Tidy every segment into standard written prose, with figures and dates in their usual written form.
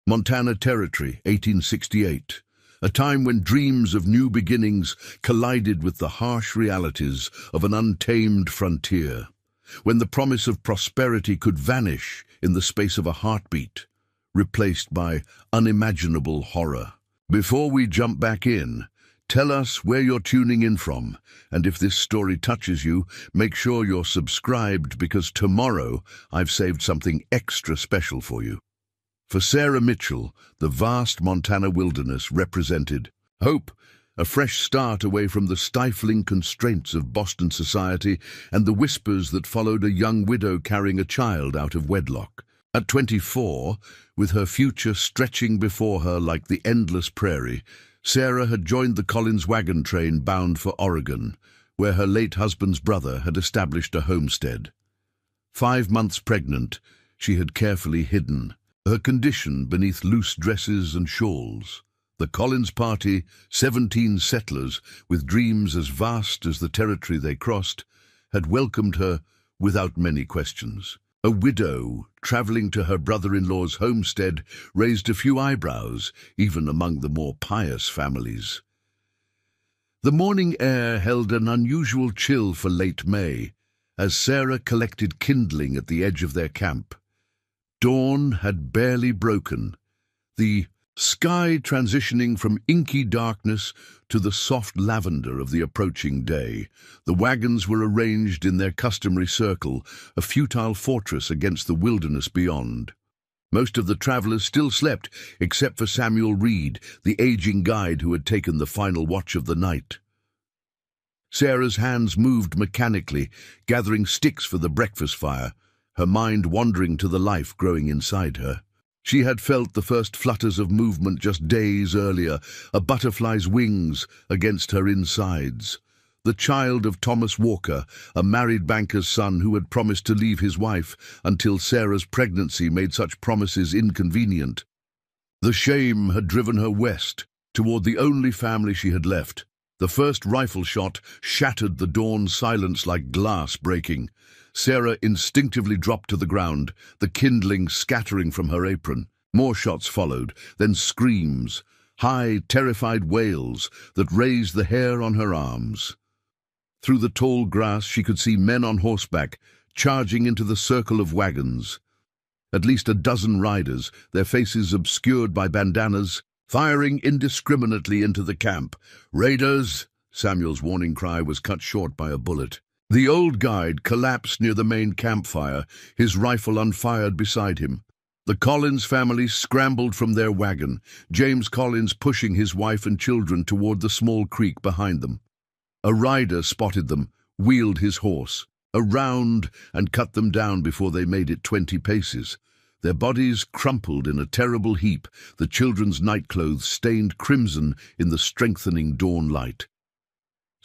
Montana Territory, 1868. A time when dreams of new beginnings collided with the harsh realities of an untamed frontier, when the promise of prosperity could vanish in the space of a heartbeat, replaced by unimaginable horror. Before we jump back in, tell us where you're tuning in from, and if this story touches you, make sure you're subscribed because tomorrow I've saved something extra special for you. For Sarah Mitchell, the vast Montana wilderness represented hope, a fresh start away from the stifling constraints of Boston society and the whispers that followed a young widow carrying a child out of wedlock. At 24, with her future stretching before her like the endless prairie, Sarah had joined the Collins wagon train bound for Oregon, where her late husband's brother had established a homestead. 5 months pregnant, she had carefully hidden her condition beneath loose dresses and shawls. The Collins party, 17 settlers with dreams as vast as the territory they crossed, had welcomed her without many questions. A widow traveling to her brother-in-law's homestead raised a few eyebrows, even among the more pious families. The morning air held an unusual chill for late May, as Sarah collected kindling at the edge of their camp. Dawn had barely broken, the sky transitioning from inky darkness to the soft lavender of the approaching day. The wagons were arranged in their customary circle, a futile fortress against the wilderness beyond. Most of the travelers still slept, except for Samuel Reed, the aging guide who had taken the final watch of the night. Sarah's hands moved mechanically, gathering sticks for the breakfast fire, her mind wandering to the life growing inside her. She had felt the first flutters of movement just days earlier, a butterfly's wings against her insides. The child of Thomas Walker, a married banker's son who had promised to leave his wife until Sarah's pregnancy made such promises inconvenient. The shame had driven her west, toward the only family she had left. The first rifle shot shattered the dawn silence like glass breaking. Sarah instinctively dropped to the ground, the kindling scattering from her apron. More shots followed, then screams, high, terrified wails that raised the hair on her arms. Through the tall grass she could see men on horseback, charging into the circle of wagons. At least a dozen riders, their faces obscured by bandanas, firing indiscriminately into the camp. "Raiders!" Samuel's warning cry was cut short by a bullet. The old guide collapsed near the main campfire, his rifle unfired beside him. The Collins family scrambled from their wagon, James Collins pushing his wife and children toward the small creek behind them. A rider spotted them, wheeled his horse around, and cut them down before they made it 20 paces. Their bodies crumpled in a terrible heap, the children's nightclothes stained crimson in the strengthening dawn light.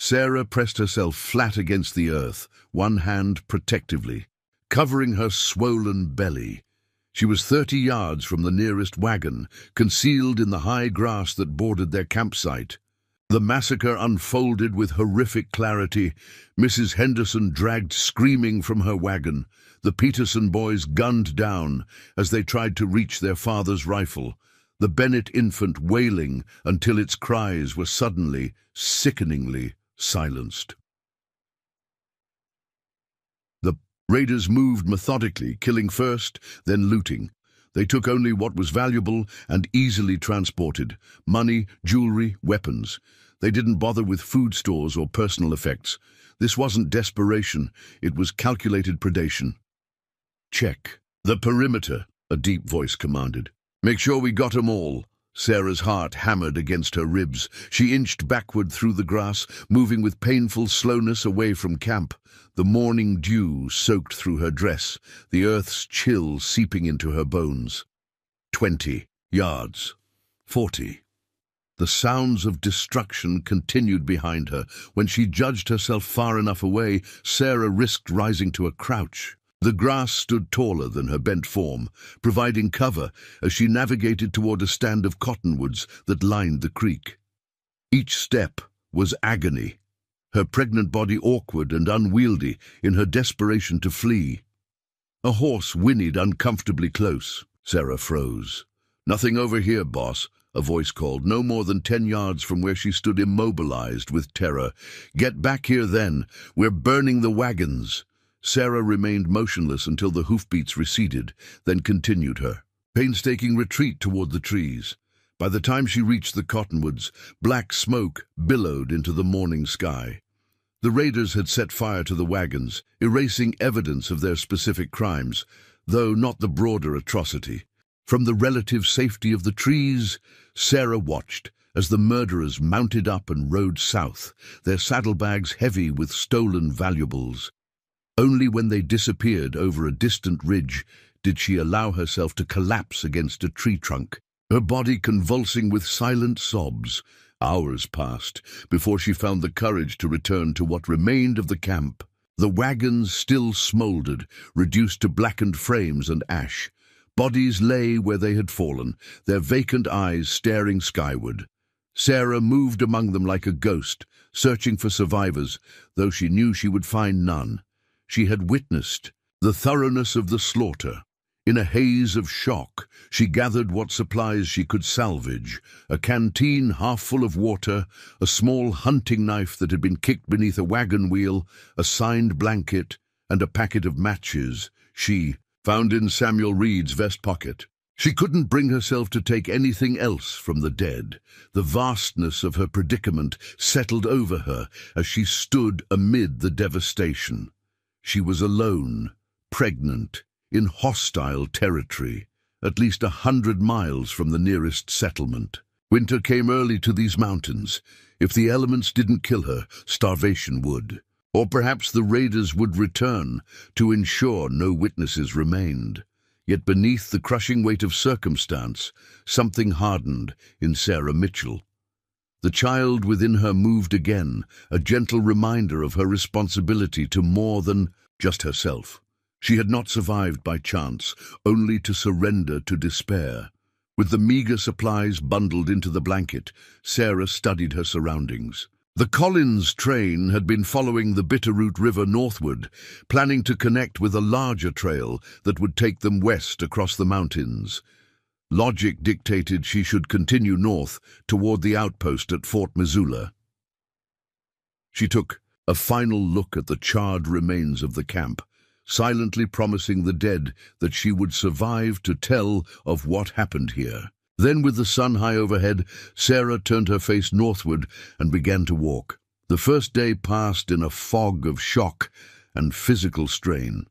Sarah pressed herself flat against the earth, one hand protectively, covering her swollen belly. She was 30 yards from the nearest wagon, concealed in the high grass that bordered their campsite. The massacre unfolded with horrific clarity. Mrs. Henderson dragged screaming from her wagon. The Peterson boys gunned down as they tried to reach their father's rifle, the Bennett infant wailing until its cries were suddenly, sickeningly silenced. The raiders moved methodically, killing first, then looting. They took only what was valuable and easily transported: money, jewelry, weapons. They didn't bother with food stores or personal effects. This wasn't desperation, it was calculated predation. "Check the perimeter," a deep voice commanded. "Make sure we got 'em all." Sarah's heart hammered against her ribs. She inched backward through the grass, moving with painful slowness away from camp. The morning dew soaked through her dress, the earth's chill seeping into her bones. 20 yards. 40. The sounds of destruction continued behind her. When she judged herself far enough away, Sarah risked rising to a crouch. The grass stood taller than her bent form, providing cover as she navigated toward a stand of cottonwoods that lined the creek. Each step was agony, her pregnant body awkward and unwieldy in her desperation to flee. A horse whinnied uncomfortably close. Sarah froze. "Nothing over here, boss," a voice called, no more than 10 yards from where she stood immobilized with terror. "Get back here then. We're burning the wagons." Sarah remained motionless until the hoofbeats receded, then continued her painstaking retreat toward the trees. By the time she reached the cottonwoods, black smoke billowed into the morning sky. The raiders had set fire to the wagons, erasing evidence of their specific crimes, though not the broader atrocity. From the relative safety of the trees, Sarah watched as the murderers mounted up and rode south, their saddlebags heavy with stolen valuables. Only when they disappeared over a distant ridge did she allow herself to collapse against a tree trunk, her body convulsing with silent sobs. Hours passed before she found the courage to return to what remained of the camp. The wagons still smoldered, reduced to blackened frames and ash. Bodies lay where they had fallen, their vacant eyes staring skyward. Sarah moved among them like a ghost, searching for survivors, though she knew she would find none. She had witnessed the thoroughness of the slaughter. In a haze of shock, she gathered what supplies she could salvage: a canteen half full of water, a small hunting knife that had been kicked beneath a wagon wheel, a signed blanket, and a packet of matches she found in Samuel Reed's vest pocket. She couldn't bring herself to take anything else from the dead. The vastness of her predicament settled over her as she stood amid the devastation. She was alone, pregnant, in hostile territory, at least 100 miles from the nearest settlement. Winter came early to these mountains. If the elements didn't kill her, starvation would. Or perhaps the raiders would return to ensure no witnesses remained. Yet beneath the crushing weight of circumstance, something hardened in Sarah Mitchell. The child within her moved again, a gentle reminder of her responsibility to more than just herself. She had not survived by chance, only to surrender to despair. With the meager supplies bundled into the blanket, Sarah studied her surroundings. The Collins train had been following the Bitterroot River northward, planning to connect with a larger trail that would take them west across the mountains. Logic dictated she should continue north toward the outpost at Fort Missoula. She took a final look at the charred remains of the camp, silently promising the dead that she would survive to tell of what happened here. Then, with the sun high overhead, Sarah turned her face northward and began to walk. The first day passed in a fog of shock and physical strain.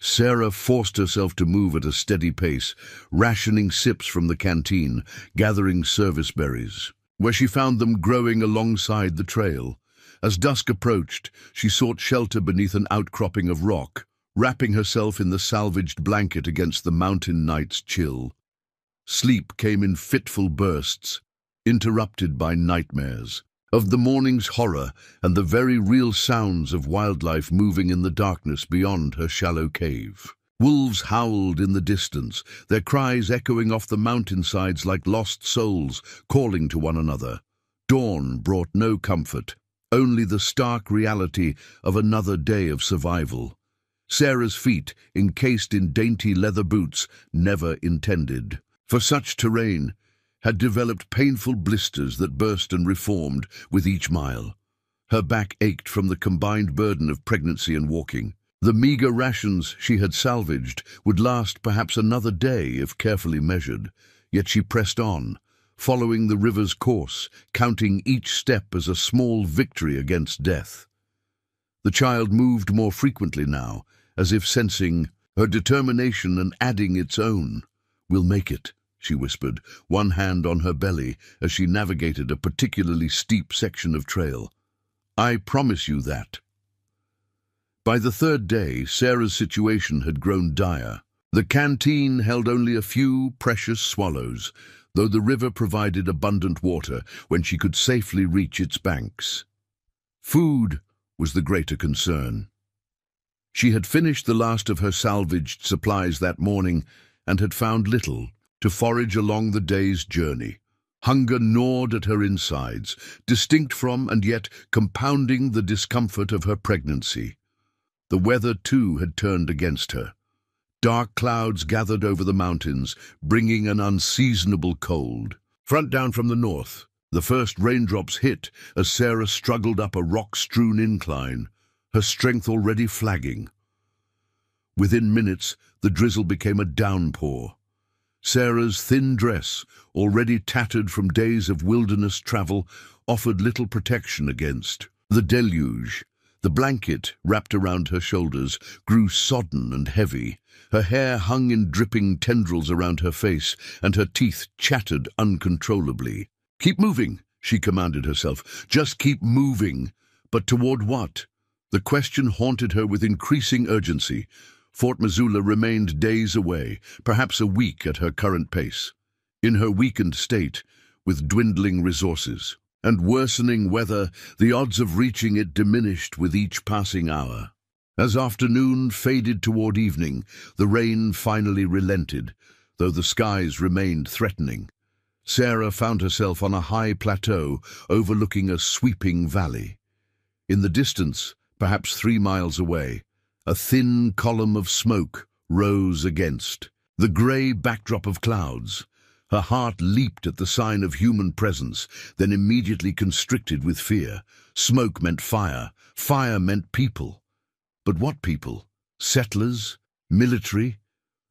Sarah forced herself to move at a steady pace, rationing sips from the canteen, gathering service berries, where she found them growing alongside the trail. As dusk approached, she sought shelter beneath an outcropping of rock, wrapping herself in the salvaged blanket against the mountain night's chill. Sleep came in fitful bursts, interrupted by nightmares of the morning's horror and the very real sounds of wildlife moving in the darkness beyond her shallow cave. Wolves howled in the distance, their cries echoing off the mountainsides like lost souls calling to one another. Dawn brought no comfort, only the stark reality of another day of survival. Sarah's feet, encased in dainty leather boots, never intended for such terrain, had developed painful blisters that burst and reformed with each mile. Her back ached from the combined burden of pregnancy and walking. The meager rations she had salvaged would last perhaps another day if carefully measured, yet she pressed on, following the river's course, counting each step as a small victory against death. The child moved more frequently now, as if sensing her determination and adding its own. "We'll make it," she whispered, one hand on her belly as she navigated a particularly steep section of trail. "I promise you that." By the third day, Sarah's situation had grown dire. The canteen held only a few precious swallows, though the river provided abundant water when she could safely reach its banks. Food was the greater concern. She had finished the last of her salvaged supplies that morning and had found little to forage along the day's journey. Hunger gnawed at her insides, distinct from and yet compounding the discomfort of her pregnancy. The weather, too, had turned against her. Dark clouds gathered over the mountains, bringing an unseasonable cold. Front down from the north, the first raindrops hit as Sarah struggled up a rock-strewn incline, her strength already flagging. Within minutes, the drizzle became a downpour. Sarah's thin dress, already tattered from days of wilderness travel, offered little protection against the deluge. The blanket, wrapped around her shoulders, grew sodden and heavy. Her hair hung in dripping tendrils around her face, and her teeth chattered uncontrollably. "Keep moving," she commanded herself. "Just keep moving." But toward what? The question haunted her with increasing urgency. Fort Missoula remained days away, perhaps a week at her current pace. In her weakened state, with dwindling resources and worsening weather, the odds of reaching it diminished with each passing hour. As afternoon faded toward evening, the rain finally relented, though the skies remained threatening. Sarah found herself on a high plateau overlooking a sweeping valley. In the distance, perhaps 3 miles away, a thin column of smoke rose against the grey backdrop of clouds. Her heart leaped at the sign of human presence, then immediately constricted with fear. Smoke meant fire. Fire meant people. But what people? Settlers? Military?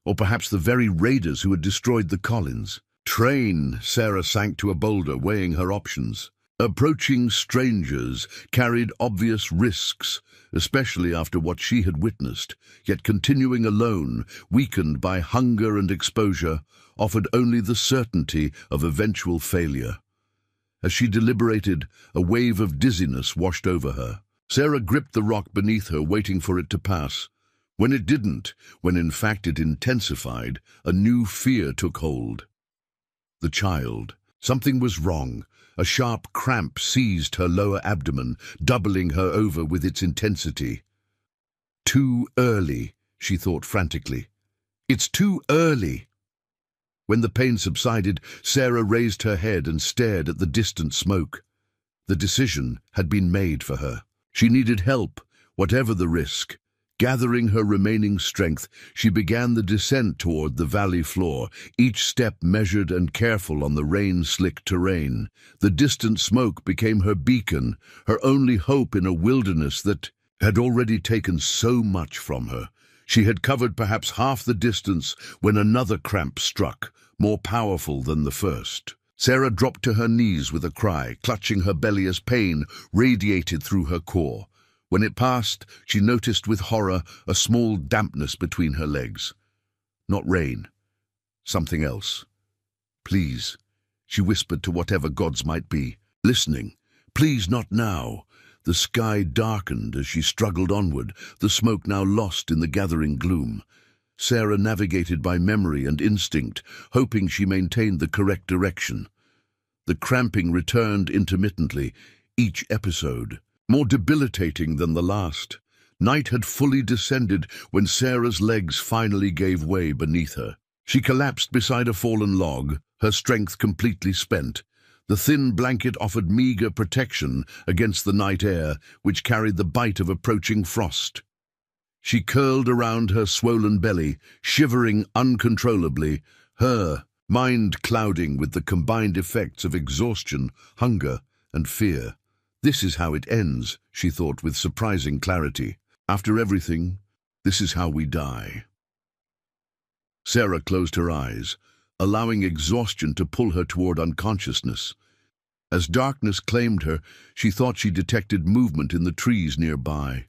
Or perhaps the very raiders who had destroyed the Collins? Train, Sarah sank to a boulder, weighing her options. Approaching strangers carried obvious risks, especially after what she had witnessed, yet continuing alone, weakened by hunger and exposure, offered only the certainty of eventual failure. As she deliberated, a wave of dizziness washed over her. Sarah gripped the rock beneath her, waiting for it to pass. When it didn't, when in fact it intensified, a new fear took hold. The child. Something was wrong. A sharp cramp seized her lower abdomen, doubling her over with its intensity. Too early, she thought frantically. It's too early. When the pain subsided, Sarah raised her head and stared at the distant smoke. The decision had been made for her. She needed help, whatever the risk. Gathering her remaining strength, she began the descent toward the valley floor, each step measured and careful on the rain-slicked terrain. The distant smoke became her beacon, her only hope in a wilderness that had already taken so much from her. She had covered perhaps half the distance when another cramp struck, more powerful than the first. Sarah dropped to her knees with a cry, clutching her belly as pain radiated through her core. When it passed, she noticed with horror a small dampness between her legs. Not rain. Something else. "Please," she whispered to whatever gods might be, listening. "Please, not now." The sky darkened as she struggled onward, the smoke now lost in the gathering gloom. Sarah navigated by memory and instinct, hoping she maintained the correct direction. The cramping returned intermittently, each episode more debilitating than the last. Night had fully descended when Sarah's legs finally gave way beneath her. She collapsed beside a fallen log, her strength completely spent. The thin blanket offered meager protection against the night air, which carried the bite of approaching frost. She curled around her swollen belly, shivering uncontrollably, her mind clouding with the combined effects of exhaustion, hunger, and fear. "This is how it ends," she thought with surprising clarity. "After everything, this is how we die." Sarah closed her eyes, allowing exhaustion to pull her toward unconsciousness. As darkness claimed her, she thought she detected movement in the trees nearby,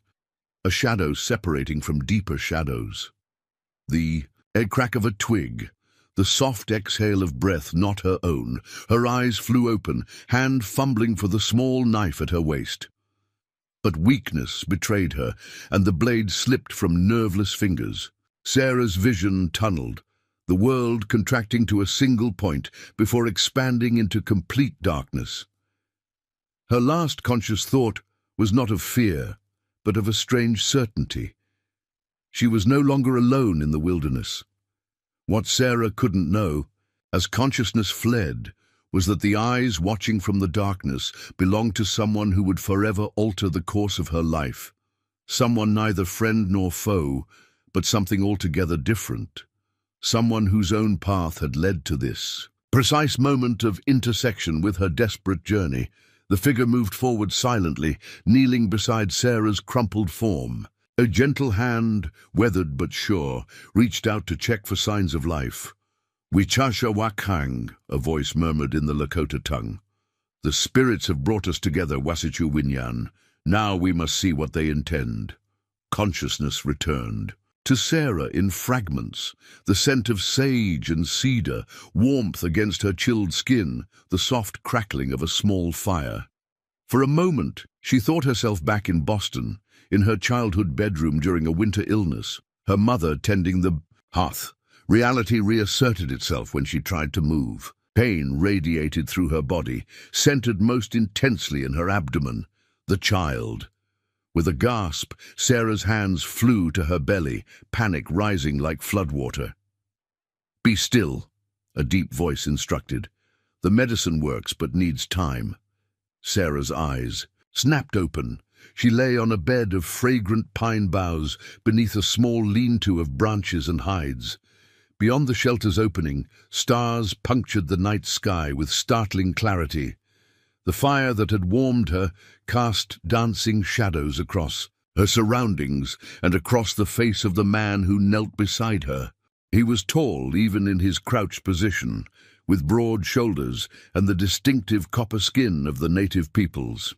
a shadow separating from deeper shadows. The crack of a twig, the soft exhale of breath not her own. Her eyes flew open, hand fumbling for the small knife at her waist. But weakness betrayed her, and the blade slipped from nerveless fingers. Sarah's vision tunneled, the world contracting to a single point before expanding into complete darkness. Her last conscious thought was not of fear, but of a strange certainty. She was no longer alone in the wilderness. What Sarah couldn't know, as consciousness fled, was that the eyes watching from the darkness belonged to someone who would forever alter the course of her life. Someone neither friend nor foe, but something altogether different. Someone whose own path had led to this precise moment of intersection with her desperate journey. The figure moved forward silently, kneeling beside Sarah's crumpled form. A gentle hand, weathered but sure, reached out to check for signs of life. "Wichasha Wakhang," a voice murmured in the Lakota tongue. "The spirits have brought us together, Wasichu Winyan. Now we must see what they intend." Consciousness returned. To Sarah in fragments, the scent of sage and cedar, warmth against her chilled skin, the soft crackling of a small fire. For a moment, she thought herself back in Boston, in her childhood bedroom during a winter illness, her mother tending the hearth. Reality reasserted itself when she tried to move. Pain radiated through her body, centered most intensely in her abdomen. The child. With a gasp, Sarah's hands flew to her belly, panic rising like floodwater. "Be still," a deep voice instructed. "The medicine works but needs time." Sarah's eyes snapped open. She lay on a bed of fragrant pine boughs beneath a small lean-to of branches and hides. Beyond the shelter's opening, stars punctured the night sky with startling clarity. The fire that had warmed her cast dancing shadows across her surroundings and across the face of the man who knelt beside her. He was tall even in his crouched position, with broad shoulders and the distinctive copper skin of the native peoples.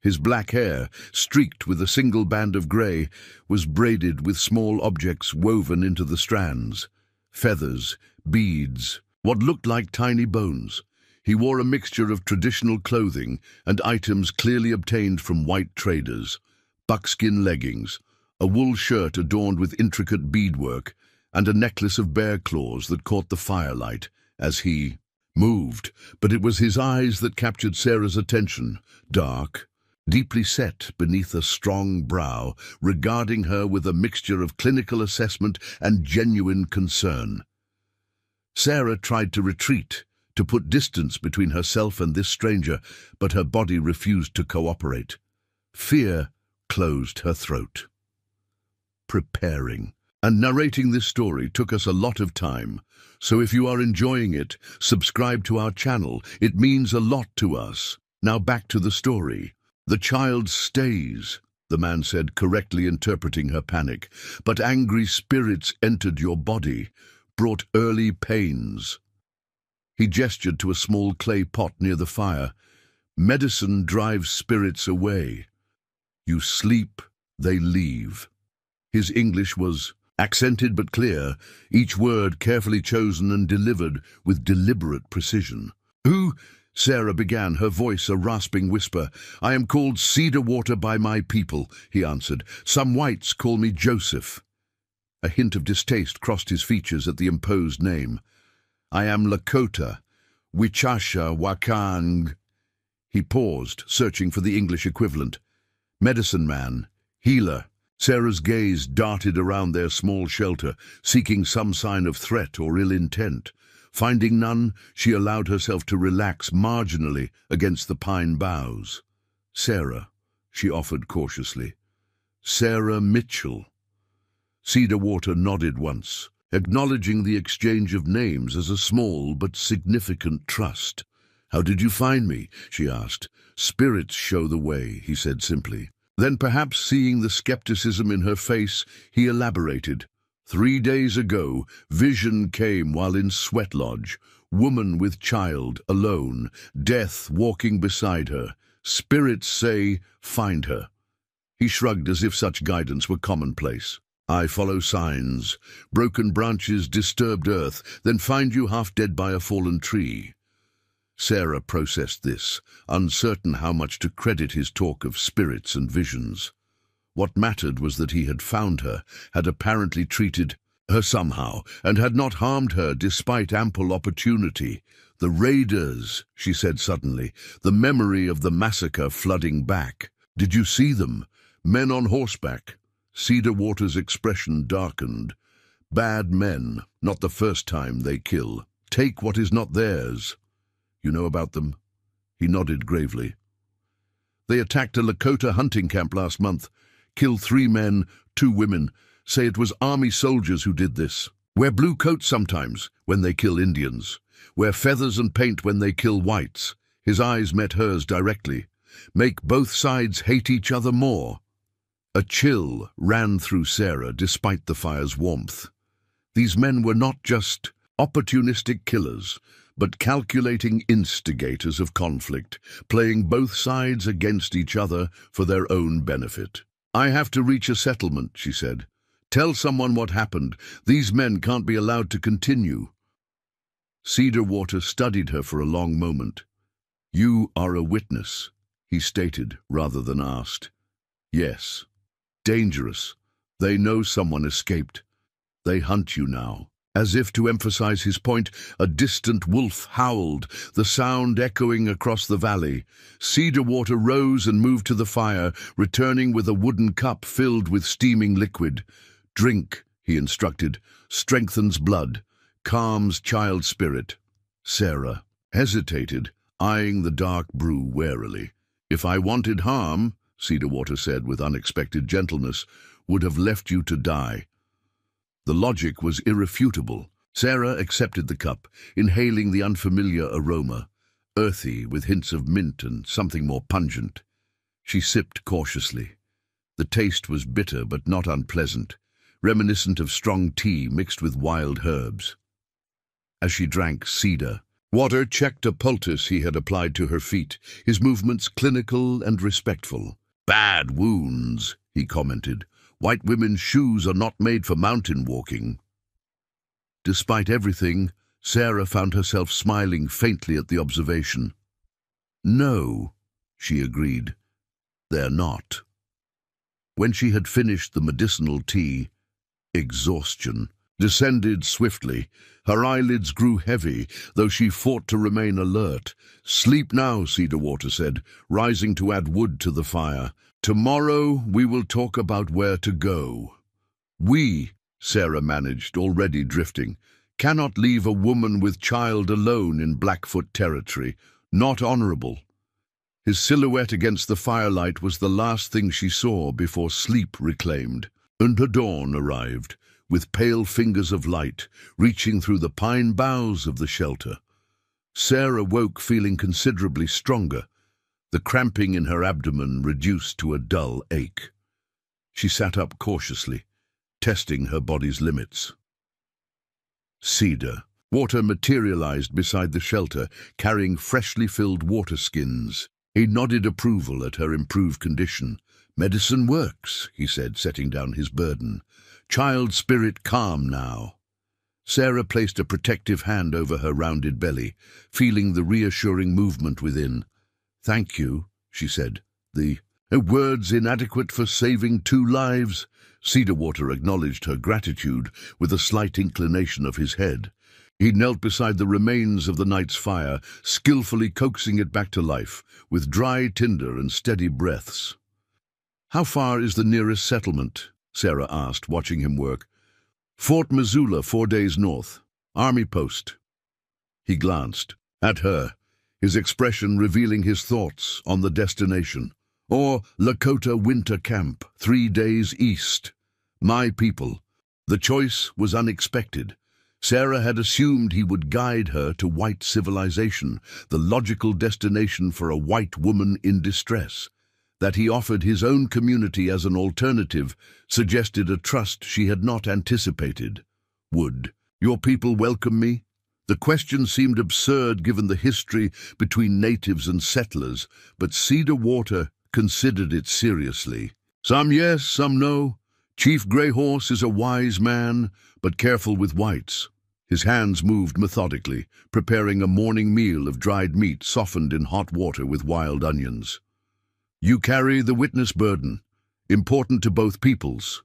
His black hair, streaked with a single band of grey, was braided with small objects woven into the strands. Feathers, beads, what looked like tiny bones. He wore a mixture of traditional clothing and items clearly obtained from white traders. Buckskin leggings, a wool shirt adorned with intricate beadwork, and a necklace of bear claws that caught the firelight as he moved. But it was his eyes that captured Sarah's attention, dark, deeply set beneath a strong brow, regarding her with a mixture of clinical assessment and genuine concern. Sarah tried to retreat, to put distance between herself and this stranger, but her body refused to cooperate. Fear closed her throat. Preparing and narrating this story took us a lot of time, so if you are enjoying it, subscribe to our channel. It means a lot to us. Now back to the story. "The child stays," the man said, correctly interpreting her panic. "But angry spirits entered your body, brought early pains." He gestured to a small clay pot near the fire. "Medicine drives spirits away. You sleep, they leave." His English was accented but clear, each word carefully chosen and delivered with deliberate precision. "Who?" Sarah began, her voice a rasping whisper. "I am called Cedar Water by my people," he answered. "Some whites call me Joseph." A hint of distaste crossed his features at the imposed name. "I am Lakota, Wichasha Wakhang." He paused, searching for the English equivalent. "Medicine man, healer." Sarah's gaze darted around their small shelter, seeking some sign of threat or ill intent. Finding none, she allowed herself to relax marginally against the pine boughs. "Sarah," she offered cautiously. "Sarah Mitchell." Cedar Water nodded once, acknowledging the exchange of names as a small but significant trust. "How did you find me?" she asked. "Spirits show the way," he said simply. Then, perhaps seeing the skepticism in her face, he elaborated. 3 days ago, vision came while in Sweat Lodge. Woman with child, alone, death walking beside her. Spirits say, find her." He shrugged as if such guidance were commonplace. "I follow signs. Broken branches, disturbed earth, then find you half dead by a fallen tree." Sarah processed this, uncertain how much to credit his talk of spirits and visions. What mattered was that he had found her, had apparently treated her somehow, and had not harmed her despite ample opportunity. "The raiders," she said suddenly, the memory of the massacre flooding back. "Did you see them? Men on horseback?" Cedar Water's expression darkened. "Bad men, not the first time they kill. Take what is not theirs." "You know about them?" He nodded gravely. "They attacked a Lakota hunting camp last month, killed 3 men, 2 women. say it was army soldiers who did this. Wear blue coats sometimes when they kill Indians. Wear feathers and paint when they kill whites. His eyes met hers directly. Make both sides hate each other more. A chill ran through Sarah despite the fire's warmth. These men were not just opportunistic killers, but calculating instigators of conflict, playing both sides against each other for their own benefit. "I have to reach a settlement," she said. "Tell someone what happened. These men can't be allowed to continue." Cedarwater studied her for a long moment. "You are a witness," he stated rather than asked. "Yes. Dangerous. They know someone escaped. They hunt you now." As if to emphasize his point, a distant wolf howled, the sound echoing across the valley. Cedarwater rose and moved to the fire, returning with a wooden cup filled with steaming liquid. "Drink," he instructed. "Strengthens blood, calms child spirit." Sarah hesitated, eyeing the dark brew warily. "If I wanted harm," Cedarwater said with unexpected gentleness, "would have left you to die." The logic was irrefutable. Sarah accepted the cup, inhaling the unfamiliar aroma, earthy with hints of mint and something more pungent. She sipped cautiously. The taste was bitter but not unpleasant, reminiscent of strong tea mixed with wild herbs. As she drank Cedarwater checked a poultice he had applied to her feet, his movements clinical and respectful. "Bad wounds," he commented. "White women's shoes are not made for mountain walking." Despite everything, Sarah found herself smiling faintly at the observation. "No," she agreed, "they're not." When she had finished the medicinal tea, exhaustion descended swiftly. Her eyelids grew heavy, though she fought to remain alert. "Sleep now," Cedarwater said, rising to add wood to the fire. "Tomorrow we will talk about where to go." "We," Sarah managed, already drifting, "cannot leave a woman with child alone in Blackfoot territory. Not honorable." His silhouette against the firelight was the last thing she saw before sleep reclaimed. And the dawn arrived, with pale fingers of light reaching through the pine boughs of the shelter. Sarah woke feeling considerably stronger, the cramping in her abdomen reduced to a dull ache. She sat up cautiously, testing her body's limits. Cedarwater materialized beside the shelter, carrying freshly filled water skins. He nodded approval at her improved condition. "Medicine works," he said, setting down his burden. "Child spirit calm now." Sarah placed a protective hand over her rounded belly, feeling the reassuring movement within. "Thank you," she said. "The words inadequate for saving 2 lives." Cedarwater acknowledged her gratitude with a slight inclination of his head. He knelt beside the remains of the night's fire, skillfully coaxing it back to life, with dry tinder and steady breaths. "How far is the nearest settlement?" Sarah asked, watching him work. "Fort Missoula, 4 days north. Army post." He glanced at her, his expression revealing his thoughts on the destination. "Or Lakota winter camp, 3 days east. My people." The choice was unexpected. Sarah had assumed he would guide her to white civilization, the logical destination for a white woman in distress. That he offered his own community as an alternative suggested a trust she had not anticipated. "Would your people welcome me?" The question seemed absurd given the history between natives and settlers, but Cedarwater considered it seriously. "Some yes, some no. Chief Grey Horse is a wise man, but careful with whites." His hands moved methodically, preparing a morning meal of dried meat softened in hot water with wild onions. "You carry the witness burden, important to both peoples."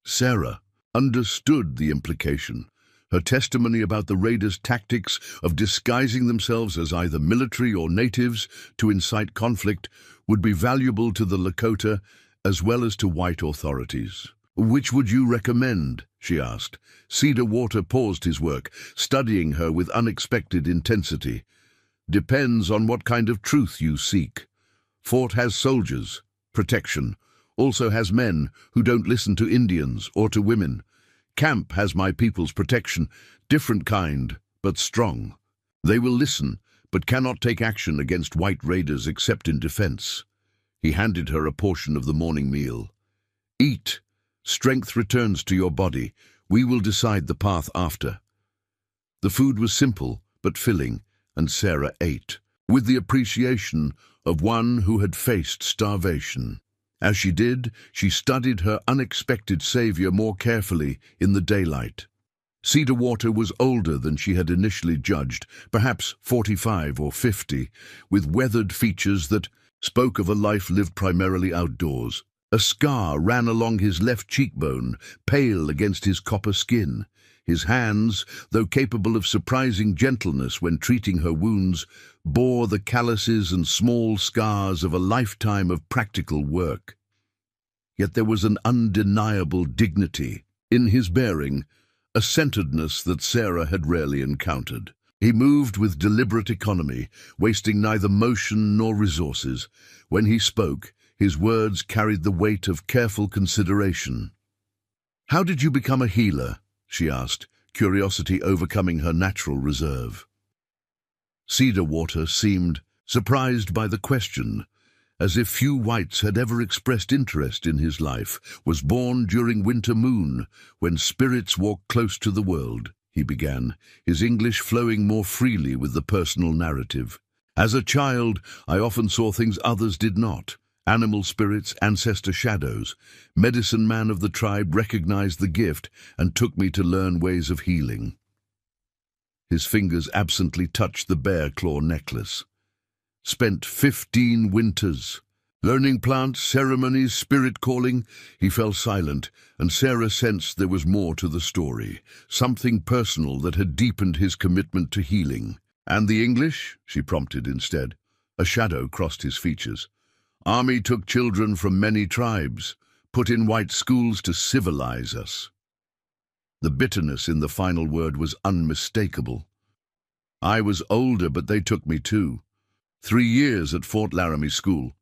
Sarah understood the implication. Her testimony about the raiders' tactics of disguising themselves as either military or natives to incite conflict would be valuable to the Lakota as well as to white authorities. "Which would you recommend?" she asked. Cedarwater paused his work, studying her with unexpected intensity. "Depends on what kind of truth you seek. Fort has soldiers, protection, also has men who don't listen to Indians or to women. Camp has my people's protection, different kind, but strong. They will listen, but cannot take action against white raiders except in defense. He handed her a portion of the morning meal. Eat. Strength returns to your body. We will decide the path after. The food was simple, but filling, and Sarah ate, with the appreciation of one who had faced starvation. As she did, she studied her unexpected savior more carefully in the daylight. Cedar Water was older than she had initially judged, perhaps 45 or 50, with weathered features that spoke of a life lived primarily outdoors. A scar ran along his left cheekbone, pale against his copper skin. His hands, though capable of surprising gentleness when treating her wounds, bore the calluses and small scars of a lifetime of practical work. Yet there was an undeniable dignity in his bearing, a centeredness that Sarah had rarely encountered. He moved with deliberate economy, wasting neither motion nor resources. When he spoke, his words carried the weight of careful consideration. "How did you become a healer?" she asked, curiosity overcoming her natural reserve. Cedar Water seemed surprised by the question, as if few whites had ever expressed interest in his life. "Was born during winter moon, when spirits walk close to the world," he began, his English flowing more freely with the personal narrative. "As a child, I often saw things others did not. Animal spirits, ancestor shadows. Medicine man of the tribe recognized the gift and took me to learn ways of healing." His fingers absently touched the bear claw necklace. "Spent 15 winters. Learning plants, ceremonies, spirit calling." He fell silent, and Sarah sensed there was more to the story, something personal that had deepened his commitment to healing. "And the English?" she prompted instead. A shadow crossed his features. "Army took children from many tribes, put in white schools to civilize us." The bitterness in the final word was unmistakable. "I was older, but they took me too. 3 years at Fort Laramie School."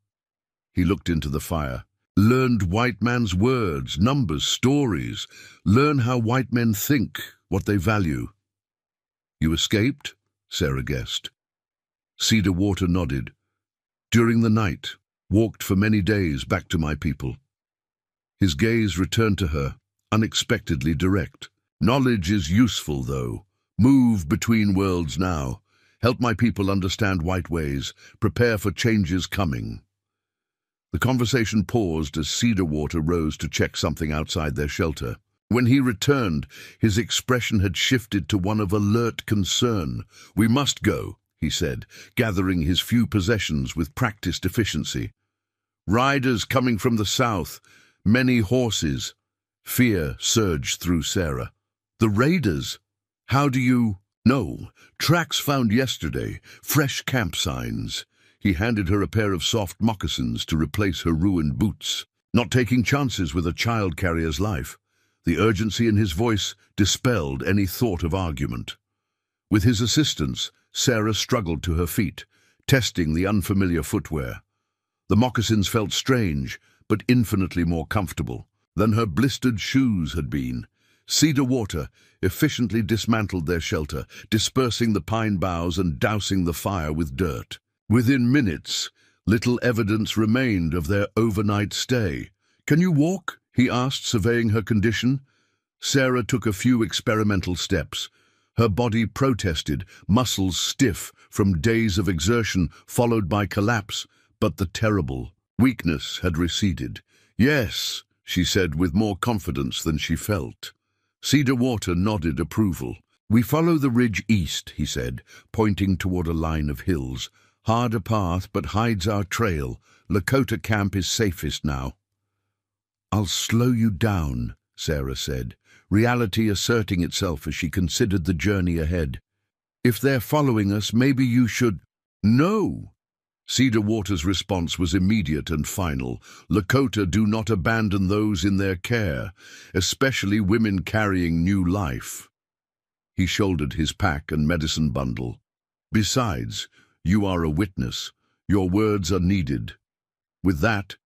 He looked into the fire. "Learned white man's words, numbers, stories. Learn how white men think, what they value." "You escaped?" Sarah guessed. Cedar Water nodded. "During the night. Walked for many days back to my people." His gaze returned to her, unexpectedly direct. "Knowledge is useful, though. Move between worlds now. Help my people understand white ways. Prepare for changes coming." The conversation paused as Cedar Water rose to check something outside their shelter. When he returned, his expression had shifted to one of alert concern. "We must go," he said, gathering his few possessions with practiced efficiency. "Riders coming from the south, many horses." Fear surged through Sarah. "The raiders? How do you—" "No, tracks found yesterday, fresh camp signs." He handed her a pair of soft moccasins to replace her ruined boots, not taking chances with a child carrier's life. The urgency in his voice dispelled any thought of argument. With his assistance, Sarah struggled to her feet, testing the unfamiliar footwear. The moccasins felt strange, but infinitely more comfortable than her blistered shoes had been. Cedar Water efficiently dismantled their shelter, dispersing the pine boughs and dousing the fire with dirt. Within minutes, little evidence remained of their overnight stay. "Can you walk?" he asked, surveying her condition. Sarah took a few experimental steps. Her body protested, muscles stiff from days of exertion followed by collapse, but the terrible weakness had receded. "Yes," she said with more confidence than she felt. Cedar Water nodded approval. "We follow the ridge east," he said, pointing toward a line of hills. "Harder path, but hides our trail. Lakota camp is safest now." "I'll slow you down," Sarah said, reality asserting itself as she considered the journey ahead. "If they're following us, maybe you should—" "No!" Cedar Water's response was immediate and final. "Lakota do not abandon those in their care, especially women carrying new life." He shouldered his pack and medicine bundle. "Besides, you are a witness. Your words are needed." With that,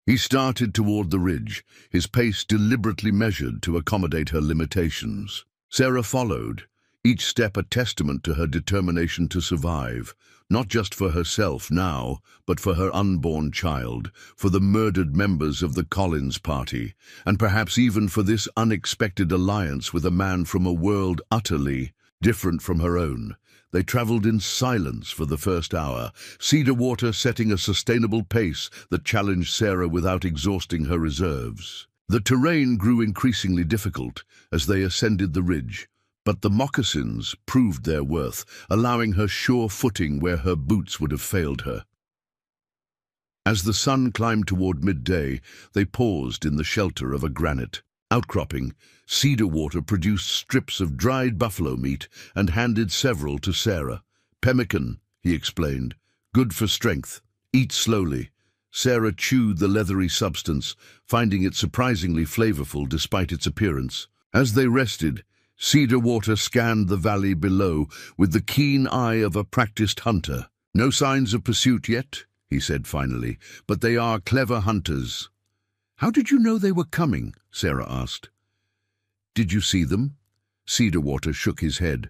He started toward the ridge, his pace deliberately measured to accommodate her limitations. Sarah followed, each step a testament to her determination to survive, not just for herself now, but for her unborn child, for the murdered members of the Collins party, and perhaps even for this unexpected alliance with a man from a world utterly different from her own. They traveled in silence for the first hour, Cedarwater setting a sustainable pace that challenged Sarah without exhausting her reserves. The terrain grew increasingly difficult as they ascended the ridge, but the moccasins proved their worth, allowing her sure footing where her boots would have failed her. As the sun climbed toward midday, they paused in the shelter of a granite outcropping. Cedarwater produced strips of dried buffalo meat and handed several to Sarah. "Pemmican," he explained. "Good for strength. Eat slowly." Sarah chewed the leathery substance, finding it surprisingly flavorful despite its appearance. As they rested, Cedarwater scanned the valley below with the keen eye of a practiced hunter. "No signs of pursuit yet," he said finally, "but they are clever hunters." "How did you know they were coming?" Sarah asked. "Did you see them?" Cedarwater shook his head.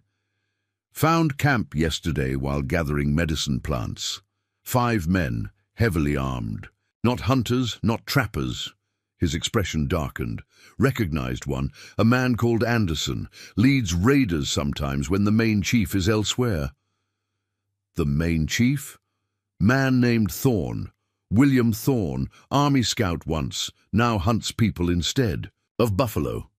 "Found camp yesterday while gathering medicine plants. 5 men, heavily armed. Not hunters, not trappers." His expression darkened. "Recognized one, a man called Anderson. Leads raiders sometimes when the main chief is elsewhere." "The main chief?" "Man named Thorne. William Thorne, Army scout once, now hunts people instead. Of Buffalo."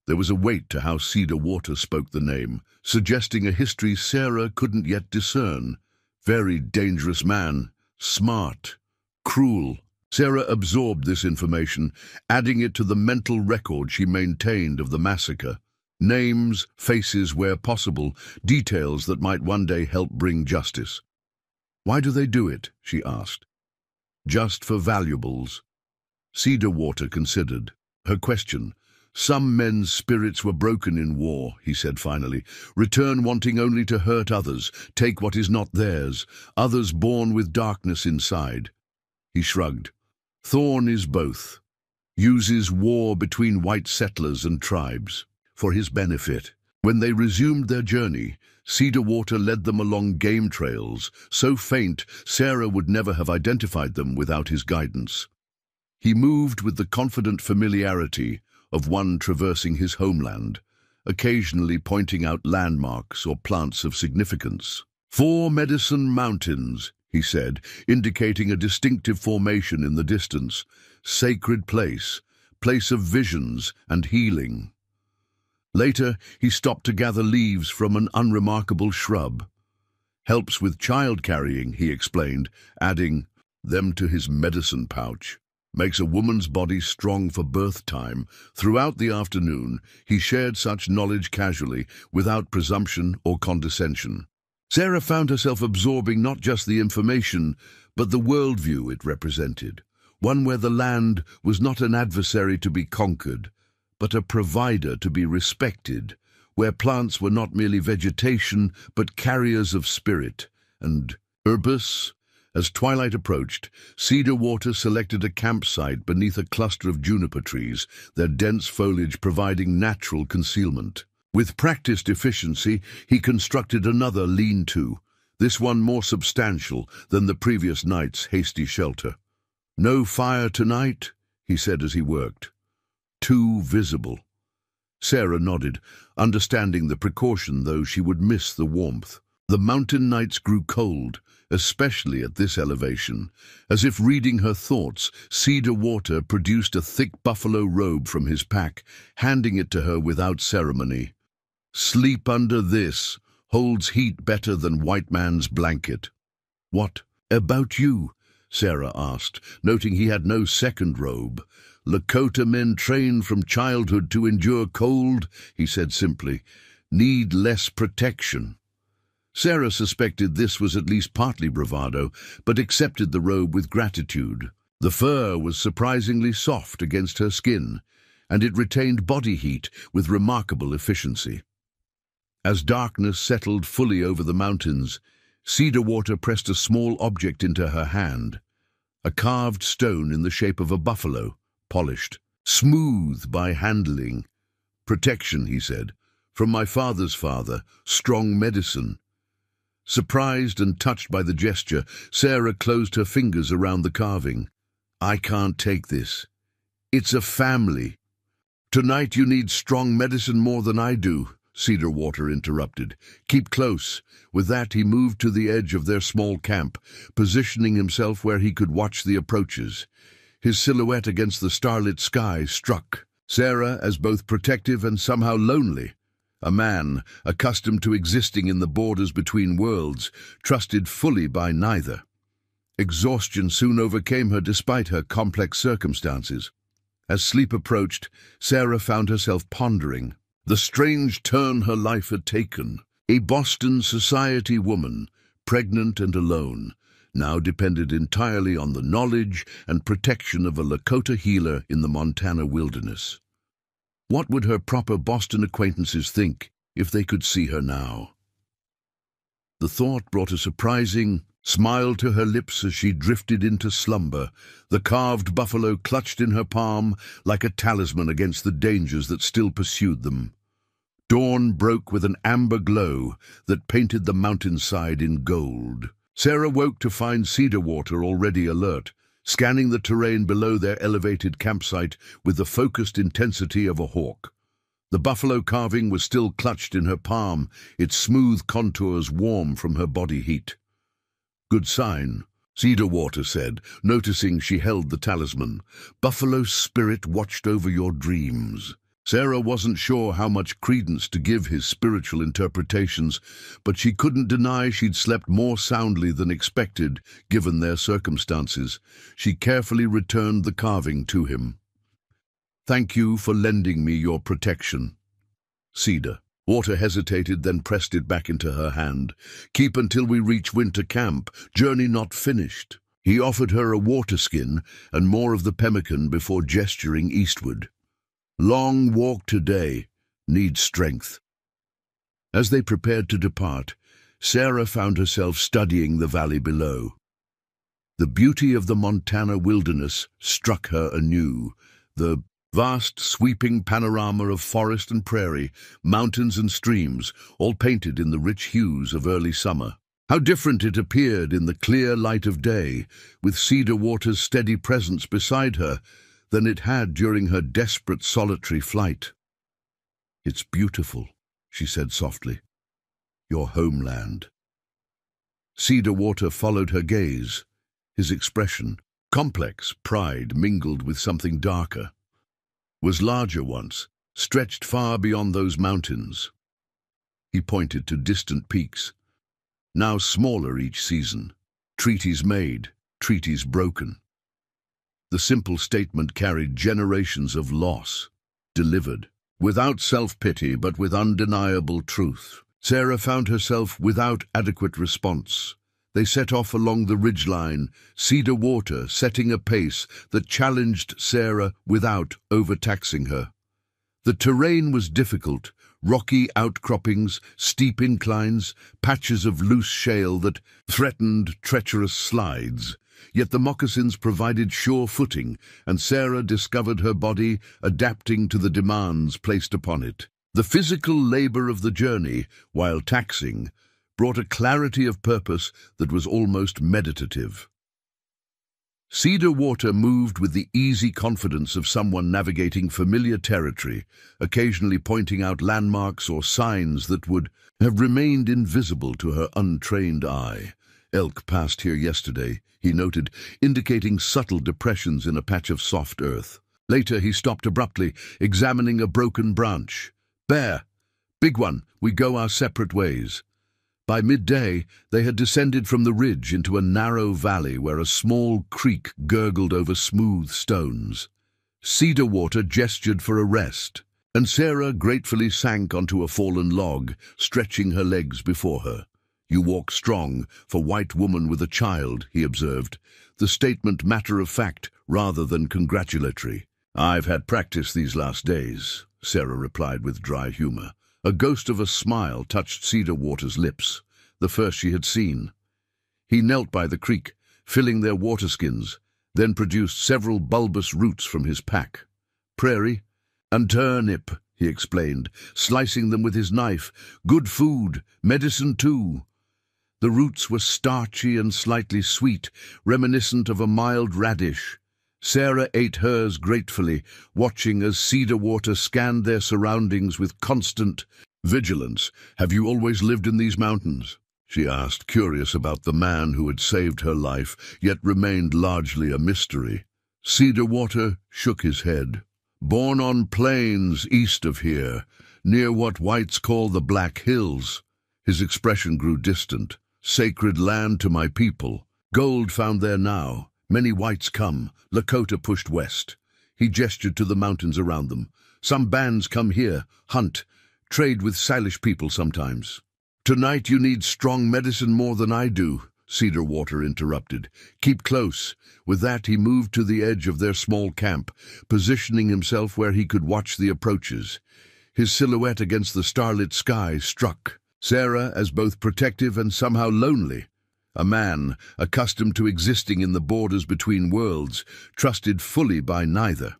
There was a weight to how Cedarwater spoke the name, suggesting a history Sarah couldn't yet discern. Very dangerous man. Smart. Cruel. Sarah absorbed this information, adding it to the mental record she maintained of the massacre. Names, faces where possible, details that might one day help bring justice. "Why do they do it?" she asked. "Just for valuables." Cedarwater considered. Her question. "Some men's spirits were broken in war," he said finally. "Return wanting only to hurt others, take what is not theirs. Others born with darkness inside." He shrugged. "Thorne is both. Uses war between white settlers and tribes. For his benefit." When they resumed their journey, Cedarwater led them along game trails, so faint Sarah would never have identified them without his guidance. He moved with the confident familiarity of one traversing his homeland, occasionally pointing out landmarks or plants of significance. "4 Medicine Mountains," he said, indicating a distinctive formation in the distance. "Sacred place, place of visions and healing." Later, he stopped to gather leaves from an unremarkable shrub. "Helps with child carrying," he explained, adding them to his medicine pouch. "Makes a woman's body strong for birth time." Throughout the afternoon, he shared such knowledge casually, without presumption or condescension. Sarah found herself absorbing not just the information, but the worldview it represented, one where the land was not an adversary to be conquered, but a provider to be respected, where plants were not merely vegetation, but carriers of spirit and purpose. As twilight approached, Cedarwater selected a campsite beneath a cluster of juniper trees, their dense foliage providing natural concealment. With practiced efficiency, he constructed another lean-to, this one more substantial than the previous night's hasty shelter. "No fire tonight," he said as he worked. "Too visible." Sarah nodded, understanding the precaution, though she would miss the warmth. The mountain nights grew cold, especially at this elevation. As if reading her thoughts, Cedarwater produced a thick buffalo robe from his pack, handing it to her without ceremony. "Sleep under this. Holds heat better than white man's blanket." "What about you?" Sarah asked, noting he had no second robe. "Lakota men trained from childhood to endure cold," he said simply. "Need less protection." Sarah suspected this was at least partly bravado, but accepted the robe with gratitude. The fur was surprisingly soft against her skin, and it retained body heat with remarkable efficiency. As darkness settled fully over the mountains, Cedarwater pressed a small object into her hand. a carved stone in the shape of a buffalo, polished, smooth by handling. "Protection," he said, "from my father's father, strong medicine." Surprised and touched by the gesture, Sarah closed her fingers around the carving. "I can't take this. It's a family." "Tonight you need strong medicine more than I do," Cedarwater interrupted. "Keep close." With that, he moved to the edge of their small camp, positioning himself where he could watch the approaches. His silhouette against the starlit sky struck Sarah as both protective and somehow lonely. A man, accustomed to existing in the borders between worlds, trusted fully by neither. Exhaustion soon overcame her despite her complex circumstances. As sleep approached, Sarah found herself pondering the strange turn her life had taken. A Boston society woman, pregnant and alone, now depended entirely on the knowledge and protection of a Lakota healer in the Montana wilderness. What would her proper Boston acquaintances think if they could see her now? The thought brought a surprising smile to her lips as she drifted into slumber, the carved buffalo clutched in her palm like a talisman against the dangers that still pursued them. Dawn broke with an amber glow that painted the mountainside in gold. Sarah woke to find Cedarwater already alert, scanning the terrain below their elevated campsite with the focused intensity of a hawk. The buffalo carving was still clutched in her palm, its smooth contours warm from her body heat. "Good sign," Cedarwater said, noticing she held the talisman. "Buffalo spirit watched over your dreams." Sarah wasn't sure how much credence to give his spiritual interpretations, but she couldn't deny she'd slept more soundly than expected, given their circumstances. She carefully returned the carving to him. "Thank you for lending me your protection." Cedarwater hesitated, then pressed it back into her hand. "Keep until we reach winter camp. Journey not finished." He offered her a water skin and more of the pemmican before gesturing eastward. "Long walk today. Need strength." As they prepared to depart, Sarah found herself studying the valley below. The beauty of the Montana wilderness struck her anew. The vast, sweeping panorama of forest and prairie, mountains and streams, all painted in the rich hues of early summer. How different it appeared in the clear light of day, with Cedarwater's steady presence beside her, than it had during her desperate solitary flight. "It's beautiful," she said softly. "Your homeland." Cedarwater followed her gaze. His expression, complex pride mingled with something darker, was larger once, stretched far beyond those mountains. He pointed to distant peaks, now smaller each season. Treaties made, treaties broken. The simple statement carried generations of loss, delivered, without self-pity but with undeniable truth. Sarah found herself without adequate response. They set off along the ridgeline, Cedarwater setting a pace that challenged Sarah without overtaxing her. The terrain was difficult, rocky outcroppings, steep inclines, patches of loose shale that threatened treacherous slides. Yet the moccasins provided sure footing, and Sarah discovered her body adapting to the demands placed upon it. The physical labor of the journey, while taxing, brought a clarity of purpose that was almost meditative. Cedarwater moved with the easy confidence of someone navigating familiar territory, occasionally pointing out landmarks or signs that would have remained invisible to her untrained eye. "Elk passed here yesterday," he noted, indicating subtle depressions in a patch of soft earth. Later he stopped abruptly, examining a broken branch. "Bear! Big one! We go our separate ways." By midday, they had descended from the ridge into a narrow valley where a small creek gurgled over smooth stones. Cedarwater gestured for a rest, and Sarah gratefully sank onto a fallen log, stretching her legs before her. "You walk strong, for white woman with a child," he observed, the statement matter-of-fact rather than congratulatory. "I've had practice these last days," Sarah replied with dry humor. A ghost of a smile touched Cedarwater's lips, the first she had seen. He knelt by the creek, filling their water skins, then produced several bulbous roots from his pack. "Prairie and turnip," he explained, slicing them with his knife. "Good food, medicine too." The roots were starchy and slightly sweet, reminiscent of a mild radish. Sarah ate hers gratefully, watching as Cedar Water scanned their surroundings with constant vigilance. "Have you always lived in these mountains?" she asked, curious about the man who had saved her life, yet remained largely a mystery. Cedar Water shook his head. "Born on plains east of here, near what whites call the Black Hills." His expression grew distant. "Sacred land to my people. Gold found there now. Many whites come. Lakota pushed west." He gestured to the mountains around them. "Some bands come here, hunt, trade with Salish people sometimes." "Tonight you need strong medicine more than I do," Cedar Water interrupted. "Keep close." With that he moved to the edge of their small camp, positioning himself where he could watch the approaches. His silhouette against the starlit sky struck Sarah as both protective and somehow lonely. A man, accustomed to existing in the borders between worlds, trusted fully by neither.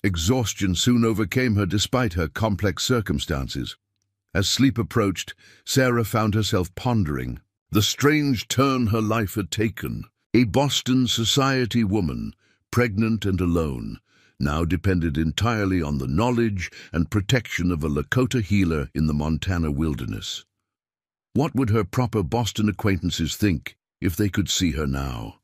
Exhaustion soon overcame her despite her complex circumstances. As sleep approached, Sarah found herself pondering the strange turn her life had taken. A Boston society woman, pregnant and alone, now depended entirely on the knowledge and protection of a Lakota healer in the Montana wilderness. What would her proper Boston acquaintances think if they could see her now?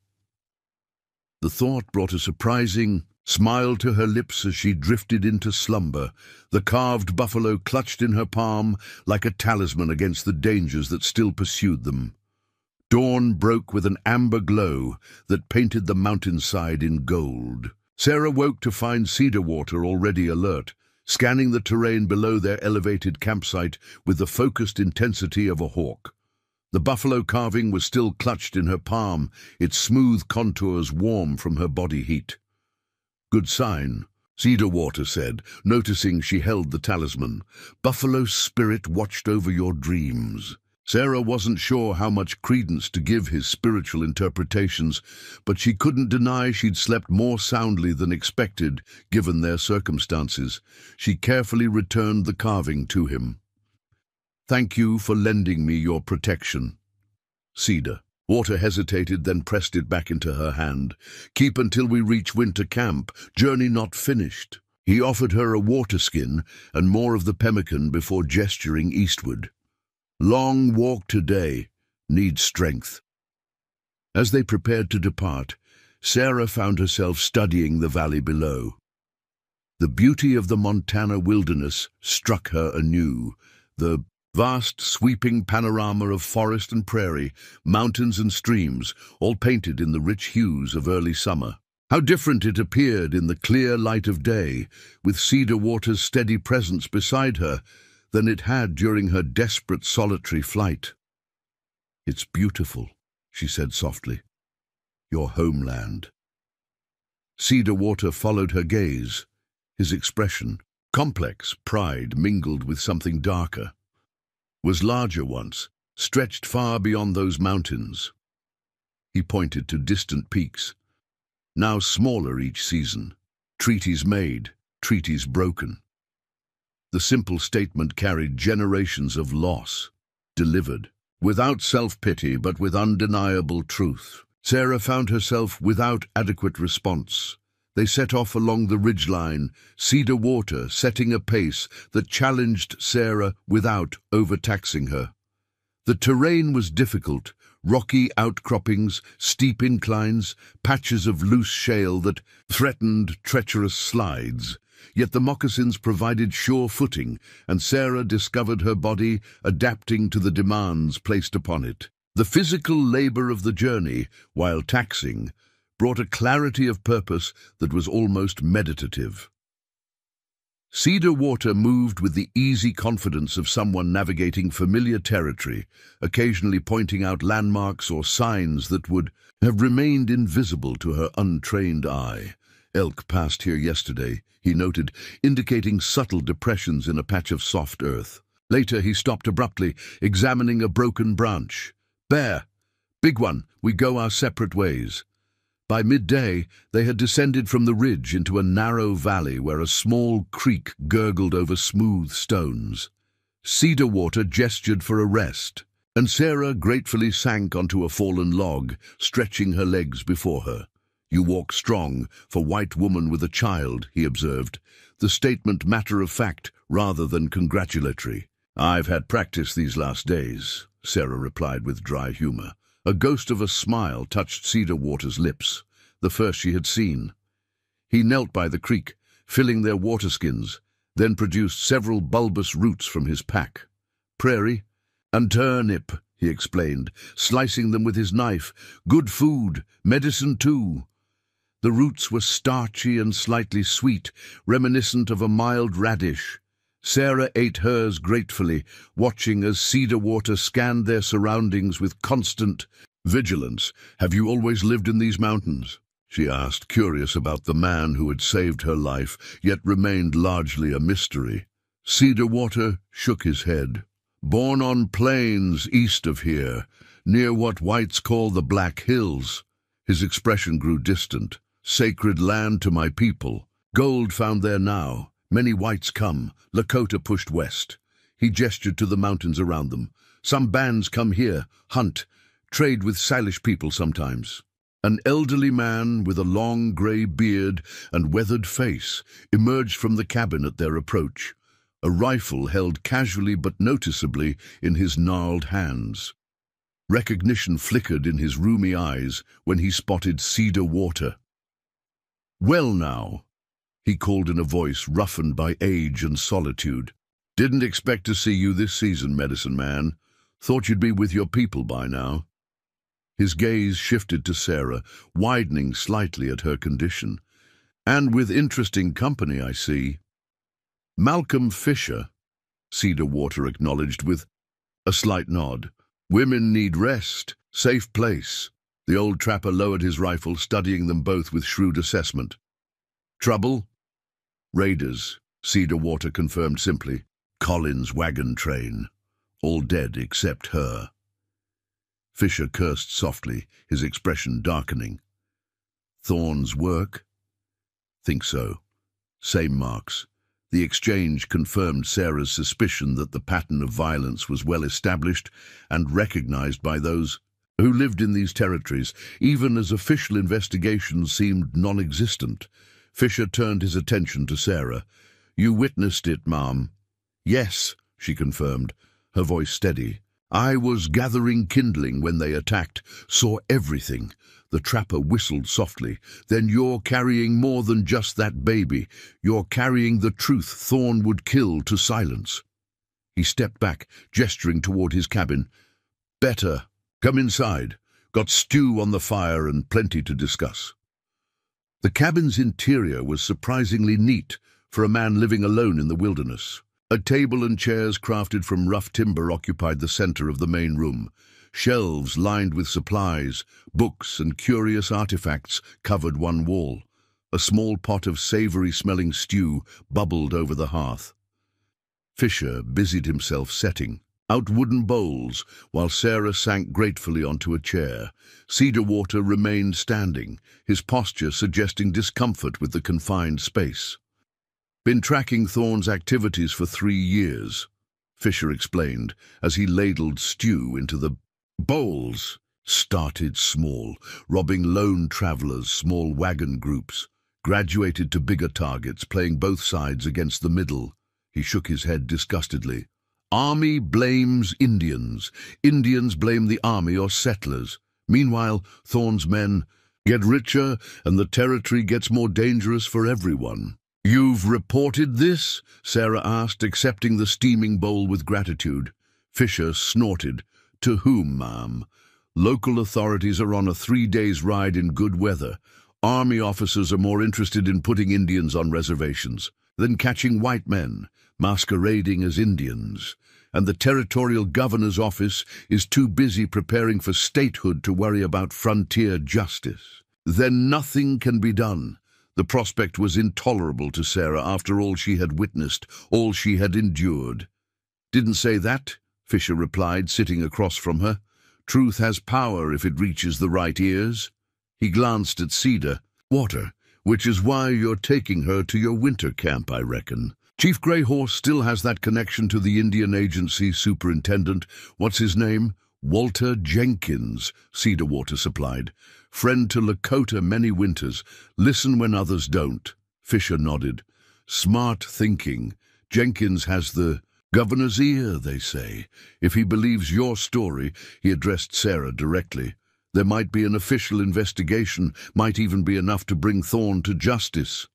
The thought brought a surprising smile to her lips as she drifted into slumber, the carved buffalo clutched in her palm like a talisman against the dangers that still pursued them. Dawn broke with an amber glow that painted the mountainside in gold. Sarah woke to find Cedar Water already alert, scanning the terrain below their elevated campsite with the focused intensity of a hawk. The buffalo carving was still clutched in her palm, its smooth contours warm from her body heat. "Good sign," Cedar Water said, noticing she held the talisman. "Buffalo spirit watched over your dreams." Sarah wasn't sure how much credence to give his spiritual interpretations, but she couldn't deny she'd slept more soundly than expected, given their circumstances. She carefully returned the carving to him. "Thank you for lending me your protection." Cedar Water hesitated, then pressed it back into her hand. "Keep until we reach winter camp. Journey not finished." He offered her a water skin and more of the pemmican before gesturing eastward. "Long walk today. Need strength." As they prepared to depart, Sarah found herself studying the valley below. The beauty of the Montana wilderness struck her anew. The vast, sweeping panorama of forest and prairie, mountains and streams, all painted in the rich hues of early summer. How different it appeared in the clear light of day, with Cedar Water's steady presence beside her, than it had during her desperate solitary flight. "It's beautiful," she said softly. "Your homeland." Cedar Water followed her gaze. His expression, complex pride mingled with something darker, was larger once, stretched far beyond those mountains. He pointed to distant peaks, now smaller each season, treaties made, treaties broken. The simple statement carried generations of loss, delivered, without self-pity but with undeniable truth. Sarah found herself without adequate response. They set off along the ridgeline, Cedar Water setting a pace that challenged Sarah without overtaxing her. The terrain was difficult, rocky outcroppings, steep inclines, patches of loose shale that threatened treacherous slides. Yet the moccasins provided sure footing, and Sarah discovered her body adapting to the demands placed upon it. The physical labor of the journey, while taxing, brought a clarity of purpose that was almost meditative. Cedar Water moved with the easy confidence of someone navigating familiar territory, occasionally pointing out landmarks or signs that would have remained invisible to her untrained eye. "Elk passed here yesterday," he noted, indicating subtle depressions in a patch of soft earth. Later he stopped abruptly, examining a broken branch. "Bear! Big one! We go our separate ways." By midday, they had descended from the ridge into a narrow valley where a small creek gurgled over smooth stones. Cedar Water gestured for a rest, and Sarah gratefully sank onto a fallen log, stretching her legs before her. "You walk strong, for white woman with a child," he observed, the statement matter-of-fact rather than congratulatory. "I've had practice these last days," Sarah replied with dry humor. A ghost of a smile touched Cedar Water's lips, the first she had seen. He knelt by the creek, filling their water skins, then produced several bulbous roots from his pack. "Prairie and turnip," he explained, slicing them with his knife. "Good food, medicine too." The roots were starchy and slightly sweet, reminiscent of a mild radish. Sarah ate hers gratefully, watching as Cedar Water scanned their surroundings with constant vigilance. "Have you always lived in these mountains?" she asked, curious about the man who had saved her life, yet remained largely a mystery. Cedar Water shook his head. "Born on plains east of here, near what whites call the Black Hills." His expression grew distant. "Sacred land to my people. Gold found there now. Many whites come. Lakota pushed west." He gestured to the mountains around them. "Some bands come here, hunt, trade with Salish people sometimes." An elderly man with a long grey beard and weathered face emerged from the cabin at their approach, a rifle held casually but noticeably in his gnarled hands. Recognition flickered in his rheumy eyes when he spotted Cedar Water. "Well now," he called in a voice roughened by age and solitude. "Didn't expect to see you this season, medicine man. Thought you'd be with your people by now." His gaze shifted to Sarah, widening slightly at her condition. "And with interesting company, I see." "Malcolm Fisher," Cedar Water acknowledged with a slight nod. "Women need rest, safe place." The old trapper lowered his rifle, studying them both with shrewd assessment. "Trouble?" "Raiders," Cedar Water confirmed simply. "Collins' wagon train. All dead except her." Fisher cursed softly, his expression darkening. "Thorne's work?" "Think so. Same marks." The exchange confirmed Sarah's suspicion that the pattern of violence was well established and recognized by those who lived in these territories, even as official investigations seemed non-existent. Fisher turned his attention to Sarah. "You witnessed it, ma'am." "Yes," she confirmed, her voice steady. "I was gathering kindling when they attacked, saw everything." The trapper whistled softly. "Then you're carrying more than just that baby. You're carrying the truth Thorne would kill to silence." He stepped back, gesturing toward his cabin. "Better. Come inside. Got stew on the fire and plenty to discuss." The cabin's interior was surprisingly neat for a man living alone in the wilderness. A table and chairs crafted from rough timber occupied the center of the main room. Shelves lined with supplies, books, and curious artifacts covered one wall. A small pot of savory-smelling stew bubbled over the hearth. Fisher busied himself setting out wooden bowls, while Sarah sank gratefully onto a chair. Cedar Water remained standing, his posture suggesting discomfort with the confined space. "Been tracking Thorne's activities for 3 years," Fisher explained, as he ladled stew into the bowls. "Started small, robbing lone travelers, small wagon groups. Graduated to bigger targets, playing both sides against the middle." He shook his head disgustedly. "Army blames Indians. Indians blame the army or settlers. Meanwhile, Thorne's men get richer and the territory gets more dangerous for everyone." "You've reported this?" Sarah asked, accepting the steaming bowl with gratitude. Fisher snorted. "To whom, ma'am? Local authorities are on a 3 days ride in good weather. Army officers are more interested in putting Indians on reservations than catching white men masquerading as Indians. And the territorial governor's office is too busy preparing for statehood to worry about frontier justice. Then nothing can be done." The prospect was intolerable to Sarah after all she had witnessed, all she had endured. "Didn't say that," Fisher replied, sitting across from her. "Truth has power if it reaches the right ears." He glanced at Cedar. Water, which is why you're taking her to your winter camp, I reckon. Chief Grey Horse still has that connection to the Indian Agency superintendent. What's his name? Walter Jenkins, Cedarwater supplied. Friend to Lakota many winters. Listen when others don't. Fisher nodded. Smart thinking. Jenkins has the governor's ear, they say. If he believes your story, he addressed Sarah directly. There might be an official investigation, might even be enough to bring Thorne to justice.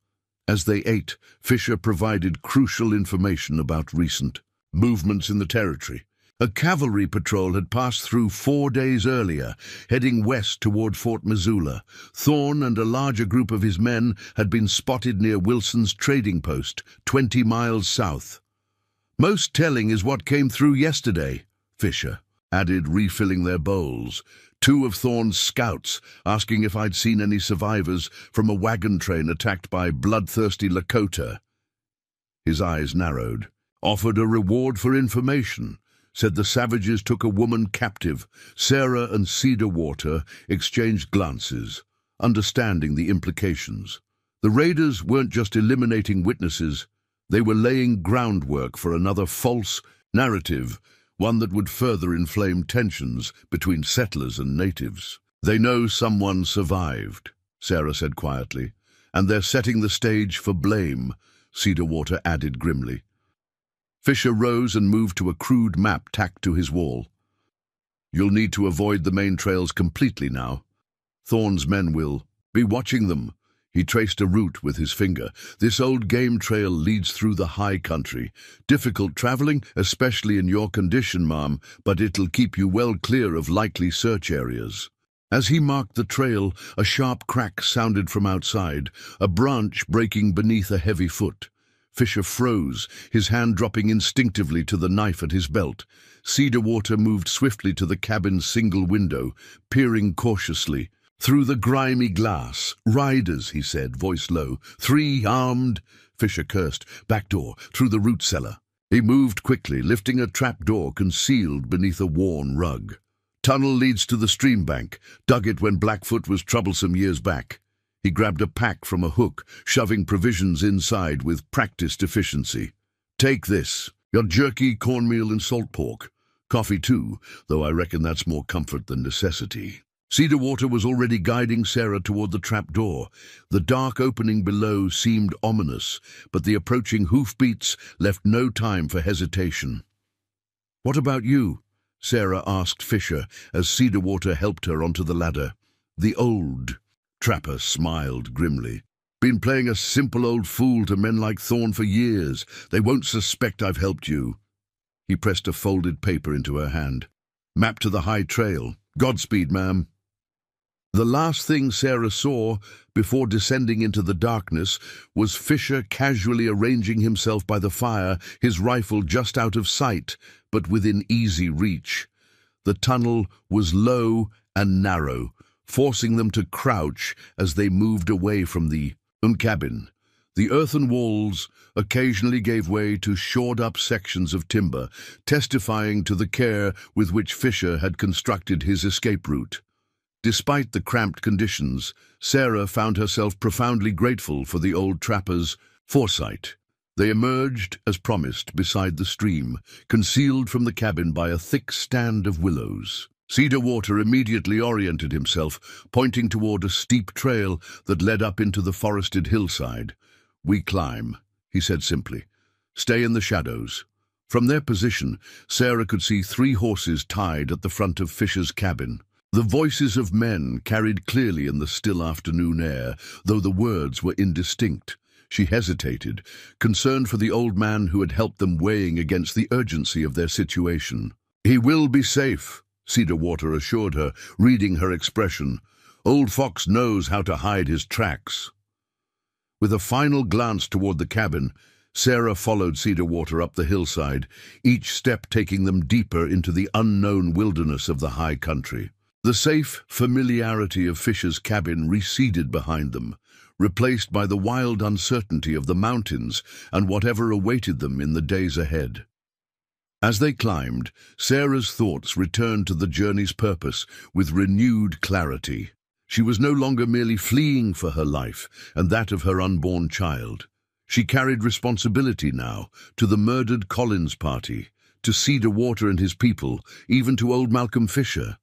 As they ate, Fisher provided crucial information about recent movements in the territory. A cavalry patrol had passed through 4 days earlier, heading west toward Fort Missoula. Thorne and a larger group of his men had been spotted near Wilson's trading post, 20 miles south. Most telling is what came through yesterday, Fisher added, refilling their bowls. 2 of Thorne's scouts, asking if I'd seen any survivors from a wagon train attacked by bloodthirsty Lakota. His eyes narrowed. Offered a reward for information. Said the savages took a woman captive. Sarah and Cedarwater exchanged glances, understanding the implications. The raiders weren't just eliminating witnesses, they were laying groundwork for another false narrative, one that would further inflame tensions between settlers and natives. They know someone survived, Sarah said quietly, and they're setting the stage for blame, Cedarwater added grimly. Fisher rose and moved to a crude map tacked to his wall. You'll need to avoid the main trails completely now. Thorne's men will be watching them. He traced a route with his finger. This old game trail leads through the high country. Difficult traveling, especially in your condition, ma'am, but it'll keep you well clear of likely search areas. As he marked the trail, a sharp crack sounded from outside, a branch breaking beneath a heavy foot. Fisher froze, his hand dropping instinctively to the knife at his belt. Cedarwater moved swiftly to the cabin's single window, peering cautiously. Through the grimy glass. Riders, he said, voice low. 3 armed. Fisher cursed. Back door, through the root cellar. He moved quickly, lifting a trap door concealed beneath a worn rug. Tunnel leads to the stream bank. Dug it when Blackfoot was troublesome years back. He grabbed a pack from a hook, shoving provisions inside with practiced efficiency. Take this. Your jerky, cornmeal and salt pork. Coffee too, though I reckon that's more comfort than necessity. Cedarwater was already guiding Sarah toward the trap door. The dark opening below seemed ominous, but the approaching hoofbeats left no time for hesitation. What about you? Sarah asked Fisher as Cedarwater helped her onto the ladder. The old trapper smiled grimly. Been playing a simple old fool to men like Thorne for years. They won't suspect I've helped you. He pressed a folded paper into her hand. Map to the high trail. Godspeed, ma'am. The last thing Sarah saw before descending into the darkness was Fisher casually arranging himself by the fire, his rifle just out of sight, but within easy reach. The tunnel was low and narrow, forcing them to crouch as they moved away from the cabin. The earthen walls occasionally gave way to shored-up sections of timber, testifying to the care with which Fisher had constructed his escape route. Despite the cramped conditions, Sarah found herself profoundly grateful for the old trapper's foresight. They emerged, as promised, beside the stream, concealed from the cabin by a thick stand of willows. Cedarwater immediately oriented himself, pointing toward a steep trail that led up into the forested hillside. We climb, he said simply. Stay in the shadows. From their position, Sarah could see 3 horses tied at the front of Fisher's cabin. The voices of men carried clearly in the still afternoon air, though the words were indistinct. She hesitated, concerned for the old man who had helped them, weighing against the urgency of their situation. He will be safe, Cedarwater assured her, reading her expression. Old Fox knows how to hide his tracks. With a final glance toward the cabin, Sarah followed Cedarwater up the hillside, each step taking them deeper into the unknown wilderness of the high country. The safe familiarity of Fisher's cabin receded behind them, replaced by the wild uncertainty of the mountains and whatever awaited them in the days ahead. As they climbed, Sarah's thoughts returned to the journey's purpose with renewed clarity. She was no longer merely fleeing for her life and that of her unborn child. She carried responsibility now to the murdered Collins party, to Cedar Water and his people, even to old Malcolm Fisher.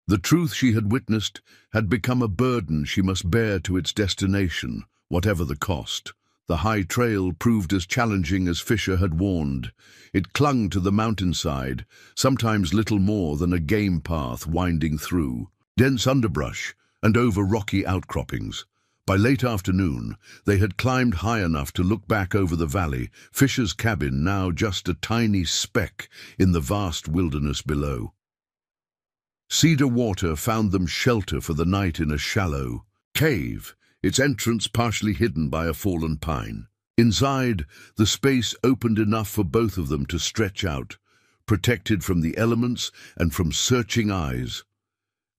The truth she had witnessed had become a burden she must bear to its destination, whatever the cost. The high trail proved as challenging as Fisher had warned. It clung to the mountainside, sometimes little more than a game path winding through dense underbrush and over rocky outcroppings. By late afternoon, they had climbed high enough to look back over the valley, Fisher's cabin now just a tiny speck in the vast wilderness below. Cedar Water found them shelter for the night in a shallow cave, its entrance partially hidden by a fallen pine. Inside, the space opened enough for both of them to stretch out, protected from the elements and from searching eyes.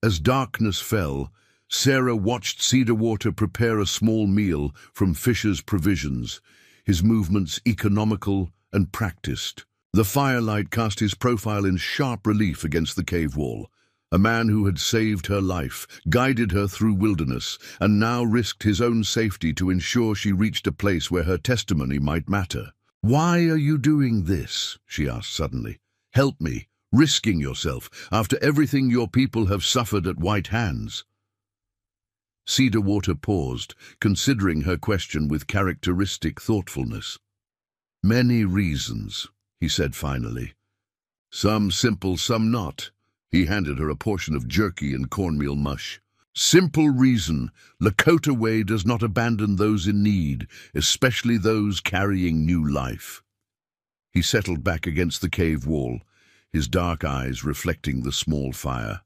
As darkness fell, Sarah watched Cedar Water prepare a small meal from Fisher's provisions, his movements economical and practiced. The firelight cast his profile in sharp relief against the cave wall. A man who had saved her life, guided her through wilderness, and now risked his own safety to ensure she reached a place where her testimony might matter. "Why are you doing this?" she asked suddenly. "Help me, risking yourself, after everything your people have suffered at White Hands." Cedar Water paused, considering her question with characteristic thoughtfulness. "Many reasons," he said finally. "Some simple, some not." He handed her a portion of jerky and cornmeal mush. "Simple reason, Lakota way does not abandon those in need, especially those carrying new life." He settled back against the cave wall, his dark eyes reflecting the small fire.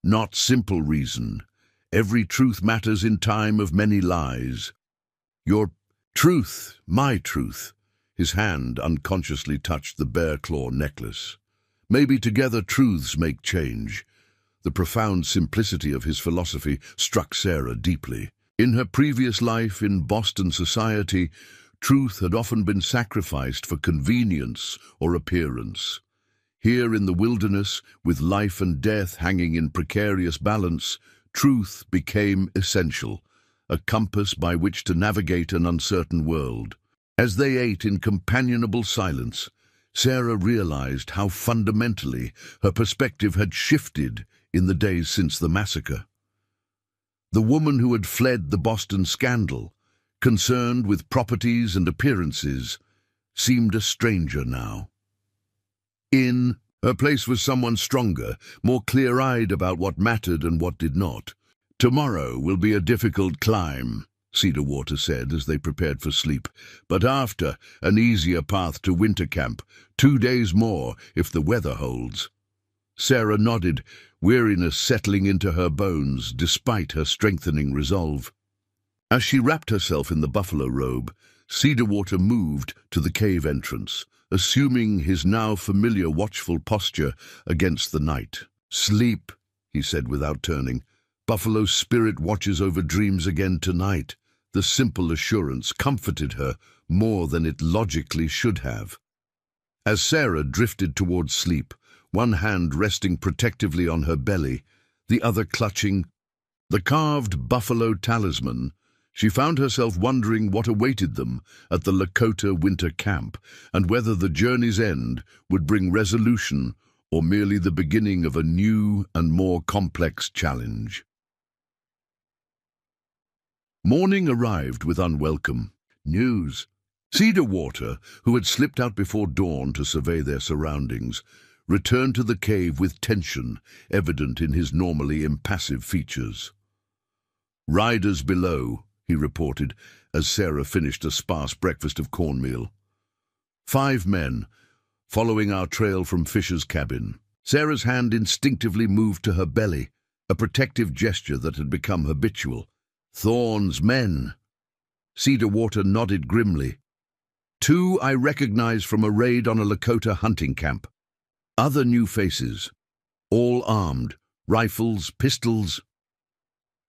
"Not simple reason. Every truth matters in time of many lies. Your truth, my truth." His hand unconsciously touched the bear claw necklace. "Maybe together truths make change." The profound simplicity of his philosophy struck Sarah deeply. In her previous life in Boston society, truth had often been sacrificed for convenience or appearance. Here in the wilderness, with life and death hanging in precarious balance, truth became essential, a compass by which to navigate an uncertain world. As they ate in companionable silence, Sarah realized how fundamentally her perspective had shifted in the days since the massacre. The woman who had fled the Boston scandal, concerned with properties and appearances, seemed a stranger now. In her place was someone stronger, more clear-eyed about what mattered and what did not. "Tomorrow will be a difficult climb," Cedar Water said as they prepared for sleep, "but after, an easier path to winter camp, 2 days more if the weather holds." Sarah nodded, weariness settling into her bones despite her strengthening resolve. As she wrapped herself in the buffalo robe, Cedar Water moved to the cave entrance, assuming his now familiar watchful posture against the night. "Sleep," he said without turning. "Buffalo spirit watches over dreams again tonight." The simple assurance comforted her more than it logically should have. As Sarah drifted towards sleep, one hand resting protectively on her belly, the other clutching the carved buffalo talisman, she found herself wondering what awaited them at the Lakota winter camp and whether the journey's end would bring resolution or merely the beginning of a new and more complex challenge. Morning arrived with unwelcome news. Cedar Water, who had slipped out before dawn to survey their surroundings, returned to the cave with tension evident in his normally impassive features. "Riders below," he reported as Sarah finished a sparse breakfast of cornmeal. "5 men, following our trail from Fisher's cabin." Sarah's hand instinctively moved to her belly, a protective gesture that had become habitual. "Thorne's men." Cedar Water nodded grimly. 2 I recognized from a raid on a Lakota hunting camp. Other new faces, all armed, rifles, pistols.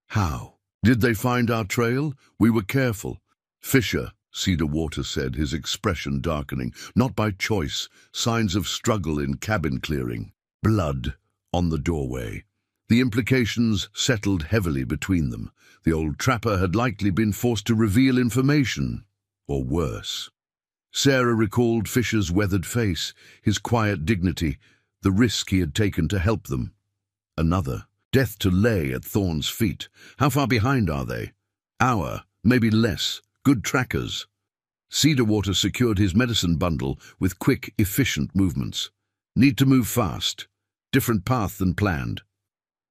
"How? Did they find our trail? We were careful." "Fisher," Cedar Water said, his expression darkening. "Not by choice, signs of struggle in cabin clearing. Blood on the doorway." The implications settled heavily between them. The old trapper had likely been forced to reveal information, or worse. Sarah recalled Fisher's weathered face, his quiet dignity, the risk he had taken to help them. Another, death to lay at Thorne's feet. How far behind are they? Hour, maybe less. Good trackers. Cedarwater secured his medicine bundle with quick, efficient movements. Need to move fast. Different path than planned.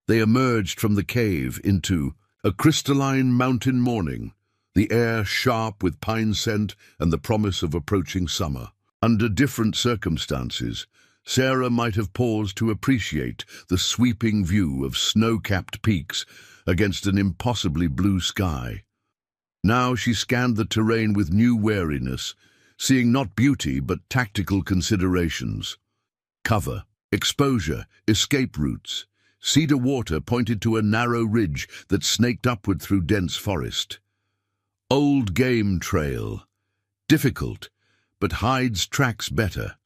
They emerged from the cave into a crystalline mountain morning, the air sharp with pine scent and the promise of approaching summer. Under different circumstances, Sarah might have paused to appreciate the sweeping view of snow-capped peaks against an impossibly blue sky. Now she scanned the terrain with new wariness, seeing not beauty but tactical considerations. Cover, exposure, escape routes. Cedarwater pointed to a narrow ridge that snaked upward through dense forest. Old game trail. Difficult, but hides tracks better.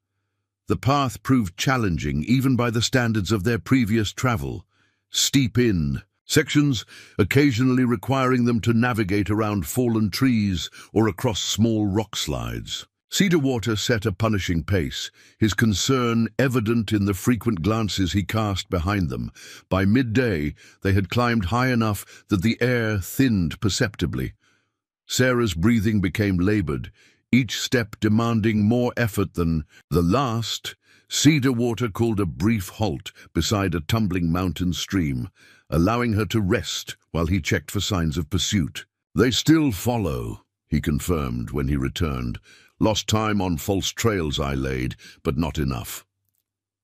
The path proved challenging even by the standards of their previous travel. Steep in sections, occasionally requiring them to navigate around fallen trees or across small rock slides. Cedarwater set a punishing pace, his concern evident in the frequent glances he cast behind them. By midday, they had climbed high enough that the air thinned perceptibly. Sarah's breathing became labored, each step demanding more effort than the last. Cedarwater called a brief halt beside a tumbling mountain stream, allowing her to rest while he checked for signs of pursuit. "They still follow," he confirmed when he returned. "Lost time on false trails I laid, but not enough."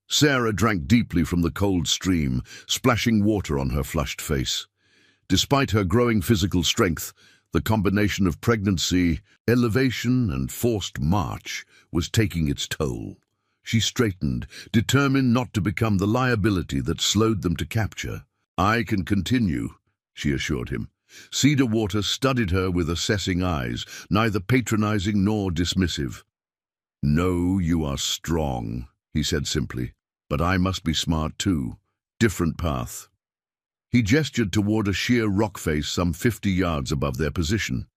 Sarah drank deeply from the cold stream, splashing water on her flushed face. Despite her growing physical strength, the combination of pregnancy, elevation, and forced march was taking its toll. She straightened, determined not to become the liability that slowed them to capture. "I can continue," she assured him. Cedarwater studied her with assessing eyes, neither patronizing nor dismissive. "No, you are strong," he said simply, "but I must be smart too. Different path." He gestured toward a sheer rock face some 50 yards above their position.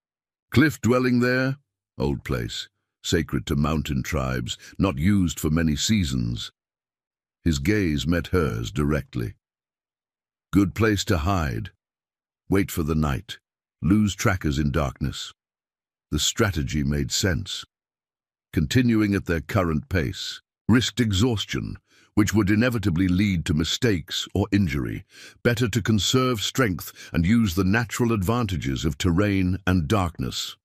"Cliff dwelling there? Old place, sacred to mountain tribes, not used for many seasons." His gaze met hers directly. "Good place to hide. Wait for the night. Lose trackers in darkness." The strategy made sense. Continuing at their current pace risked exhaustion, which would inevitably lead to mistakes or injury. Better to conserve strength and use the natural advantages of terrain and darkness.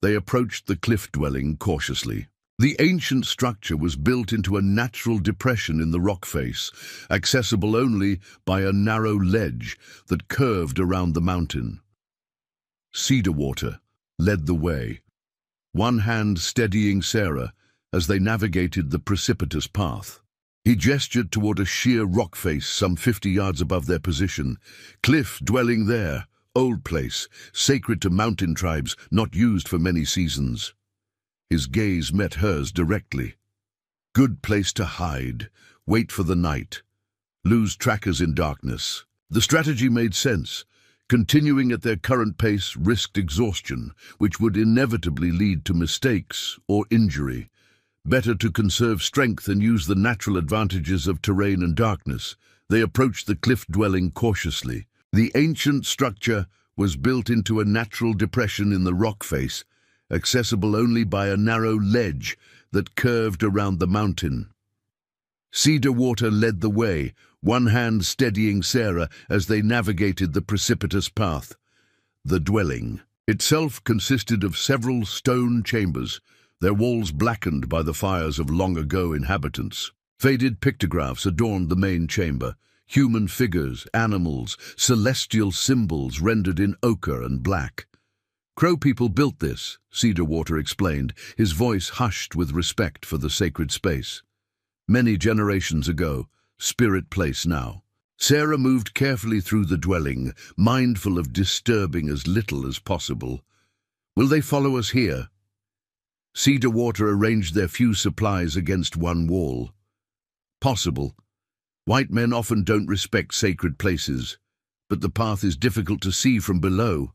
They approached the cliff dwelling cautiously. The ancient structure was built into a natural depression in the rock face, accessible only by a narrow ledge that curved around the mountain. Cedarwater led the way, one hand steadying Sarah as they navigated the precipitous path. He gestured toward a sheer rock face some 50 yards above their position. "Cliff dwelling there, old place, sacred to mountain tribes, not used for many seasons." His gaze met hers directly. "Good place to hide. Wait for the night. Lose trackers in darkness." The strategy made sense. Continuing at their current pace risked exhaustion, which would inevitably lead to mistakes or injury. Better to conserve strength and use the natural advantages of terrain and darkness. They approached the cliff dwelling cautiously. The ancient structure was built into a natural depression in the rock face, accessible only by a narrow ledge that curved around the mountain. Cedarwater led the way, one hand steadying Sarah as they navigated the precipitous path. The dwelling itself consisted of several stone chambers, their walls blackened by the fires of long-ago inhabitants. Faded pictographs adorned the main chamber, human figures, animals, celestial symbols rendered in ochre and black. "Crow people built this," Cedarwater explained, his voice hushed with respect for the sacred space. "Many generations ago, spirit place now." Sarah moved carefully through the dwelling, mindful of disturbing as little as possible. "Will they follow us here?" Cedarwater arranged their few supplies against one wall. "Possible. White men often don't respect sacred places, but the path is difficult to see from below.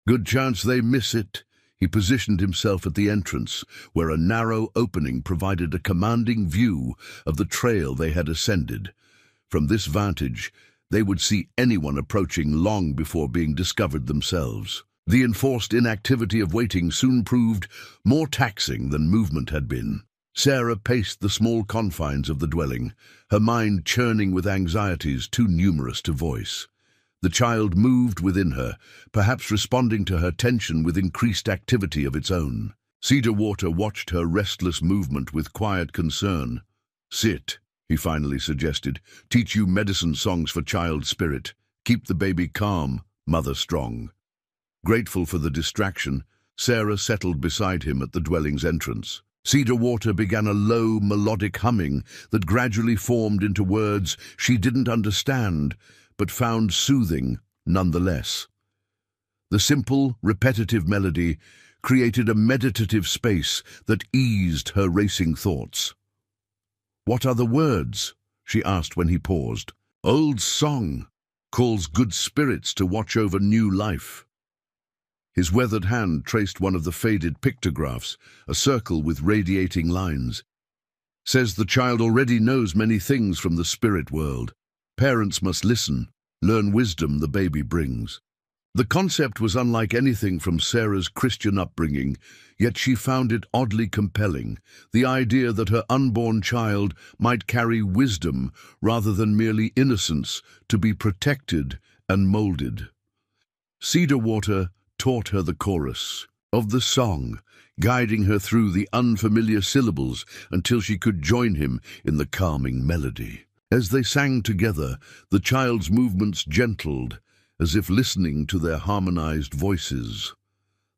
Good chance they miss it. He positioned himself at the entrance, where a narrow opening provided a commanding view of the trail they had ascended. From this vantage, they would see anyone approaching long before being discovered themselves. The enforced inactivity of waiting soon proved more taxing than movement had been. Sarah paced the small confines of the dwelling, her mind churning with anxieties too numerous to voice. The child moved within her, perhaps responding to her tension with increased activity of its own. Cedar Water watched her restless movement with quiet concern. "Sit," he finally suggested. "Teach you medicine songs for child spirit. Keep the baby calm, mother strong." Grateful for the distraction, Sarah settled beside him at the dwelling's entrance. Cedar Water began a low, melodic humming that gradually formed into words she didn't understand, but found soothing nonetheless. The simple, repetitive melody created a meditative space that eased her racing thoughts. "What are the words?" she asked when he paused. "Old song. Calls good spirits to watch over new life." His weathered hand traced one of the faded pictographs, a circle with radiating lines. "Says the child already knows many things from the spirit world. Parents must listen, learn wisdom the baby brings." The concept was unlike anything from Sarah's Christian upbringing, yet she found it oddly compelling, the idea that her unborn child might carry wisdom rather than merely innocence to be protected and molded. Cedar Water taught her the chorus of the song, guiding her through the unfamiliar syllables until she could join him in the calming melody. As they sang together, the child's movements gentled, as if listening to their harmonized voices.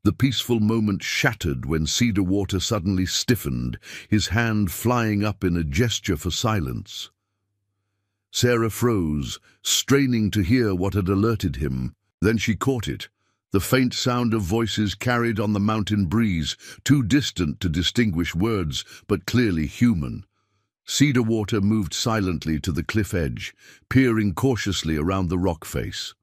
The peaceful moment shattered when Cedar Water suddenly stiffened, his hand flying up in a gesture for silence. Sarah froze, straining to hear what had alerted him. Then she caught it. The faint sound of voices carried on the mountain breeze, too distant to distinguish words, but clearly human. Cedar Water moved silently to the cliff edge, peering cautiously around the rock face.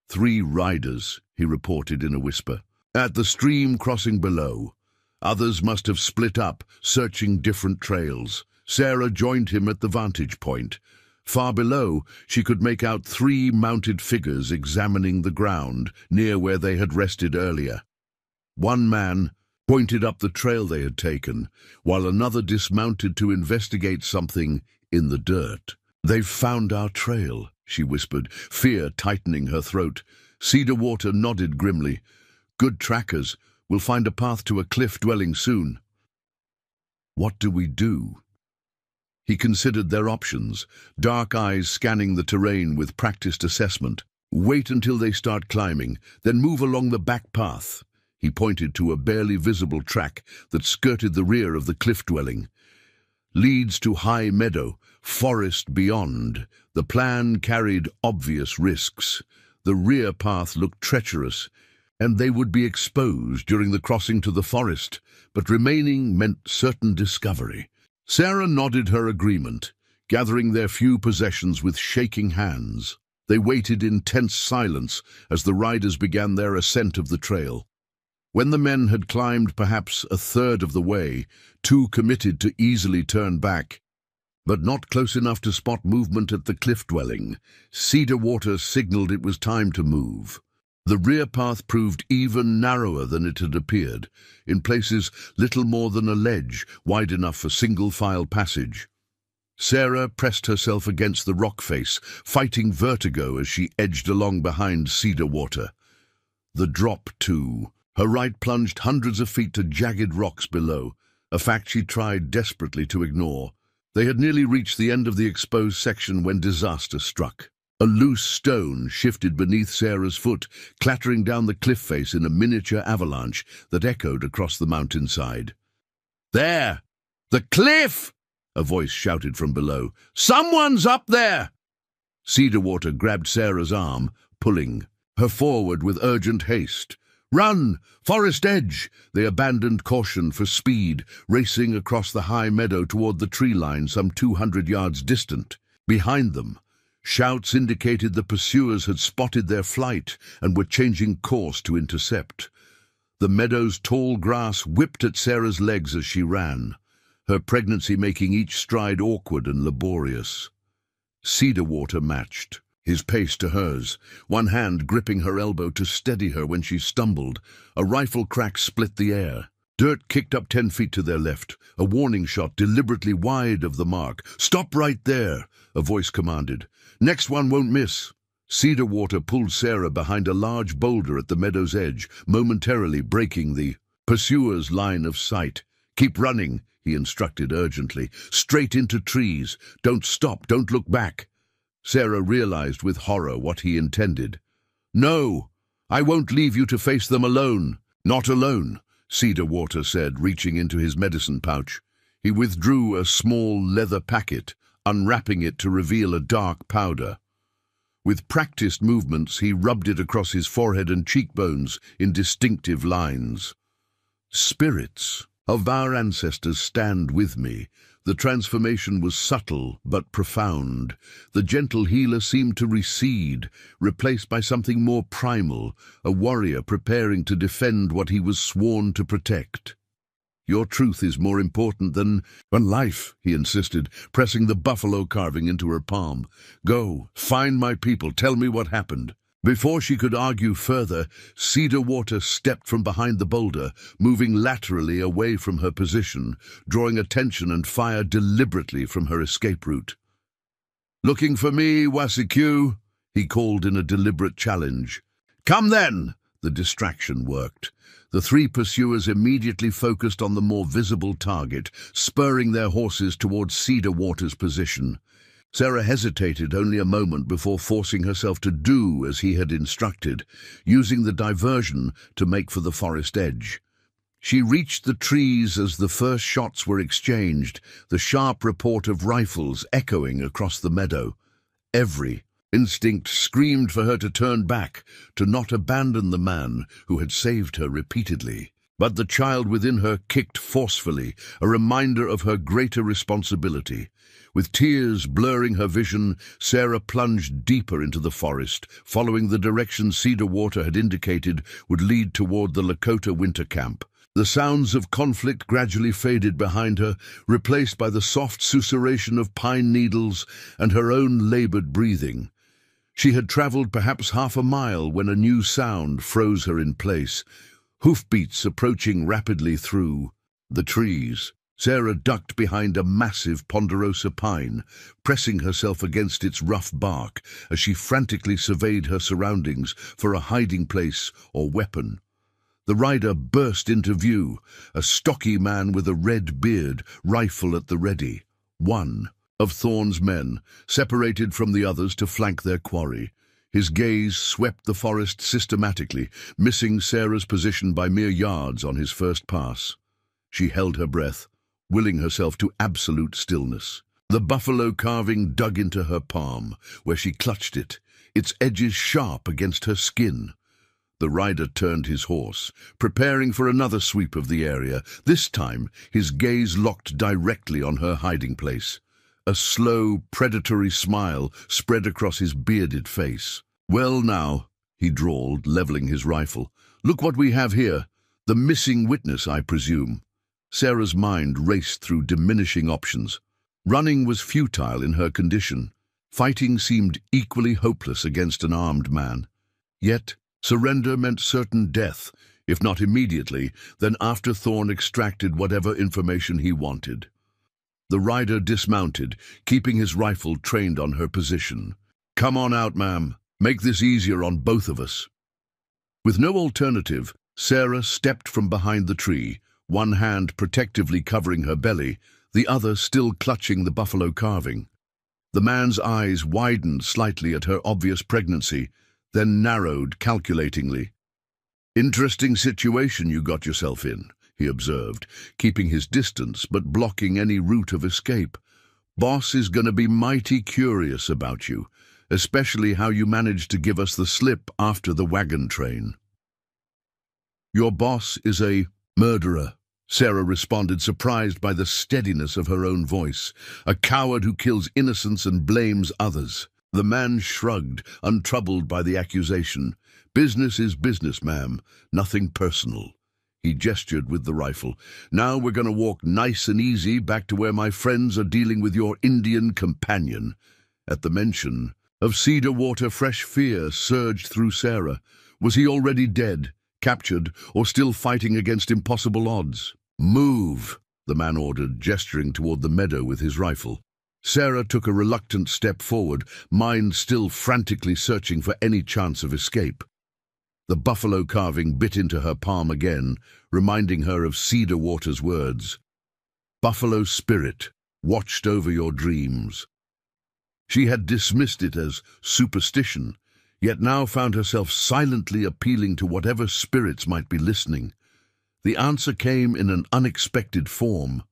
"3 riders," he reported in a whisper, "at the stream crossing below. Others must have split up, searching different trails." Sarah joined him at the vantage point. Far below, she could make out 3 mounted figures examining the ground near where they had rested earlier. One man pointed up the trail they had taken, while another dismounted to investigate something in the dirt. "They've found our trail," she whispered, fear tightening her throat. Cedar Water nodded grimly. "Good trackers. We'll find a path to a cliff dwelling soon." "What do we do?" He considered their options, dark eyes scanning the terrain with practiced assessment. "Wait until they start climbing, then move along the back path." He pointed to a barely visible track that skirted the rear of the cliff dwelling. "Leads to high meadow, forest beyond." The plan carried obvious risks. The rear path looked treacherous, and they would be exposed during the crossing to the forest, but remaining meant certain discovery. Sarah nodded her agreement, gathering their few possessions with shaking hands. They waited in tense silence as the riders began their ascent of the trail. When the men had climbed perhaps a third of the way, too committed to easily turn back, but not close enough to spot movement at the cliff dwelling, Cedar Water signaled it was time to move. The rear path proved even narrower than it had appeared, in places little more than a ledge, wide enough for single-file passage. Sarah pressed herself against the rock face, fighting vertigo as she edged along behind Cedar Water. The drop, too. Her right plunged hundreds of feet to jagged rocks below, a fact she tried desperately to ignore. They had nearly reached the end of the exposed section when disaster struck. A loose stone shifted beneath Sarah's foot, clattering down the cliff face in a miniature avalanche that echoed across the mountainside. "There! The cliff!" a voice shouted from below. "Someone's up there!" Cedar Water grabbed Sarah's arm, pulling her forward with urgent haste. "Run! Forest edge!" They abandoned caution for speed, racing across the high meadow toward the tree line some 200 yards distant. Behind them, shouts indicated the pursuers had spotted their flight and were changing course to intercept. The meadow's tall grass whipped at Sarah's legs as she ran, her pregnancy making each stride awkward and laborious. Cedarwater matched, his pace to hers, one hand gripping her elbow to steady her when she stumbled. A rifle crack split the air. Dirt kicked up 10 feet to their left, a warning shot deliberately wide of the mark. "Stop right there," a voice commanded. "Next one won't miss." Cedarwater pulled Sarah behind a large boulder at the meadow's edge, momentarily breaking the pursuer's line of sight. "Keep running," he instructed urgently. "Straight into trees. Don't stop, don't look back." Sarah realized with horror what he intended. "No, I won't leave you to face them alone." "Not alone," Cedarwater said, reaching into his medicine pouch. He withdrew a small leather packet, unwrapping it to reveal a dark powder. With practiced movements, he rubbed it across his forehead and cheekbones in distinctive lines. "Spirits of our ancestors stand with me." The transformation was subtle but profound. The gentle healer seemed to recede, replaced by something more primal, a warrior preparing to defend what he was sworn to protect. "Your truth is more important than life," he insisted, pressing the buffalo carving into her palm. "Go, find my people, tell me what happened." Before she could argue further, Cedarwater stepped from behind the boulder, moving laterally away from her position, drawing attention and fire deliberately from her escape route. "Looking for me, Wassaq?" he called in a deliberate challenge. "Come then!" The distraction worked. The three pursuers immediately focused on the more visible target, spurring their horses towards Cedarwater's position. Sarah hesitated only a moment before forcing herself to do as he had instructed, using the diversion to make for the forest edge. She reached the trees as the first shots were exchanged, the sharp report of rifles echoing across the meadow. Every instinct screamed for her to turn back, to not abandon the man who had saved her repeatedly. But the child within her kicked forcefully, a reminder of her greater responsibility. With tears blurring her vision, Sarah plunged deeper into the forest, following the direction Cedarwater had indicated would lead toward the Lakota winter camp. The sounds of conflict gradually faded behind her, replaced by the soft susurration of pine needles and her own labored breathing. She had traveled perhaps half a mile when a new sound froze her in place, hoofbeats approaching rapidly through the trees. Sarah ducked behind a massive ponderosa pine, pressing herself against its rough bark as she frantically surveyed her surroundings for a hiding place or weapon. The rider burst into view, a stocky man with a red beard, rifle at the ready. One of Thorne's men, separated from the others to flank their quarry. His gaze swept the forest systematically, missing Sarah's position by mere yards on his first pass. She held her breath, willing herself to absolute stillness. The buffalo carving dug into her palm, where she clutched it, its edges sharp against her skin. The rider turned his horse, preparing for another sweep of the area. This time, his gaze locked directly on her hiding place. A slow, predatory smile spread across his bearded face. "Well now," he drawled, leveling his rifle. "Look what we have here. The missing witness, I presume." Sarah's mind raced through diminishing options. Running was futile in her condition. Fighting seemed equally hopeless against an armed man. Yet, surrender meant certain death, if not immediately, then after Thorne extracted whatever information he wanted. The rider dismounted, keeping his rifle trained on her position. "Come on out, ma'am. Make this easier on both of us." With no alternative, Sarah stepped from behind the tree, one hand protectively covering her belly, the other still clutching the buffalo carving. The man's eyes widened slightly at her obvious pregnancy, then narrowed calculatingly. "Interesting situation you got yourself in," he observed, keeping his distance but blocking any route of escape. "Boss is going to be mighty curious about you, especially how you managed to give us the slip after the wagon train." "Your boss is a murderer," Sarah responded, surprised by the steadiness of her own voice. A coward who kills innocents and blames others. The man shrugged, untroubled by the accusation. Business is business, ma'am. Nothing personal. He gestured with the rifle. Now we're going to walk nice and easy back to where my friends are dealing with your Indian companion. At the mention of Cedar Water, fresh fear surged through Sarah. Was he already dead, captured, or still fighting against impossible odds? Move, the man ordered, gesturing toward the meadow with his rifle. Sarah took a reluctant step forward, mind still frantically searching for any chance of escape. The buffalo carving bit into her palm again, reminding her of Cedar Water's words. Buffalo spirit watched over your dreams. She had dismissed it as superstition, yet now found herself silently appealing to whatever spirits might be listening. The answer came in an unexpected form.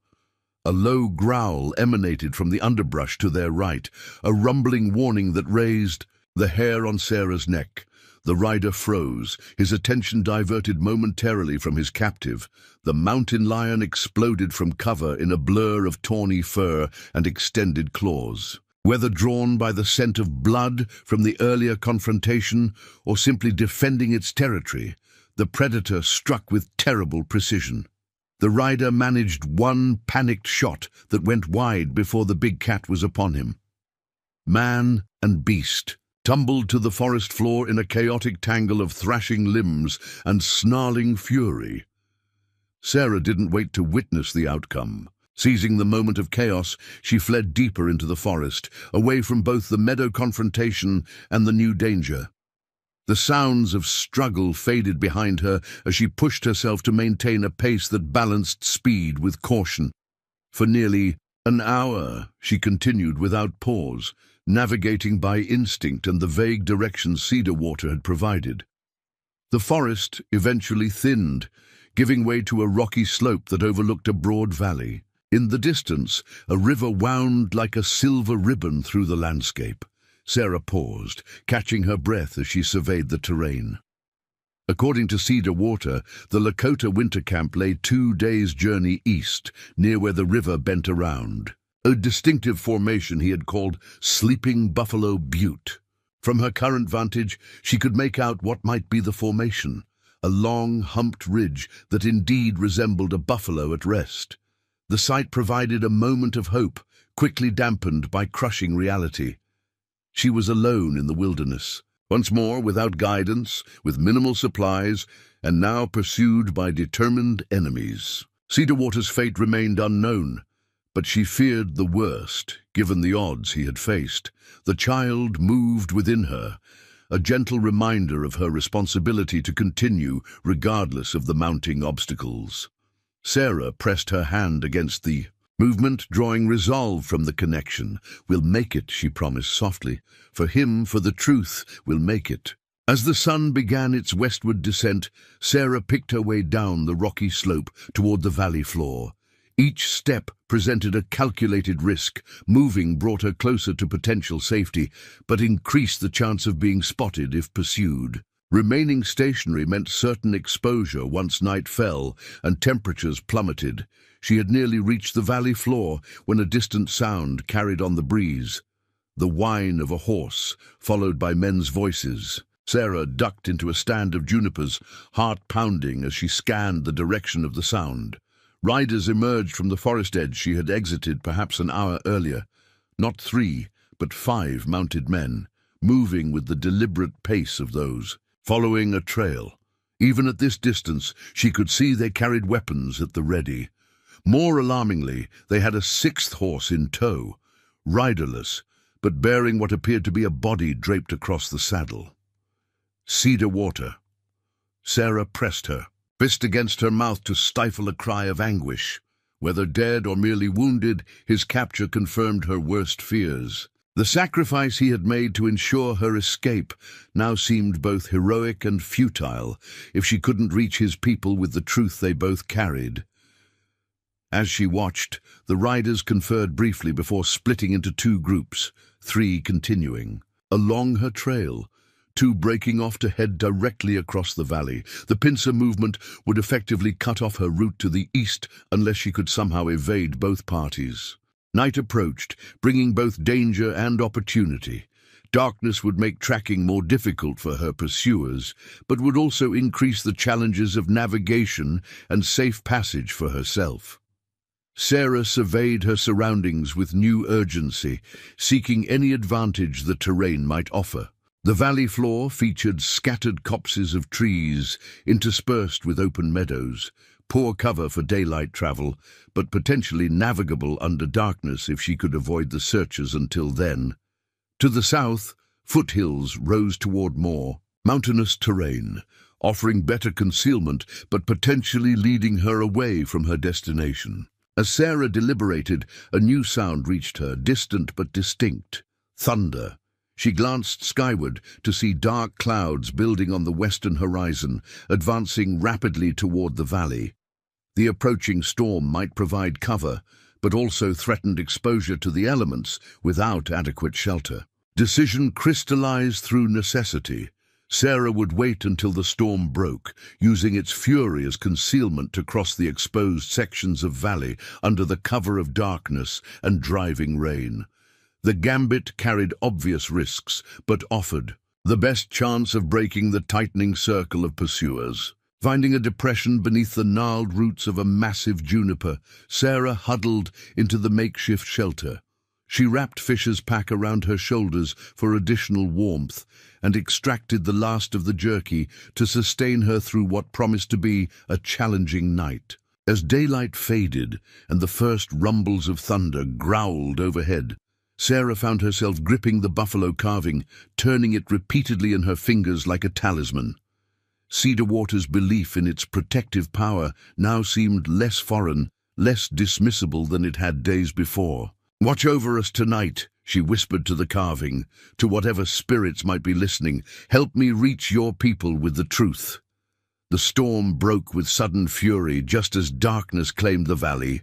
A low growl emanated from the underbrush to their right, a rumbling warning that raised the hair on Sarah's neck. The rider froze, his attention diverted momentarily from his captive. The mountain lion exploded from cover in a blur of tawny fur and extended claws. Whether drawn by the scent of blood from the earlier confrontation or simply defending its territory, the predator struck with terrible precision. The rider managed one panicked shot that went wide before the big cat was upon him. Man and beast tumbled to the forest floor in a chaotic tangle of thrashing limbs and snarling fury. Sarah didn't wait to witness the outcome. Seizing the moment of chaos, she fled deeper into the forest, away from both the meadow confrontation and the new danger. The sounds of struggle faded behind her as she pushed herself to maintain a pace that balanced speed with caution. For nearly an hour, she continued without pause, navigating by instinct and the vague directions Cedar Water had provided. The forest eventually thinned, giving way to a rocky slope that overlooked a broad valley. In the distance, a river wound like a silver ribbon through the landscape. Sarah paused, catching her breath as she surveyed the terrain. According to Cedar Water, the Lakota winter camp lay 2 days' journey east, near where the river bent around. A distinctive formation he had called Sleeping Buffalo Butte. From her current vantage, she could make out what might be the formation, a long, humped ridge that indeed resembled a buffalo at rest. The sight provided a moment of hope, quickly dampened by crushing reality. She was alone in the wilderness, once more without guidance, with minimal supplies, and now pursued by determined enemies. Cedar Water's fate remained unknown, but she feared the worst, given the odds he had faced. The child moved within her, a gentle reminder of her responsibility to continue regardless of the mounting obstacles. Sarah pressed her hand against the movement, drawing resolve from the connection. "We'll make it," she promised softly. "For him, for the truth, we'll make it." As the sun began its westward descent, Sarah picked her way down the rocky slope toward the valley floor. Each step presented a calculated risk. Moving brought her closer to potential safety, but increased the chance of being spotted if pursued. Remaining stationary meant certain exposure once night fell and temperatures plummeted. She had nearly reached the valley floor when a distant sound carried on the breeze. The whine of a horse, followed by men's voices. Sarah ducked into a stand of junipers, heart pounding as she scanned the direction of the sound. Riders emerged from the forest edge she had exited perhaps an hour earlier. Not 3, but 5 mounted men, moving with the deliberate pace of those, following a trail. Even at this distance, she could see they carried weapons at the ready. More alarmingly, they had a 6th horse in tow, riderless, but bearing what appeared to be a body draped across the saddle. Cedar Water. Sarah pressed her, fist against her mouth to stifle a cry of anguish. Whether dead or merely wounded, his capture confirmed her worst fears. The sacrifice he had made to ensure her escape now seemed both heroic and futile if she couldn't reach his people with the truth they both carried. As she watched, the riders conferred briefly before splitting into 2 groups, 3 continuing. Along her trail, two breaking off to head directly across the valley. The pincer movement would effectively cut off her route to the east unless she could somehow evade both parties. Night approached, bringing both danger and opportunity. Darkness would make tracking more difficult for her pursuers, but would also increase the challenges of navigation and safe passage for herself. Sarah surveyed her surroundings with new urgency, seeking any advantage the terrain might offer. The valley floor featured scattered copses of trees interspersed with open meadows, poor cover for daylight travel, but potentially navigable under darkness if she could avoid the searchers until then. To the south, foothills rose toward more mountainous terrain, offering better concealment but potentially leading her away from her destination. As Sarah deliberated, a new sound reached her, distant but distinct: thunder. She glanced skyward to see dark clouds building on the western horizon, advancing rapidly toward the valley. The approaching storm might provide cover, but also threatened exposure to the elements without adequate shelter. Decision crystallized through necessity. Sarah would wait until the storm broke, using its fury as concealment to cross the exposed sections of valley under the cover of darkness and driving rain. The gambit carried obvious risks, but offered the best chance of breaking the tightening circle of pursuers. Finding a depression beneath the gnarled roots of a massive juniper, Sarah huddled into the makeshift shelter. She wrapped Fisher's pack around her shoulders for additional warmth and extracted the last of the jerky to sustain her through what promised to be a challenging night. As daylight faded and the first rumbles of thunder growled overhead, Sarah found herself gripping the buffalo carving, turning it repeatedly in her fingers like a talisman. Cedar Water's belief in its protective power now seemed less foreign, less dismissible than it had days before. "Watch over us tonight," she whispered to the carving, to whatever spirits might be listening. "Help me reach your people with the truth." The storm broke with sudden fury just as darkness claimed the valley.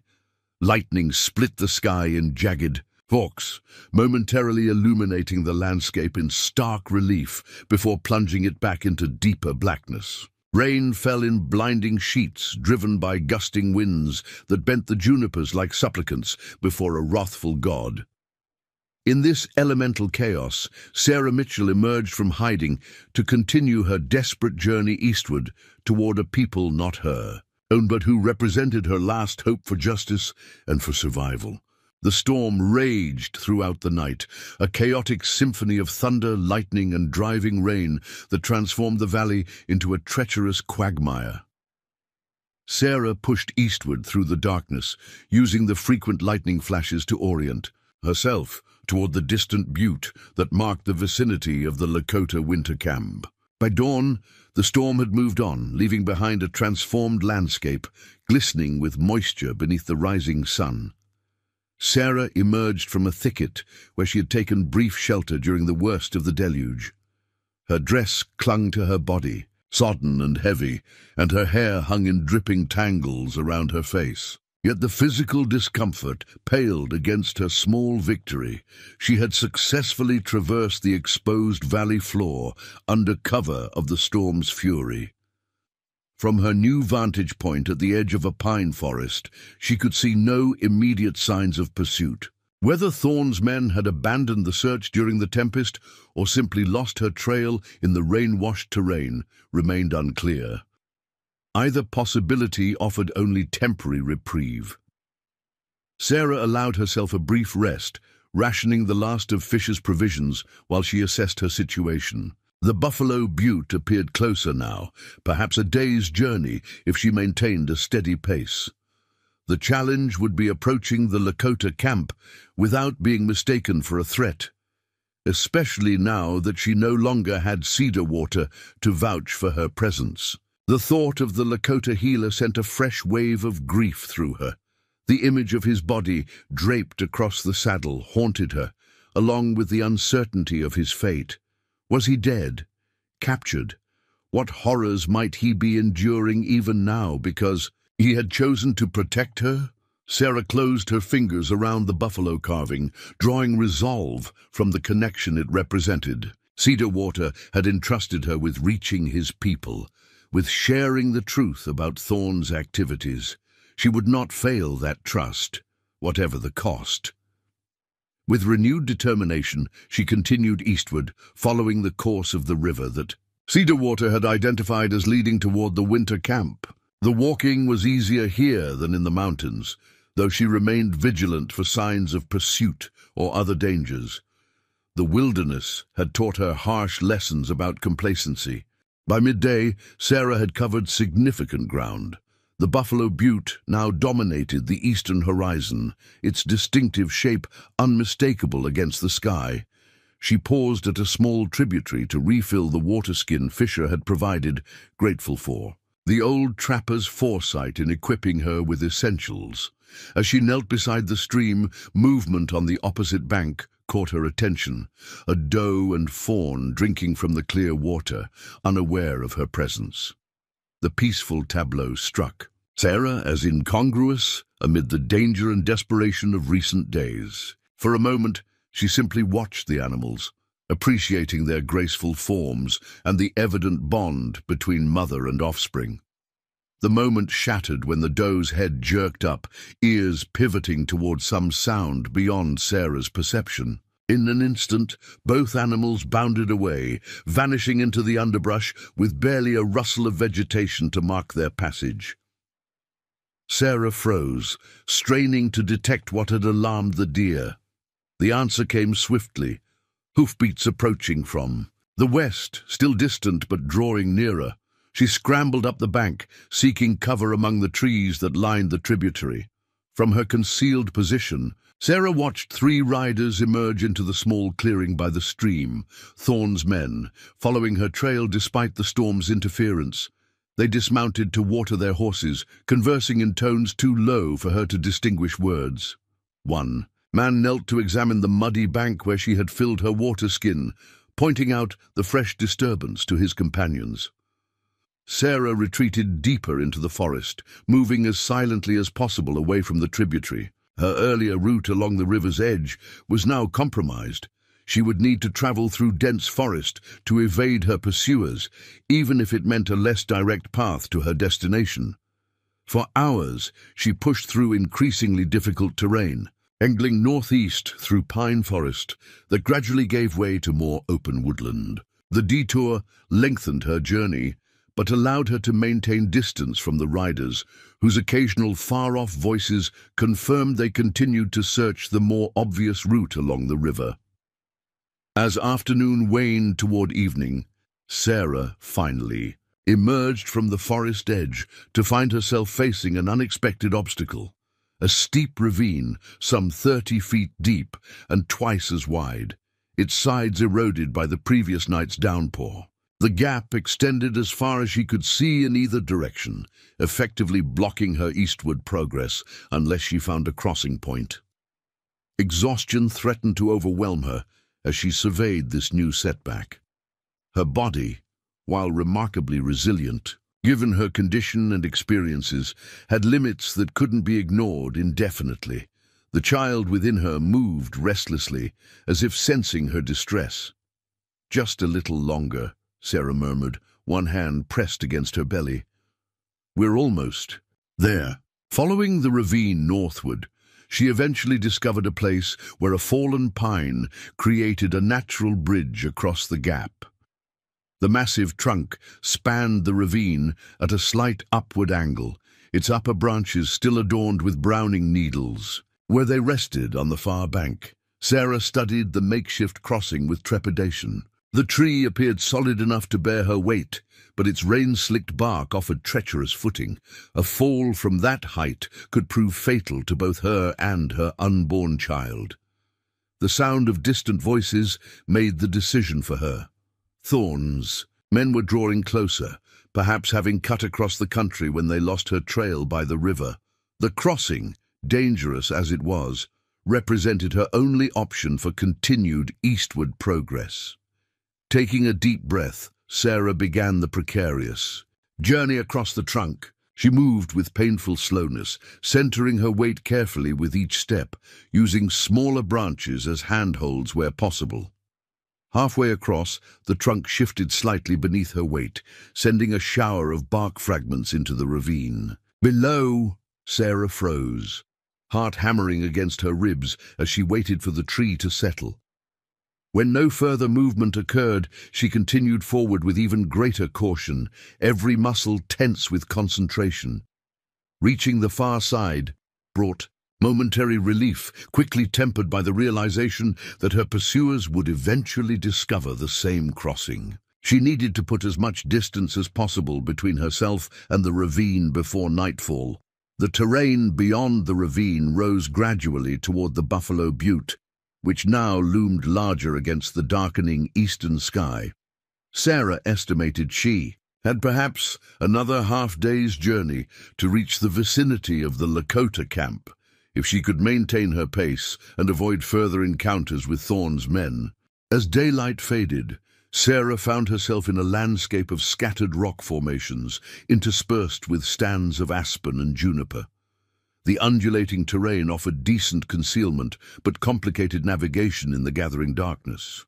Lightning split the sky in jagged forks, momentarily illuminating the landscape in stark relief before plunging it back into deeper blackness. Rain fell in blinding sheets, driven by gusting winds that bent the junipers like supplicants before a wrathful god. In this elemental chaos, Sarah Mitchell emerged from hiding to continue her desperate journey eastward toward a people not her own, but who represented her last hope for justice and for survival. The storm raged throughout the night, a chaotic symphony of thunder, lightning, and driving rain that transformed the valley into a treacherous quagmire. Sarah pushed eastward through the darkness, using the frequent lightning flashes to orient herself toward the distant butte that marked the vicinity of the Lakota winter camp. By dawn, the storm had moved on, leaving behind a transformed landscape, glistening with moisture beneath the rising sun. Sarah emerged from a thicket where she had taken brief shelter during the worst of the deluge. Her dress clung to her body, sodden and heavy, and her hair hung in dripping tangles around her face. Yet the physical discomfort paled against her small victory. She had successfully traversed the exposed valley floor under cover of the storm's fury. From her new vantage point at the edge of a pine forest, she could see no immediate signs of pursuit. Whether Thorne's men had abandoned the search during the tempest or simply lost her trail in the rain-washed terrain remained unclear. Either possibility offered only temporary reprieve. Sarah allowed herself a brief rest, rationing the last of Fisher's provisions while she assessed her situation. The Buffalo Butte appeared closer now, perhaps a day's journey if she maintained a steady pace. The challenge would be approaching the Lakota camp without being mistaken for a threat, especially now that she no longer had Cedar Water to vouch for her presence. The thought of the Lakota healer sent a fresh wave of grief through her. The image of his body draped across the saddle haunted her, along with the uncertainty of his fate. Was he dead? Captured? What horrors might he be enduring even now because he had chosen to protect her? Sarah closed her fingers around the buffalo carving, drawing resolve from the connection it represented. Cedarwater had entrusted her with reaching his people, with sharing the truth about Thorne's activities. She would not fail that trust, whatever the cost. With renewed determination, she continued eastward, following the course of the river that Cedarwater had identified as leading toward the winter camp. The walking was easier here than in the mountains, though she remained vigilant for signs of pursuit or other dangers. The wilderness had taught her harsh lessons about complacency. By midday, Sarah had covered significant ground. The Buffalo Butte now dominated the eastern horizon, its distinctive shape unmistakable against the sky. She paused at a small tributary to refill the waterskin Fisher had provided, grateful for the old trapper's foresight in equipping her with essentials. As she knelt beside the stream, movement on the opposite bank caught her attention, a doe and fawn drinking from the clear water, unaware of her presence. The peaceful tableau struck Sarah as incongruous amid the danger and desperation of recent days. For a moment, she simply watched the animals, appreciating their graceful forms and the evident bond between mother and offspring. The moment shattered when the doe's head jerked up, ears pivoting toward some sound beyond Sarah's perception. In an instant, both animals bounded away, vanishing into the underbrush with barely a rustle of vegetation to mark their passage. Sarah froze, straining to detect what had alarmed the deer. The answer came swiftly, hoofbeats approaching from the west, still distant but drawing nearer. She scrambled up the bank, seeking cover among the trees that lined the tributary. From her concealed position, Sarah watched 3 riders emerge into the small clearing by the stream, Thorne's men, following her trail despite the storm's interference. They dismounted to water their horses, conversing in tones too low for her to distinguish words. One man knelt to examine the muddy bank where she had filled her waterskin, pointing out the fresh disturbance to his companions. Sarah retreated deeper into the forest, moving as silently as possible away from the tributary. Her earlier route along the river's edge was now compromised. She would need to travel through dense forest to evade her pursuers, even if it meant a less direct path to her destination. For hours, she pushed through increasingly difficult terrain, angling northeast through pine forest that gradually gave way to more open woodland. The detour lengthened her journey, but allowed her to maintain distance from the riders, whose occasional far-off voices confirmed they continued to search the more obvious route along the river. As afternoon waned toward evening, Sarah finally emerged from the forest edge to find herself facing an unexpected obstacle, a steep ravine some 30 feet deep and twice as wide, its sides eroded by the previous night's downpour. The gap extended as far as she could see in either direction, effectively blocking her eastward progress unless she found a crossing point. Exhaustion threatened to overwhelm her as she surveyed this new setback. Her body, while remarkably resilient, given her condition and experiences, had limits that couldn't be ignored indefinitely. The child within her moved restlessly, as if sensing her distress. "Just a little longer," Sarah murmured, one hand pressed against her belly. "We're almost there." Following the ravine northward, she eventually discovered a place where a fallen pine created a natural bridge across the gap. The massive trunk spanned the ravine at a slight upward angle, its upper branches still adorned with browning needles. Where they rested on the far bank, Sarah studied the makeshift crossing with trepidation. The tree appeared solid enough to bear her weight, but its rain-slicked bark offered treacherous footing. A fall from that height could prove fatal to both her and her unborn child. The sound of distant voices made the decision for her. Thorns. Men were drawing closer, perhaps having cut across the country when they lost her trail by the river. The crossing, dangerous as it was, represented her only option for continued eastward progress. Taking a deep breath, Sarah began the precarious journey across the trunk. She moved with painful slowness, centering her weight carefully with each step, using smaller branches as handholds where possible. Halfway across, the trunk shifted slightly beneath her weight, sending a shower of bark fragments into the ravine. Below, Sarah froze, heart hammering against her ribs as she waited for the tree to settle. When no further movement occurred, she continued forward with even greater caution, every muscle tense with concentration. Reaching the far side brought momentary relief, quickly tempered by the realization that her pursuers would eventually discover the same crossing. She needed to put as much distance as possible between herself and the ravine before nightfall. The terrain beyond the ravine rose gradually toward the Buffalo Butte, which now loomed larger against the darkening eastern sky. Sarah estimated she had perhaps another half-day's journey to reach the vicinity of the Lakota camp, if she could maintain her pace and avoid further encounters with Thorne's men. As daylight faded, Sarah found herself in a landscape of scattered rock formations, interspersed with stands of aspen and juniper. The undulating terrain offered decent concealment, but complicated navigation in the gathering darkness.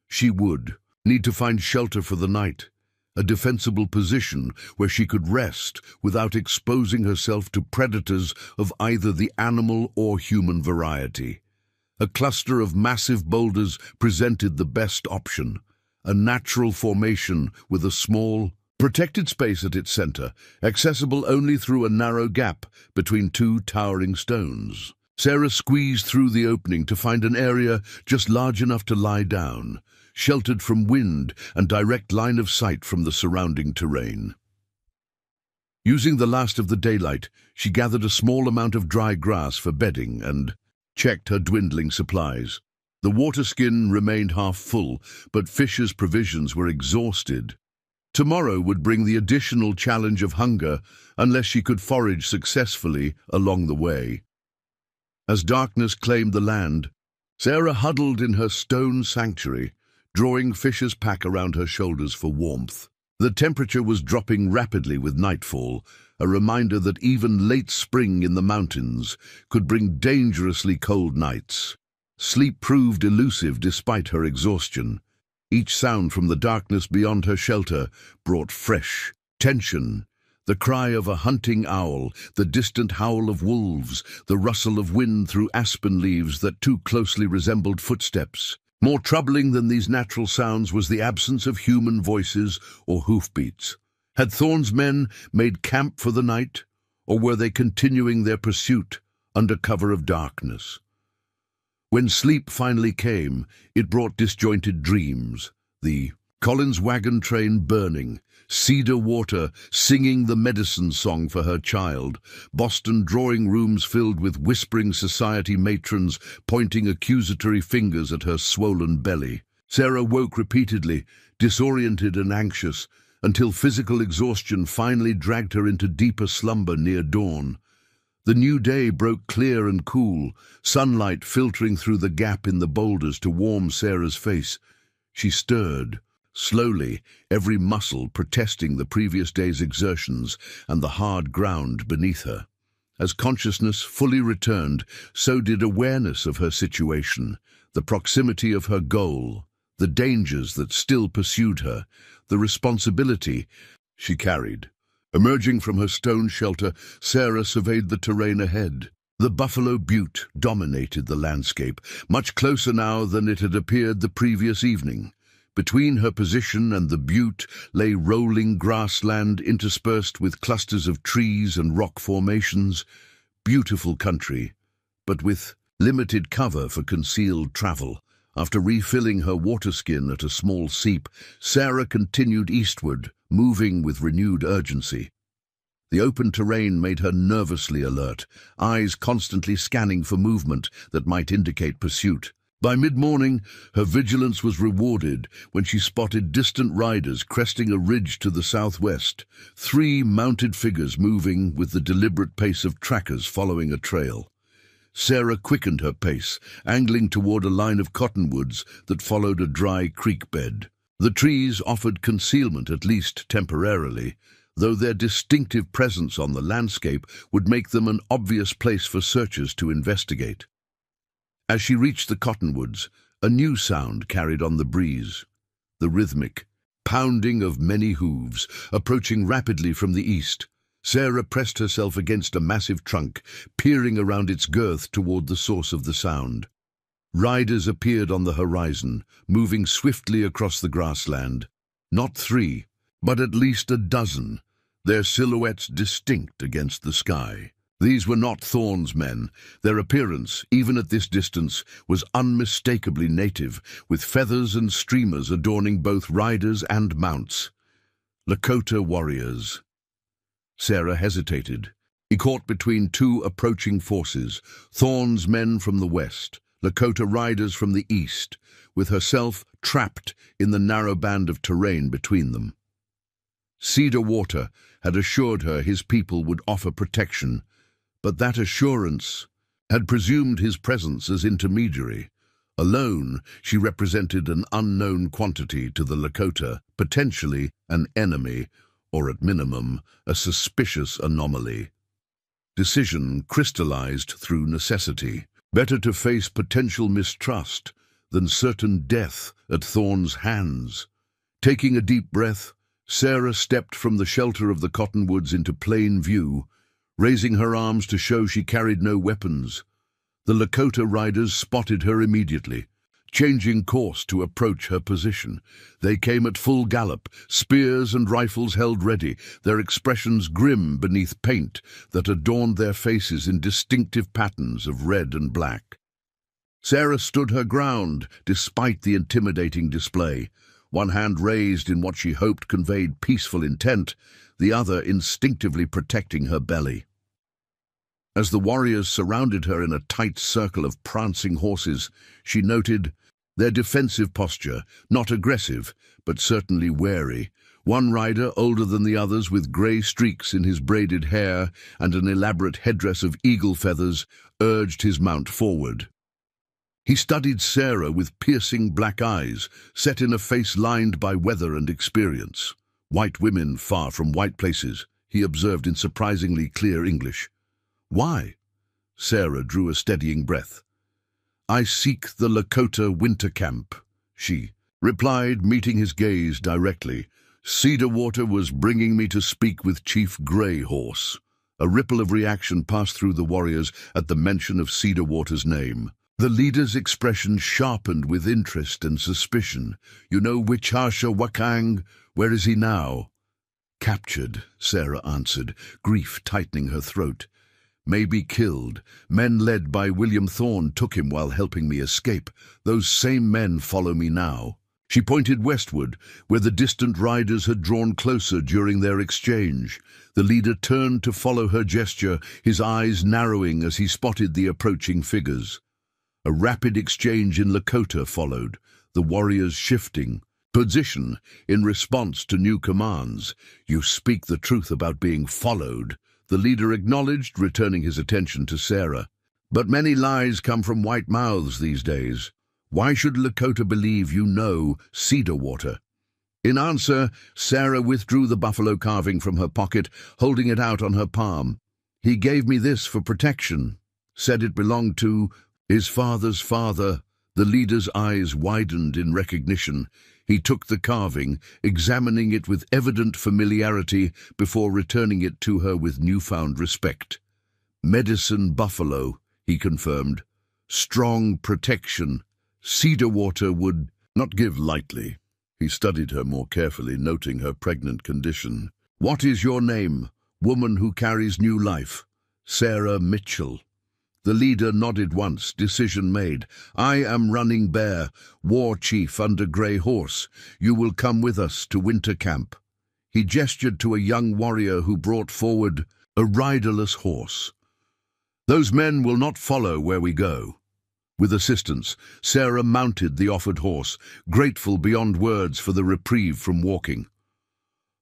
She would need to find shelter for the night, a defensible position where she could rest without exposing herself to predators of either the animal or human variety. A cluster of massive boulders presented the best option, a natural formation with a small, protected space at its center, accessible only through a narrow gap between two towering stones. Sarah squeezed through the opening to find an area just large enough to lie down, sheltered from wind and direct line of sight from the surrounding terrain. Using the last of the daylight, she gathered a small amount of dry grass for bedding and checked her dwindling supplies. The water skin remained half full, but Fisher's provisions were exhausted. Tomorrow would bring the additional challenge of hunger unless she could forage successfully along the way. As darkness claimed the land, Sarah huddled in her stone sanctuary, drawing Fisher's pack around her shoulders for warmth. The temperature was dropping rapidly with nightfall, a reminder that even late spring in the mountains could bring dangerously cold nights. Sleep proved elusive despite her exhaustion. Each sound from the darkness beyond her shelter brought fresh tension. The cry of a hunting owl, the distant howl of wolves, the rustle of wind through aspen leaves that too closely resembled footsteps. More troubling than these natural sounds was the absence of human voices or hoofbeats. Had Thorne's men made camp for the night, or were they continuing their pursuit under cover of darkness? When sleep finally came, it brought disjointed dreams. The Collins wagon train burning, Cedar Water singing the medicine song for her child, Boston drawing rooms filled with whispering society matrons pointing accusatory fingers at her swollen belly. Sarah woke repeatedly, disoriented and anxious, until physical exhaustion finally dragged her into deeper slumber near dawn. The new day broke clear and cool, sunlight filtering through the gap in the boulders to warm Sarah's face. She stirred, slowly, every muscle protesting the previous day's exertions and the hard ground beneath her. As consciousness fully returned, so did awareness of her situation, the proximity of her goal, the dangers that still pursued her, the responsibility she carried. Emerging from her stone shelter, Sarah surveyed the terrain ahead. The Buffalo Butte dominated the landscape, much closer now than it had appeared the previous evening. Between her position and the butte lay rolling grassland interspersed with clusters of trees and rock formations. Beautiful country, but with limited cover for concealed travel. After refilling her water skin at a small seep, Sarah continued eastward, moving with renewed urgency. The open terrain made her nervously alert, eyes constantly scanning for movement that might indicate pursuit. By mid-morning, her vigilance was rewarded when she spotted distant riders cresting a ridge to the southwest, 3 mounted figures moving with the deliberate pace of trackers following a trail. Sarah quickened her pace, angling toward a line of cottonwoods that followed a dry creek bed. The trees offered concealment, at least temporarily, though their distinctive presence on the landscape would make them an obvious place for searchers to investigate. As she reached the cottonwoods, A new sound carried on the breeze, the rhythmic pounding of many hooves, approaching rapidly from the east. Sarah pressed herself against a massive trunk, peering around its girth toward the source of the sound. Riders appeared on the horizon, moving swiftly across the grassland. Not 3, but at least a dozen, their silhouettes distinct against the sky. These were not Thorne's men. Their appearance, even at this distance, was unmistakably native, with feathers and streamers adorning both riders and mounts. Lakota warriors. Sarah hesitated. He caught between two approaching forces, Thorne's men from the west, Lakota riders from the east, with herself trapped in the narrow band of terrain between them. Cedar Water had assured her his people would offer protection, but that assurance had presumed his presence as intermediary. Alone, she represented an unknown quantity to the Lakota, potentially an enemy, or at minimum, a suspicious anomaly. Decision crystallized through necessity. Better to face potential mistrust than certain death at Thorne's hands. Taking a deep breath, Sarah stepped from the shelter of the cottonwoods into plain view, raising her arms to show she carried no weapons. The Lakota riders spotted her immediately, changing course to approach her position. They came at full gallop, spears and rifles held ready, their expressions grim beneath paint that adorned their faces in distinctive patterns of red and black. Sarah stood her ground despite the intimidating display, one hand raised in what she hoped conveyed peaceful intent, the other instinctively protecting her belly. As the warriors surrounded her in a tight circle of prancing horses, she noted their defensive posture, not aggressive, but certainly wary. One rider, older than the others, with grey streaks in his braided hair and an elaborate headdress of eagle feathers, urged his mount forward. He studied Sarah with piercing black eyes, set in a face lined by weather and experience. White women far from white places, he observed in surprisingly clear English. Why? Sarah drew a steadying breath. I seek the Lakota winter camp, she replied, meeting his gaze directly. Cedar Water was bringing me to speak with Chief Grey Horse. A ripple of reaction passed through the warriors at the mention of Cedar Water's name. The leader's expression sharpened with interest and suspicion. You know Wichasha Wakang? Where is he now? Captured, Sarah answered, grief tightening her throat. May be killed. Men led by William Thorne took him while helping me escape. Those same men follow me now. She pointed westward, where the distant riders had drawn closer during their exchange. The leader turned to follow her gesture, his eyes narrowing as he spotted the approaching figures. A rapid exchange in Lakota followed, the warriors shifting position in response to new commands. You speak the truth about being followed, the leader acknowledged, returning his attention to Sarah. But many lies come from white mouths these days. Why should Lakota believe you know Cedar Water? In answer, Sarah withdrew the buffalo carving from her pocket, holding it out on her palm. He gave me this for protection, said it belonged to his father's father. The leader's eyes widened in recognition. He took the carving, examining it with evident familiarity before returning it to her with newfound respect. Medicine buffalo, he confirmed. Strong protection. Cedar Water would not give lightly. He studied her more carefully, noting her pregnant condition. What is your name, woman who carries new life? Sarah Mitchell. The leader nodded once, decision made. I am Running Bear, war chief under Grey Horse. You will come with us to winter camp. He gestured to a young warrior who brought forward a riderless horse. Those men will not follow where we go. With assistance, Sarah mounted the offered horse, grateful beyond words for the reprieve from walking.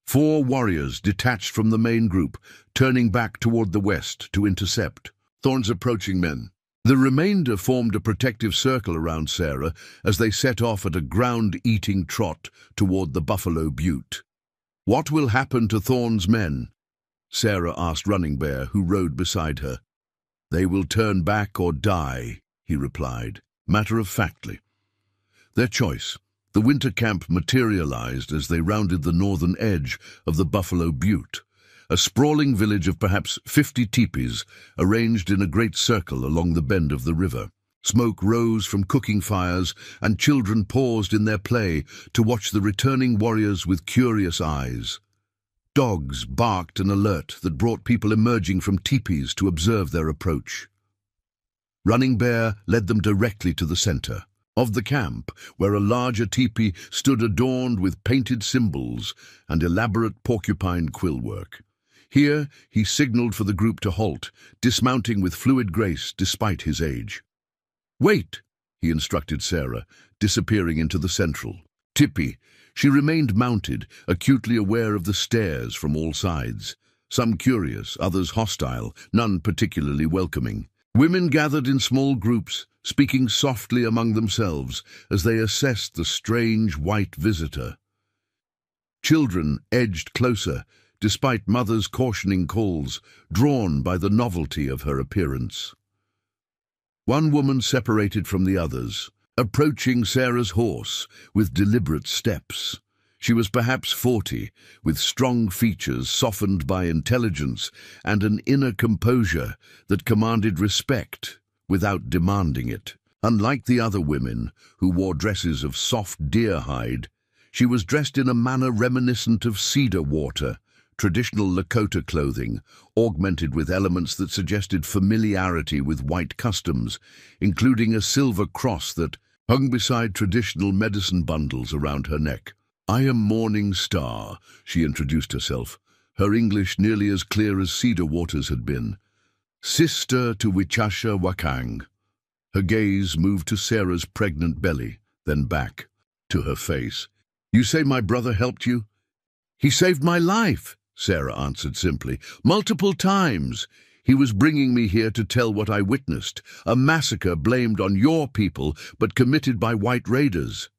4 warriors detached from the main group, turning back toward the west to intercept Thorne's approaching men. The remainder formed a protective circle around Sarah as they set off at a ground-eating trot toward the Buffalo Butte. What will happen to Thorne's men? Sarah asked Running Bear, who rode beside her. They will turn back or die, he replied, matter-of-factly. Their choice. The winter camp materialized as they rounded the northern edge of the Buffalo Butte, a sprawling village of perhaps 50 teepees arranged in a great circle along the bend of the river. Smoke rose from cooking fires, and children paused in their play to watch the returning warriors with curious eyes. Dogs barked an alert that brought people emerging from teepees to observe their approach. Running Bear led them directly to the center of the camp, where a larger teepee stood adorned with painted symbols and elaborate porcupine quill work. Here he signaled for the group to halt, dismounting with fluid grace despite his age. "Wait," he instructed Sarah, disappearing into the central teepee. She remained mounted, acutely aware of the stares from all sides, some curious, others hostile, none particularly welcoming. Women gathered in small groups, speaking softly among themselves as they assessed the strange white visitor. Children edged closer, despite mothers' cautioning calls, drawn by the novelty of her appearance. One woman separated from the others, approaching Sarah's horse with deliberate steps. She was perhaps 40, with strong features softened by intelligence and an inner composure that commanded respect without demanding it. Unlike the other women, who wore dresses of soft deer hide, she was dressed in a manner reminiscent of cedar water, traditional Lakota clothing, augmented with elements that suggested familiarity with white customs, including a silver cross that hung beside traditional medicine bundles around her neck. "I am Morning Star," she introduced herself, her English nearly as clear as Cedar Waters had been. "Sister to Wichasha Wakang." Her gaze moved to Sarah's pregnant belly, then back to her face. "You say my brother helped you?" "He saved my life," Sarah answered simply. "Multiple times. He was bringing me here to tell what I witnessed, a massacre blamed on your people but committed by white raiders."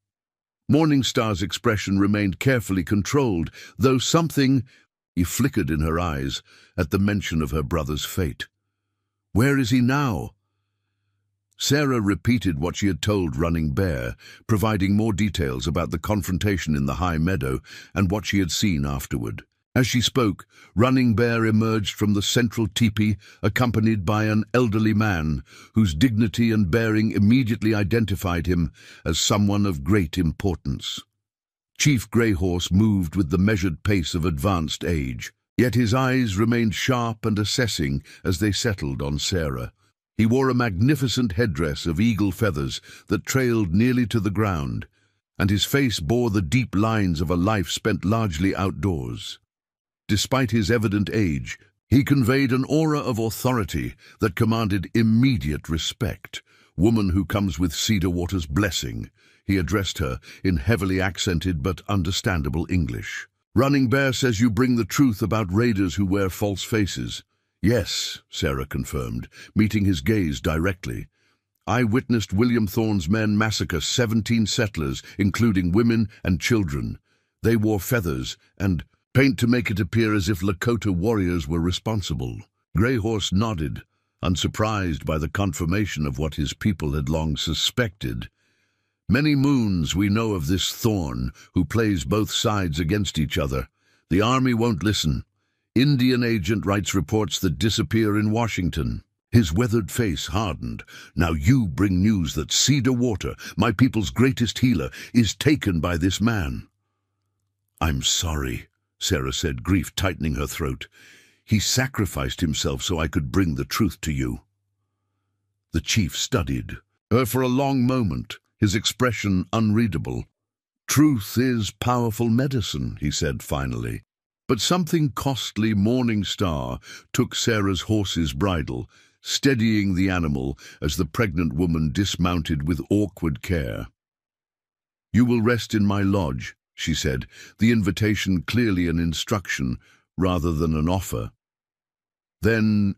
Morningstar's expression remained carefully controlled, though something flickered in her eyes at the mention of her brother's fate. "Where is he now?" Sarah repeated what she had told Running Bear, providing more details about the confrontation in the high meadow and what she had seen afterward. As she spoke, Running Bear emerged from the central teepee, accompanied by an elderly man, whose dignity and bearing immediately identified him as someone of great importance. Chief Greyhorse moved with the measured pace of advanced age, yet his eyes remained sharp and assessing as they settled on Sarah. He wore a magnificent headdress of eagle feathers that trailed nearly to the ground, and his face bore the deep lines of a life spent largely outdoors. Despite his evident age, he conveyed an aura of authority that commanded immediate respect. "Woman who comes with Cedar Water's blessing," he addressed her in heavily accented but understandable English. "Running Bear says you bring the truth about raiders who wear false faces." "Yes," Sarah confirmed, meeting his gaze directly. "I witnessed William Thorne's men massacre 17 settlers, including women and children. They wore feathers and paint to make it appear as if Lakota warriors were responsible." Greyhorse nodded, unsurprised by the confirmation of what his people had long suspected. "Many moons we know of this Thorne, who plays both sides against each other. The army won't listen. Indian agent writes reports that disappear in Washington." His weathered face hardened. "Now you bring news that Cedar Water, my people's greatest healer, is taken by this man." "I'm sorry," Sarah said, grief tightening her throat. "He sacrificed himself so I could bring the truth to you." The chief studied her for a long moment, his expression unreadable. "Truth is powerful medicine," he said finally. But something costly Morning Star took Sarah's horse's bridle, steadying the animal as the pregnant woman dismounted with awkward care. "You will rest in my lodge," she said, the invitation clearly an instruction rather than an offer. "Then,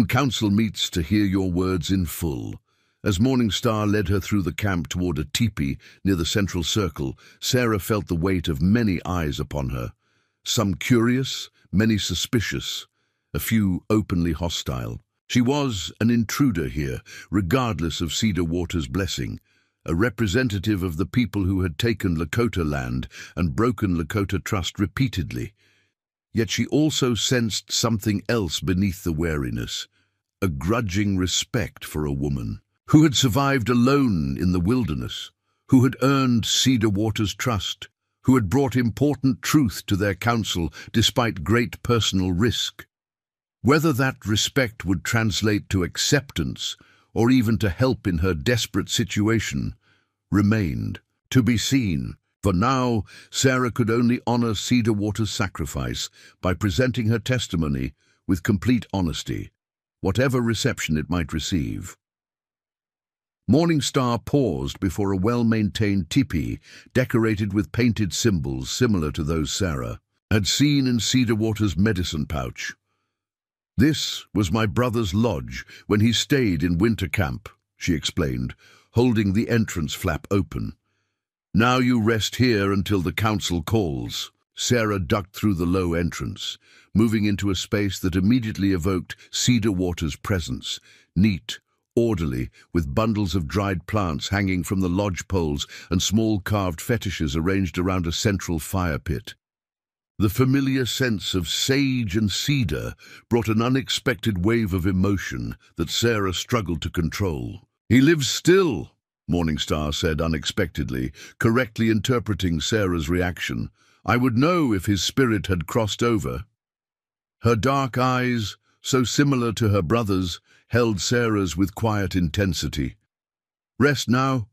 council meets to hear your words in full." As Morning Star led her through the camp toward a teepee near the central circle, Sarah felt the weight of many eyes upon her. Some curious, many suspicious, a few openly hostile. She was an intruder here, regardless of Cedar Water's blessing, a representative of the people who had taken Lakota land and broken Lakota trust repeatedly. Yet she also sensed something else beneath the wariness, a grudging respect for a woman who had survived alone in the wilderness, who had earned Cedar Water's trust, who had brought important truth to their council despite great personal risk. Whether that respect would translate to acceptance or even to help in her desperate situation remained to be seen. For now, Sarah could only honor Cedar Water's sacrifice by presenting her testimony with complete honesty, whatever reception it might receive. Morning Star paused before a well-maintained teepee decorated with painted symbols similar to those Sarah had seen in Cedar Water's medicine pouch. "This was my brother's lodge when he stayed in winter camp," she explained, holding the entrance flap open. "Now you rest here until the council calls." Sarah ducked through the low entrance, moving into a space that immediately evoked Cedar Water's presence, neat, orderly, with bundles of dried plants hanging from the lodge poles and small carved fetishes arranged around a central fire pit. The familiar sense of sage and cedar brought an unexpected wave of emotion that Sarah struggled to control. "He lives still," Morningstar said unexpectedly, correctly interpreting Sarah's reaction. "I would know if his spirit had crossed over." Her dark eyes, so similar to her brother's, held Sarah's with quiet intensity. "Rest now.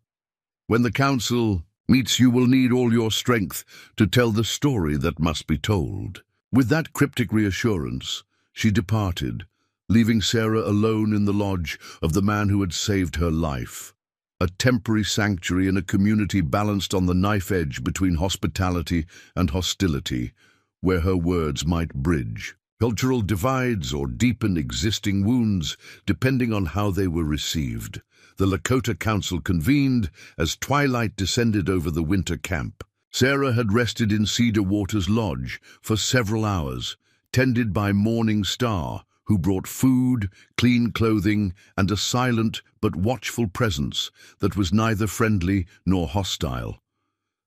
When the council meets, you will need all your strength to tell the story that must be told." With that cryptic reassurance, she departed, leaving Sarah alone in the lodge of the man who had saved her life, a temporary sanctuary in a community balanced on the knife edge between hospitality and hostility, where her words might bridge cultural divides or deepen existing wounds, depending on how they were received. The Lakota Council convened as twilight descended over the winter camp. Sarah had rested in Cedar Water's lodge for several hours, tended by Morning Star, who brought food, clean clothing, and a silent but watchful presence that was neither friendly nor hostile.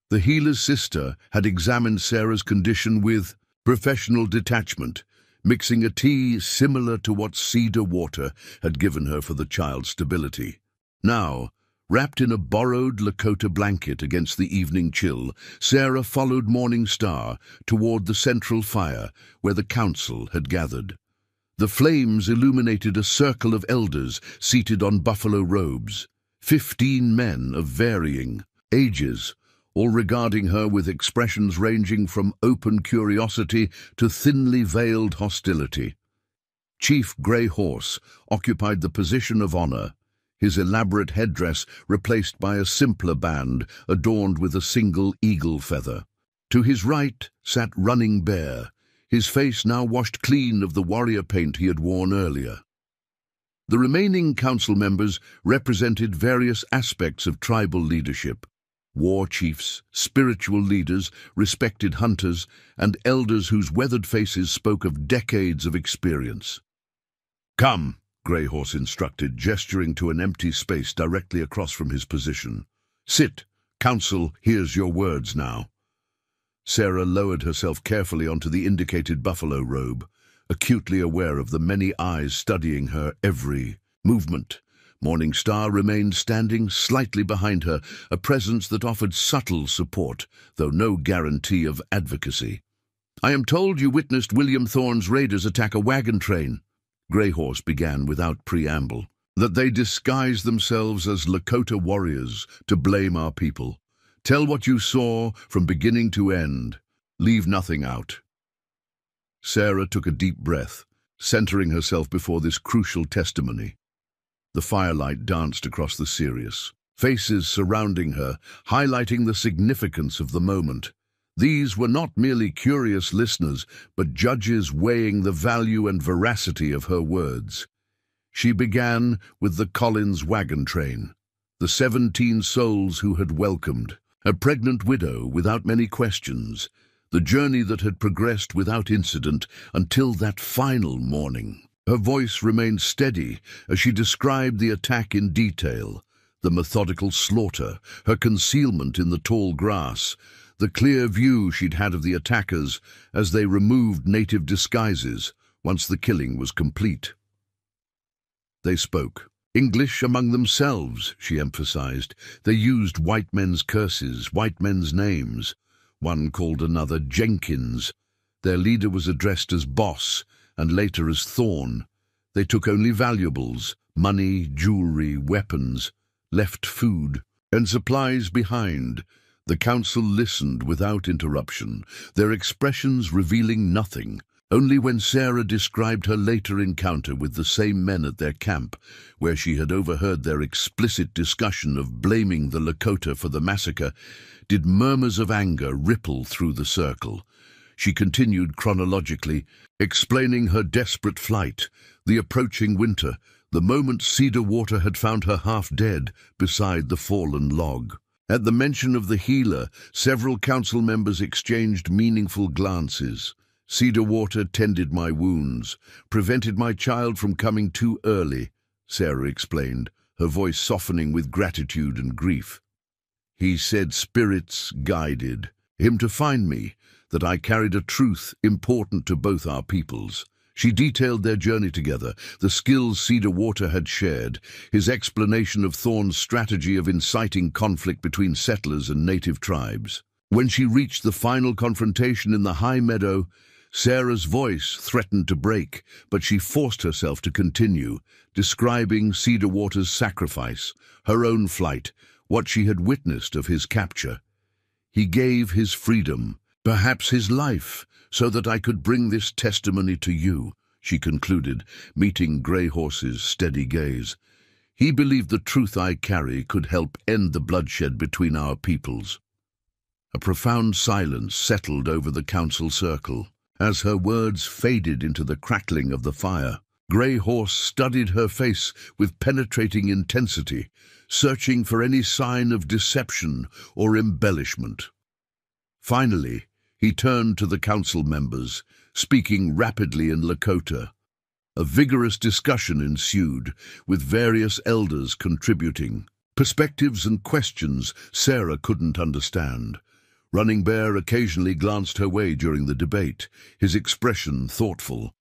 The healer's sister had examined Sarah's condition with professional detachment, mixing a tea similar to what Cedar Water had given her for the child's stability. Now, wrapped in a borrowed Lakota blanket against the evening chill, Sarah followed Morning Star toward the central fire where the council had gathered. The flames illuminated a circle of elders seated on buffalo robes, 15 men of varying ages, all regarding her with expressions ranging from open curiosity to thinly veiled hostility. Chief Grey Horse occupied the position of honor, his elaborate headdress replaced by a simpler band adorned with a single eagle feather. To his right sat Running Bear, his face now washed clean of the warrior paint he had worn earlier. The remaining council members represented various aspects of tribal leadership: war chiefs, spiritual leaders, respected hunters, and elders whose weathered faces spoke of decades of experience. "Come," Grey Horse instructed, gesturing to an empty space directly across from his position. "Sit. Council hears your words now." Sarah lowered herself carefully onto the indicated buffalo robe, acutely aware of the many eyes studying her every movement. Morning Star remained standing slightly behind her, a presence that offered subtle support, though no guarantee of advocacy. "I am told you witnessed William Thorne's raiders attack a wagon train," Grey Horse began without preamble. "That they disguised themselves as Lakota warriors to blame our people. Tell what you saw from beginning to end. Leave nothing out." Sarah took a deep breath, centering herself before this crucial testimony. The firelight danced across the serious faces surrounding her, highlighting the significance of the moment. These were not merely curious listeners, but judges weighing the value and veracity of her words. She began with the Collins wagon train, the 17 souls who had welcomed, a pregnant widow without many questions, the journey that had progressed without incident until that final morning. Her voice remained steady as she described the attack in detail, The methodical slaughter, her concealment in the tall grass, the clear view she'd had of the attackers as they removed native disguises once the killing was complete. They spoke. English among themselves, she emphasized. They used white men's curses, white men's names. One called another Jenkins. Their leader was addressed as Boss, and later as Thorn. They took only valuables, money, jewelry, weapons, left food and supplies behind. The council listened without interruption, their expressions revealing nothing. Only when Sarah described her later encounter with the same men at their camp, where she had overheard their explicit discussion of blaming the Lakota for the massacre, did murmurs of anger ripple through the circle. She continued chronologically, explaining her desperate flight, the approaching winter, the moment Cedar Water had found her half dead beside the fallen log. At the mention of the healer, several council members exchanged meaningful glances. Cedar Water tended my wounds, prevented my child from coming too early, Sarah explained, her voice softening with gratitude and grief. He said spirits guided him to find me, that I carried a truth important to both our peoples. She detailed their journey together, the skills Cedar Water had shared, his explanation of Thorn's strategy of inciting conflict between settlers and native tribes. When she reached the final confrontation in the high meadow, Sarah's voice threatened to break, but she forced herself to continue, describing Cedar Water's sacrifice, her own flight, what she had witnessed of his capture. He gave his freedom, perhaps his life, so that I could bring this testimony to you, she concluded, meeting Grey Horse's steady gaze. He believed the truth I carry could help end the bloodshed between our peoples. A profound silence settled over the council circle. As her words faded into the crackling of the fire, Grey Horse studied her face with penetrating intensity, searching for any sign of deception or embellishment. Finally, he turned to the council members, speaking rapidly in Lakota. A vigorous discussion ensued, with various elders contributing. Perspectives and questions Sarah couldn't understand. Running Bear occasionally glanced her way during the debate, his expression thoughtful.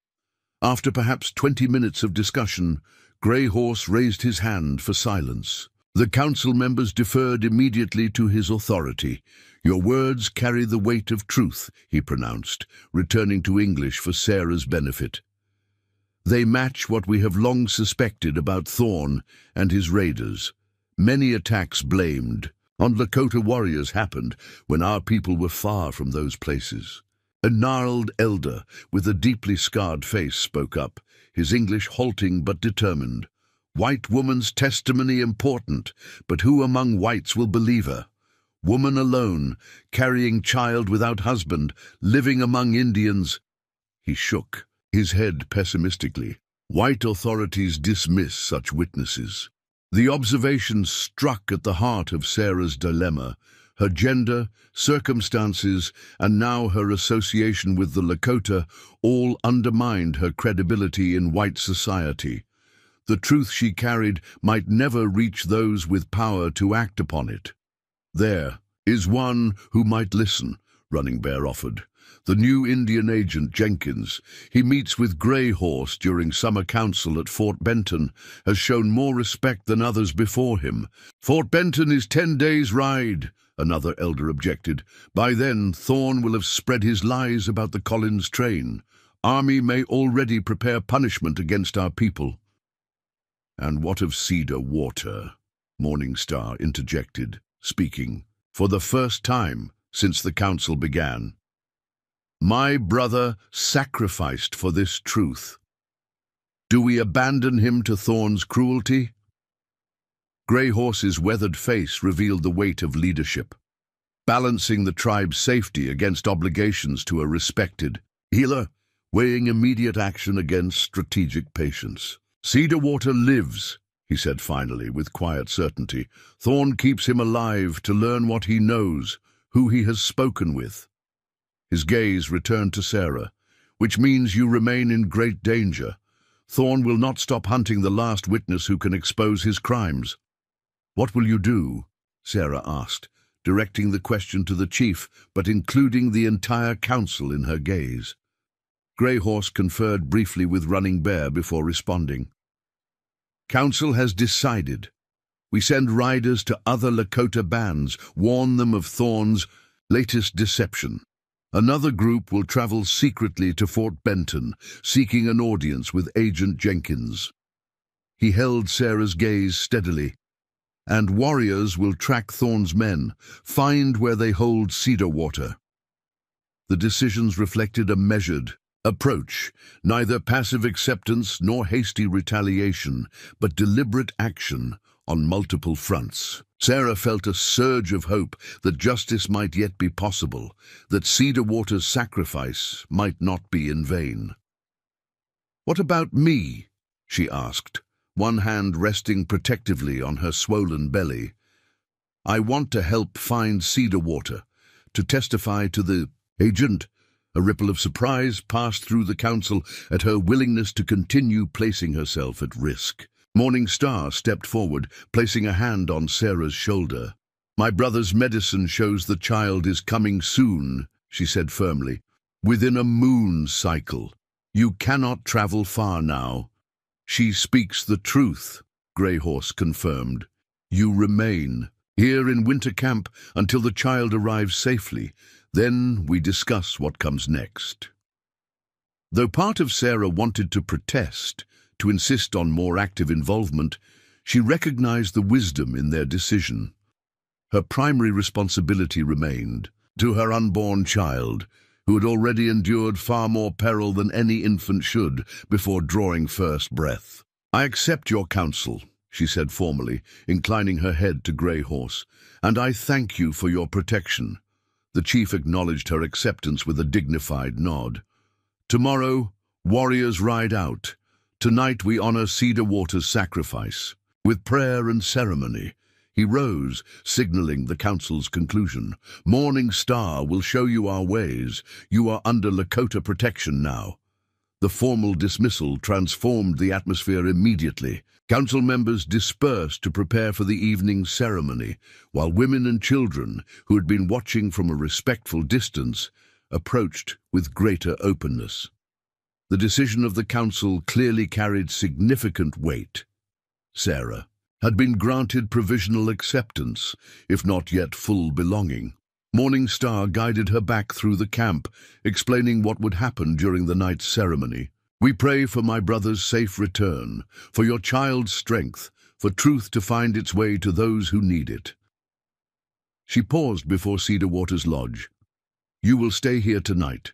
After perhaps 20 minutes of discussion, Grey Horse raised his hand for silence. The council members deferred immediately to his authority. Your words carry the weight of truth, he pronounced, returning to English for Sarah's benefit. They match what we have long suspected about Thorn and his raiders. Many attacks blamed on Lakota warriors happened when our people were far from those places. A gnarled elder with a deeply scarred face spoke up, his English halting but determined. White woman's testimony important, but who among whites will believe her? Woman alone, carrying child without husband, living among Indians. He shook his head pessimistically. White authorities dismiss such witnesses. The observation struck at the heart of Sarah's dilemma. Her gender, circumstances, and now her association with the Lakota all undermined her credibility in white society. The truth she carried might never reach those with power to act upon it. There is one who might listen, Running Bear offered. The new Indian agent, Jenkins. He meets with Grey Horse during summer council at Fort Benton, has shown more respect than others before him. Fort Benton is 10 days' ride, another elder objected. By then, Thorn will have spread his lies about the Collins train. Army may already prepare punishment against our people. And what of Cedar Water? Morning Star interjected, speaking for the first time since the council began. My brother sacrificed for this truth. Do we abandon him to Thorn's cruelty? Grey Horse's weathered face revealed the weight of leadership, balancing the tribe's safety against obligations to a respected healer, weighing immediate action against strategic patience. Cedar Water lives, he said finally, with quiet certainty. Thorn keeps him alive to learn what he knows, who he has spoken with. His gaze returned to Sarah, which means you remain in great danger. Thorn will not stop hunting the last witness who can expose his crimes. "What will you do?" Sarah asked, directing the question to the chief, but including the entire council in her gaze. Greyhorse conferred briefly with Running Bear before responding. "Council has decided. We send riders to other Lakota bands, warn them of Thorn's latest deception. Another group will travel secretly to Fort Benton, seeking an audience with Agent Jenkins." He held Sarah's gaze steadily. "And warriors will track Thorn's men, find where they hold Cedar Water." The decisions reflected a measured approach, neither passive acceptance nor hasty retaliation, but deliberate action on multiple fronts. Sarah felt a surge of hope that justice might yet be possible, that Cedar Water's sacrifice might not be in vain. "What about me?" she asked, one hand resting protectively on her swollen belly. "I want to help find Cedar Water, to testify to the agent." A ripple of surprise passed through the council at her willingness to continue placing herself at risk. Morning Star stepped forward, placing a hand on Sarah's shoulder. "My brother's medicine shows the child is coming soon," she said firmly. "Within a moon cycle. You cannot travel far now." "She speaks the truth," Greyhorse confirmed. "You remain here in winter camp until the child arrives safely. Then we discuss what comes next." Though part of Sarah wanted to protest, to insist on more active involvement, she recognized the wisdom in their decision. Her primary responsibility remained to her unborn child, who had already endured far more peril than any infant should before drawing first breath. "I accept your counsel," she said formally, inclining her head to Greyhorse, "and I thank you for your protection." The chief acknowledged her acceptance with a dignified nod. "Tomorrow, warriors ride out. Tonight we honor Cedar Water's sacrifice. With prayer and ceremony." He rose, signaling the council's conclusion. "Morning Star will show you our ways. You are under Lakota protection now." The formal dismissal transformed the atmosphere immediately. Council members dispersed to prepare for the evening ceremony, while women and children, who had been watching from a respectful distance, approached with greater openness. The decision of the council clearly carried significant weight. Sarah had been granted provisional acceptance, if not yet full belonging. Morning Star guided her back through the camp, explaining what would happen during the night's ceremony. "We pray for my brother's safe return, for your child's strength, for truth to find its way to those who need it." She paused before Cedar Water's lodge. "You will stay here tonight.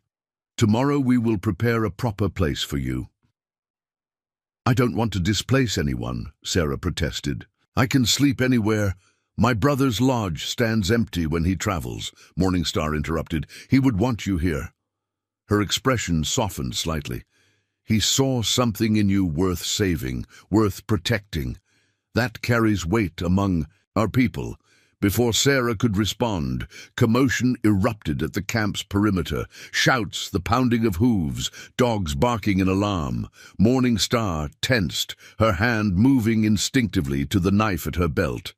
Tomorrow we will prepare a proper place for you." "I don't want to displace anyone," Sarah protested. "I can sleep anywhere." "My brother's lodge stands empty when he travels," Morning Star interrupted. "He would want you here." Her expression softened slightly. "He saw something in you worth saving, worth protecting. That carries weight among our people." Before Sarah could respond, commotion erupted at the camp's perimeter. Shouts, the pounding of hooves, dogs barking in alarm. Morning Star tensed, her hand moving instinctively to the knife at her belt.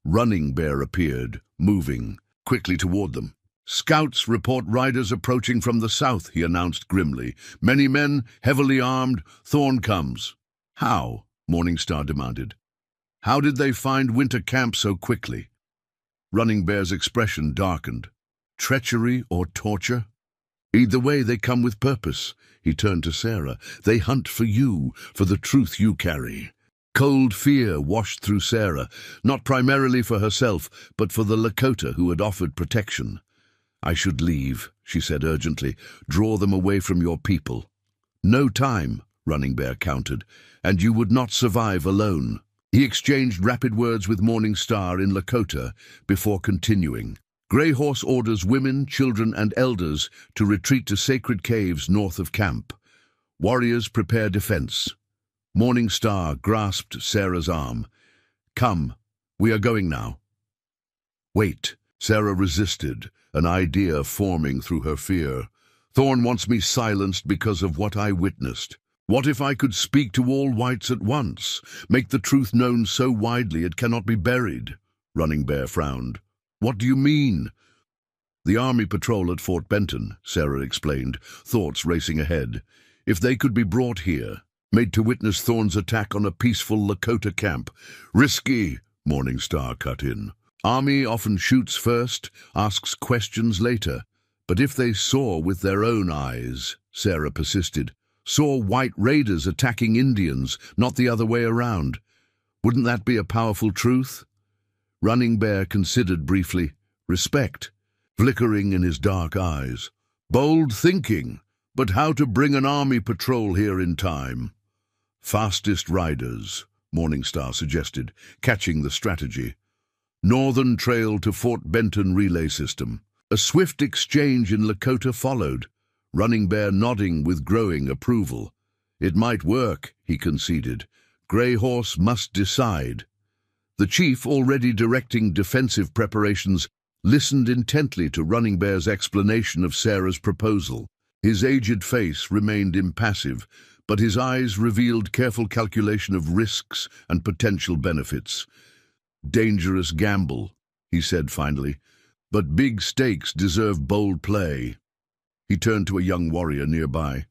Running Bear appeared, moving quickly toward them. "Scouts report riders approaching from the south," he announced grimly. "Many men, heavily armed. Thorn comes." "How?" Morning Star demanded. "How did they find winter camp so quickly?" Running Bear's expression darkened. "Treachery or torture? Either way, they come with purpose." He turned to Sarah. "They hunt for you, for the truth you carry." Cold fear washed through Sarah, not primarily for herself, but for the Lakota who had offered protection. "I should leave," she said urgently. "Draw them away from your people." "No time," Running Bear countered, "and you would not survive alone." He exchanged rapid words with Morning Star in Lakota before continuing. "Greyhorse orders women, children, and elders to retreat to sacred caves north of camp. Warriors prepare defense." Morning Star grasped Sarah's arm. "Come, we are going now." "Wait." Sarah resisted, an idea forming through her fear. "Thorn wants me silenced because of what I witnessed." What if I could speak to all whites at once, make the truth known so widely it cannot be buried? Running Bear frowned. What do you mean? The army patrol at Fort Benton, Sarah explained, thoughts racing ahead. If they could be brought here, made to witness Thorne's attack on a peaceful Lakota camp. Risky, Morningstar cut in. Army often shoots first, asks questions later. But if they saw with their own eyes, Sarah persisted, saw white raiders attacking Indians, not the other way around, wouldn't that be a powerful truth? Running Bear considered briefly. Respect, flickering in his dark eyes. Bold thinking, but how to bring an army patrol here in time? Fastest riders, Morningstar suggested, catching the strategy. Northern Trail to Fort Benton relay system. A swift exchange in Lakota followed, Running Bear nodding with growing approval. It might work, he conceded. Grey Horse must decide. The chief, already directing defensive preparations, listened intently to Running Bear's explanation of Sarah's proposal. His aged face remained impassive, but his eyes revealed careful calculation of risks and potential benefits. Dangerous gamble, he said finally, but big stakes deserve bold play. He turned to a young warrior nearby.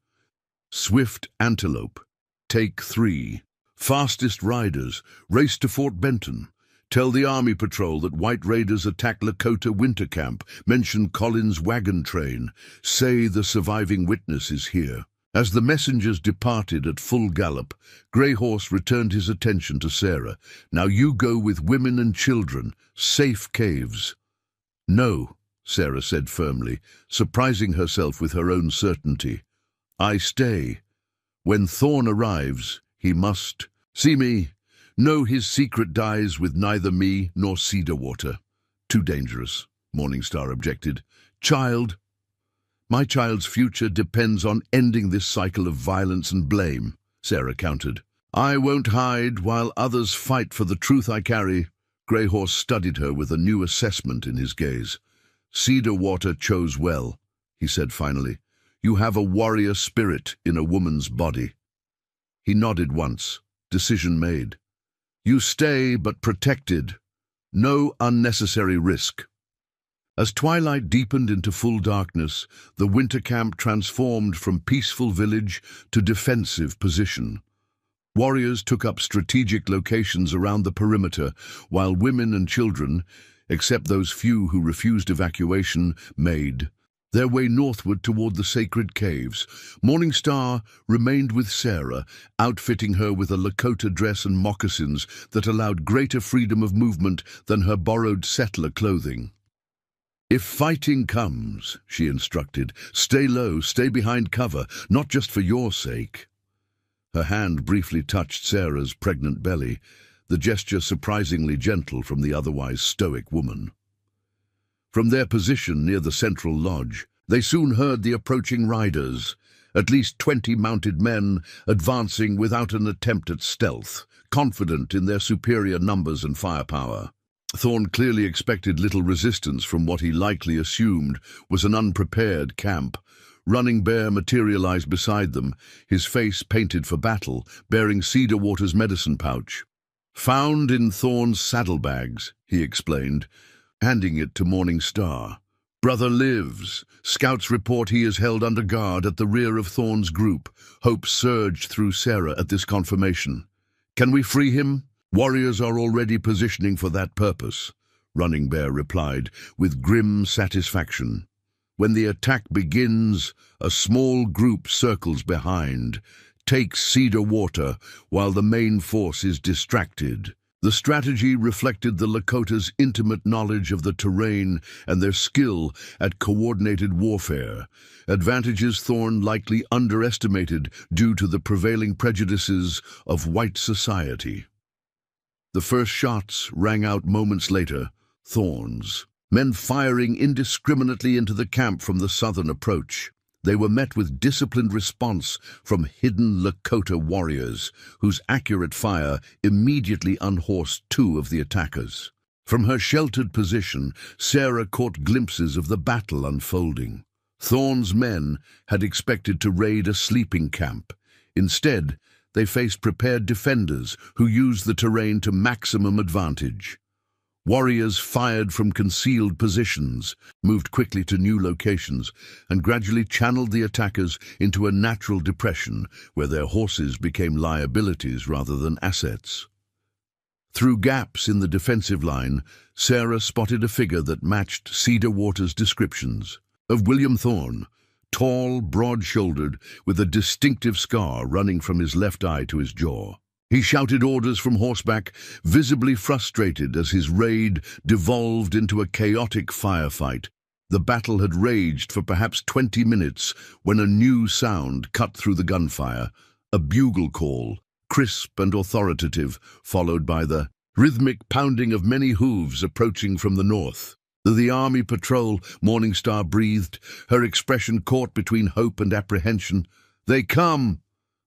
Swift antelope, take 3. Fastest riders, race to Fort Benton. Tell the army patrol that white raiders attack Lakota winter camp. Mention Collins' wagon train. Say the surviving witness is here. As the messengers departed at full gallop, Grey Horse returned his attention to Sarah. Now you go with women and children. Safe caves. No, Sarah said firmly, surprising herself with her own certainty. I stay. When Thorne arrives, he must see me. Know his secret dies with neither me nor Cedar Water. Too dangerous, Morningstar objected. Child. My child's future depends on ending this cycle of violence and blame, Sarah countered. I won't hide while others fight for the truth I carry. Grey Horse studied her with a new assessment in his gaze. Cedar Water chose well, he said finally. You have a warrior spirit in a woman's body. He nodded once. Decision made. You stay, but protected. No unnecessary risk. As twilight deepened into full darkness, the winter camp transformed from peaceful village to defensive position. Warriors took up strategic locations around the perimeter, while women and children, except those few who refused evacuation, made their way northward toward the sacred caves. Morningstar remained with Sarah, outfitting her with a Lakota dress and moccasins that allowed greater freedom of movement than her borrowed settler clothing. If fighting comes, she instructed, stay low, stay behind cover, not just for your sake. Her hand briefly touched Sarah's pregnant belly, the gesture surprisingly gentle from the otherwise stoic woman. From their position near the central lodge, they soon heard the approaching riders, at least 20 mounted men advancing without an attempt at stealth, confident in their superior numbers and firepower. Thorne clearly expected little resistance from what he likely assumed was an unprepared camp. Running Bear materialized beside them, his face painted for battle, bearing Cedar Water's medicine pouch. Found in Thorne's saddlebags, he explained, handing it to Morningstar. Brother lives. Scouts report he is held under guard at the rear of Thorne's group. Hope surged through Sarah at this confirmation. Can we free him? Warriors are already positioning for that purpose, Running Bear replied, with grim satisfaction. When the attack begins, a small group circles behind, takes Cedar Water while the main force is distracted. The strategy reflected the Lakota's intimate knowledge of the terrain and their skill at coordinated warfare, advantages Thorne likely underestimated due to the prevailing prejudices of white society. The first shots rang out moments later, Thorne's. Men firing indiscriminately into the camp from the southern approach. They were met with disciplined response from hidden Lakota warriors, whose accurate fire immediately unhorsed 2 of the attackers. From her sheltered position, Sarah caught glimpses of the battle unfolding. Thorne's men had expected to raid a sleeping camp. Instead, they faced prepared defenders who used the terrain to maximum advantage. Warriors fired from concealed positions, moved quickly to new locations, and gradually channeled the attackers into a natural depression where their horses became liabilities rather than assets. Through gaps in the defensive line, Sarah spotted a figure that matched Cedar Water's descriptions of William Thorne, tall, broad-shouldered, with a distinctive scar running from his left eye to his jaw. He shouted orders from horseback, visibly frustrated as his raid devolved into a chaotic firefight. The battle had raged for perhaps 20 minutes when a new sound cut through the gunfire, a bugle call, crisp and authoritative, followed by the rhythmic pounding of many hooves approaching from the north. The army patrol, Morningstar breathed, her expression caught between hope and apprehension. "They come!"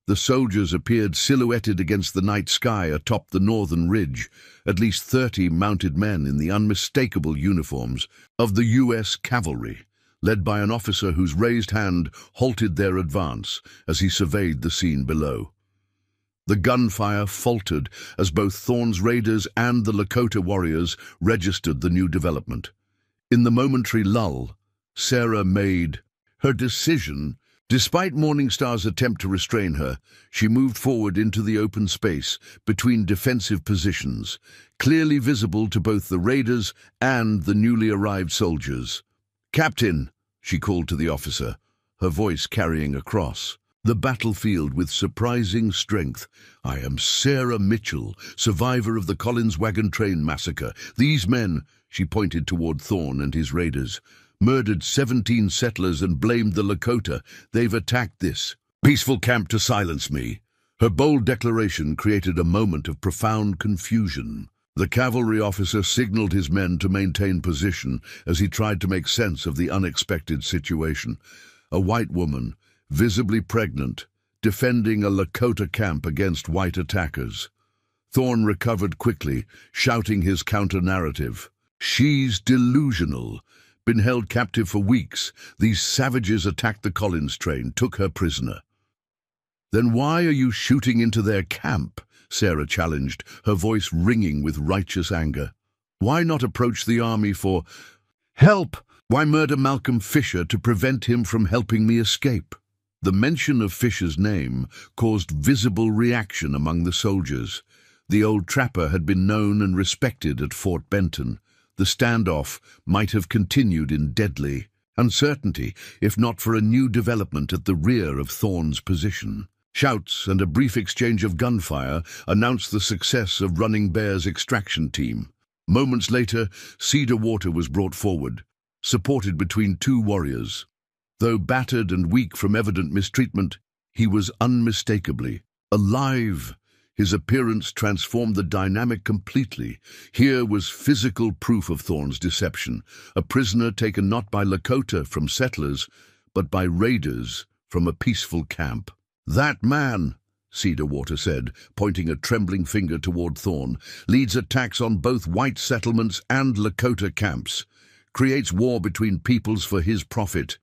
The soldiers appeared silhouetted against the night sky atop the northern ridge, at least 30 mounted men in the unmistakable uniforms of the U.S. cavalry, led by an officer whose raised hand halted their advance as he surveyed the scene below. The gunfire faltered as both Thorne's raiders and the Lakota warriors registered the new development. In the momentary lull, Sarah made her decision. Despite Morningstar's attempt to restrain her, she moved forward into the open space between defensive positions, clearly visible to both the raiders and the newly arrived soldiers. "Captain," she called to the officer, her voice carrying across the battlefield with surprising strength. "I am Sarah Mitchell, survivor of the Collins Wagon train massacre. These men," she pointed toward Thorne and his raiders, "murdered 17 settlers and blamed the Lakota. They've attacked this peaceful camp to silence me." Her bold declaration created a moment of profound confusion. The cavalry officer signaled his men to maintain position as he tried to make sense of the unexpected situation. A white woman, visibly pregnant, defending a Lakota camp against white attackers. Thorne recovered quickly, shouting his counter-narrative. "She's delusional. Been held captive for weeks. These savages attacked the Collins train, took her prisoner." "Then why are you shooting into their camp?" Sarah challenged, her voice ringing with righteous anger. "Why not approach the army for help? Why murder Malcolm Fisher to prevent him from helping me escape?" The mention of Fisher's name caused visible reaction among the soldiers. The old trapper had been known and respected at Fort Benton. The standoff might have continued in deadly uncertainty if not for a new development at the rear of Thorne's position. Shouts and a brief exchange of gunfire announced the success of Running Bear's extraction team. Moments later, Cedar Water was brought forward, supported between two warriors. Though battered and weak from evident mistreatment, he was unmistakably alive. His appearance transformed the dynamic completely. Here was physical proof of Thorne's deception, a prisoner taken not by Lakota from settlers, but by raiders from a peaceful camp. "That man," Cedar Water said, pointing a trembling finger toward Thorne, "leads attacks on both white settlements and Lakota camps, creates war between peoples for his profit."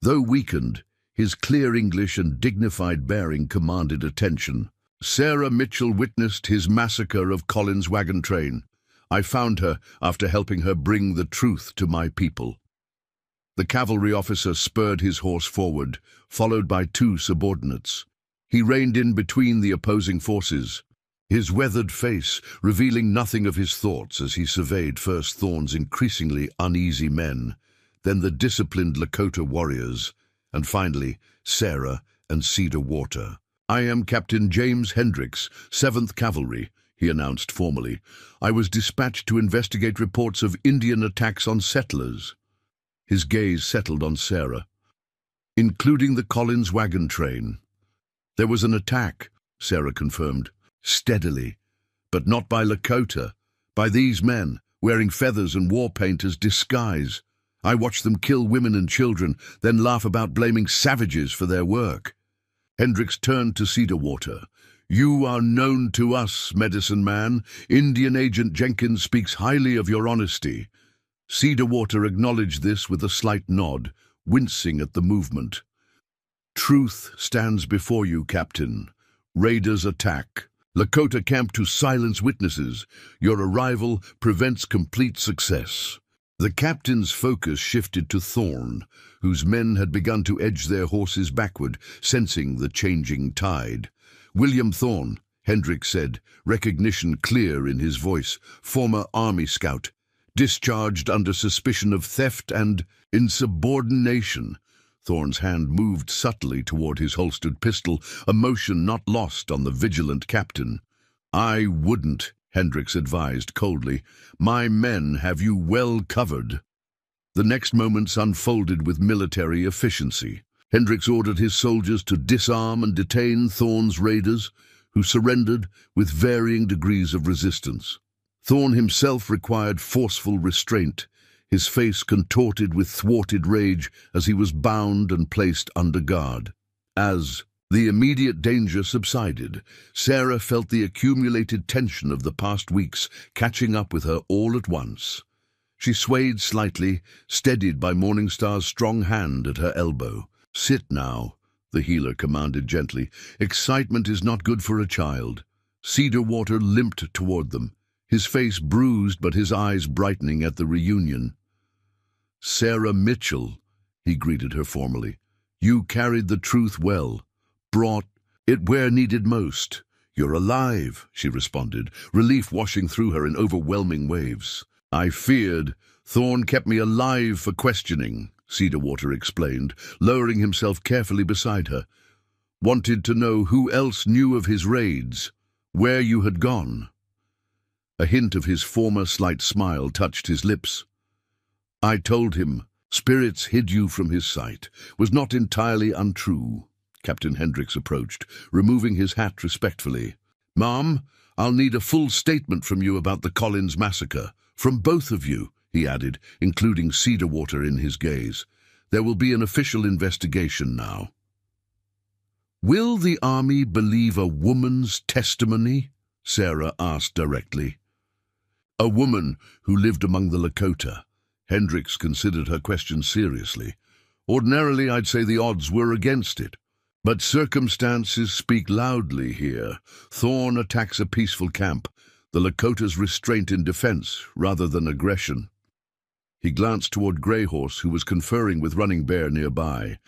Though weakened, his clear English and dignified bearing commanded attention. Sarah Mitchell witnessed his massacre of Collins Wagon train. "I found her after helping her bring the truth to my people." The cavalry officer spurred his horse forward, followed by two subordinates. He reined in between the opposing forces, his weathered face revealing nothing of his thoughts as he surveyed first Thorne's increasingly uneasy men, then the disciplined Lakota warriors, and finally Sarah and Cedar Water. "I am Captain James Hendricks, 7th Cavalry," he announced formally. "I was dispatched to investigate reports of Indian attacks on settlers." His gaze settled on Sarah. "Including the Collins Wagon train." "There was an attack," Sarah confirmed, steadily, "but not by Lakota, by these men, wearing feathers and war paint as disguise. I watched them kill women and children, then laugh about blaming savages for their work." Hendricks turned to Cedar Water. "You are known to us, medicine man. Indian Agent Jenkins speaks highly of your honesty." Cedar Water acknowledged this with a slight nod, wincing at the movement. Truth stands before you, Captain. Raiders attack. Lakota camp to silence witnesses. Your arrival prevents complete success. The captain's focus shifted to Thorn, whose men had begun to edge their horses backward, sensing the changing tide. William Thorn, Hendricks said, recognition clear in his voice, former army scout, discharged under suspicion of theft and insubordination. Thorn's hand moved subtly toward his holstered pistol, a motion not lost on the vigilant captain. "I wouldn't," Hendricks advised coldly. "My men have you well covered." The next moments unfolded with military efficiency. Hendricks ordered his soldiers to disarm and detain Thorn's raiders, who surrendered with varying degrees of resistance. Thorn himself required forceful restraint, his face contorted with thwarted rage as he was bound and placed under guard. As the immediate danger subsided, Sarah felt the accumulated tension of the past weeks catching up with her all at once. She swayed slightly, steadied by Morningstar's strong hand at her elbow. "Sit now," the healer commanded gently. "Excitement is not good for a child." Cedarwater limped toward them, his face bruised but his eyes brightening at the reunion. "Sarah Mitchell," he greeted her formally. "You carried the truth well, brought it where needed most." "You're alive," she responded, relief washing through her in overwhelming waves. "I feared. Thorn kept me alive for questioning," Cedarwater explained, lowering himself carefully beside her. "Wanted to know who else knew of his raids, where you had gone." A hint of his former slight smile touched his lips. "I told him spirits hid you from his sight. Was not entirely untrue." Captain Hendricks approached, removing his hat respectfully. "Mom, I'll need a full statement from you about the Collins massacre. From both of you," he added, including Cedarwater in his gaze. "There will be an official investigation now." "Will the army believe a woman's testimony?" Sarah asked directly. "A woman who lived among the Lakota." Hendricks considered her question seriously. "Ordinarily, I'd say the odds were against it. But circumstances speak loudly here. Thorn attacks a peaceful camp, the Lakota's restraint in defense rather than aggression." He glanced toward Greyhorse, who was conferring with Running Bear nearby.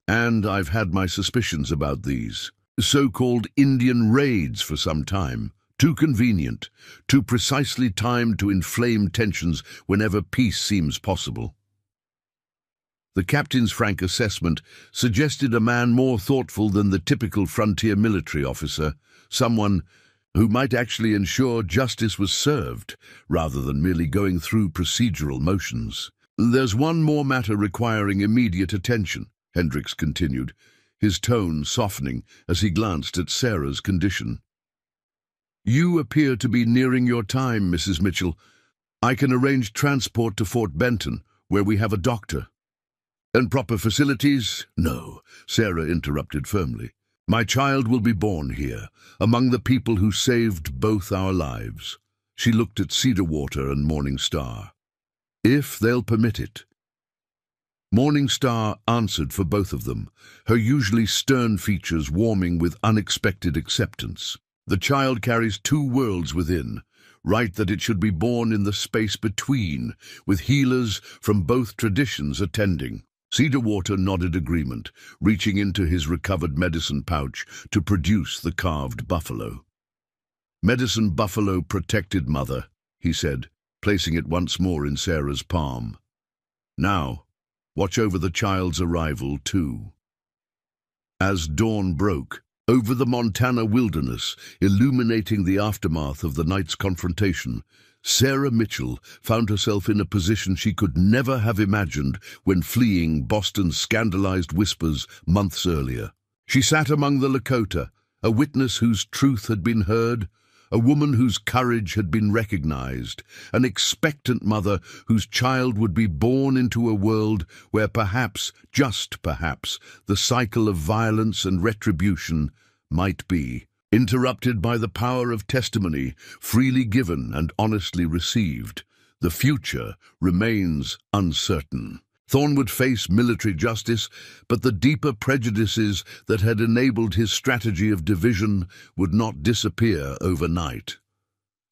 "And I've had my suspicions about these so-called Indian raids for some time. Too convenient, too precisely timed to inflame tensions whenever peace seems possible." The captain's frank assessment suggested a man more thoughtful than the typical frontier military officer, someone who might actually ensure justice was served, rather than merely going through procedural motions. "There's one more matter requiring immediate attention," Hendricks continued, his tone softening as he glanced at Sarah's condition. "You appear to be nearing your time, Mrs. Mitchell. I can arrange transport to Fort Benton, where we have a doctor." "And proper facilities?" "No," Sarah interrupted firmly. "My child will be born here, among the people who saved both our lives." She looked at Cedarwater and Morningstar. "If they'll permit it." Morningstar answered for both of them, her usually stern features warming with unexpected acceptance. "The child carries two worlds within. Right that it should be born in the space between, with healers from both traditions attending." Cedarwater nodded agreement, reaching into his recovered medicine pouch to produce the carved buffalo. "Medicine buffalo protected, Mother," he said, placing it once more in Sarah's palm. "Now, watch over the child's arrival, too." As dawn broke, over the Montana wilderness, illuminating the aftermath of the night's confrontation, Sarah Mitchell found herself in a position she could never have imagined when fleeing Boston's scandalized whispers months earlier. She sat among the Lakota, a witness whose truth had been heard, a woman whose courage had been recognized, an expectant mother whose child would be born into a world where perhaps, just perhaps, the cycle of violence and retribution might be interrupted by the power of testimony freely given and honestly received. The future remains uncertain. Thorne would face military justice, but the deeper prejudices that had enabled his strategy of division would not disappear overnight.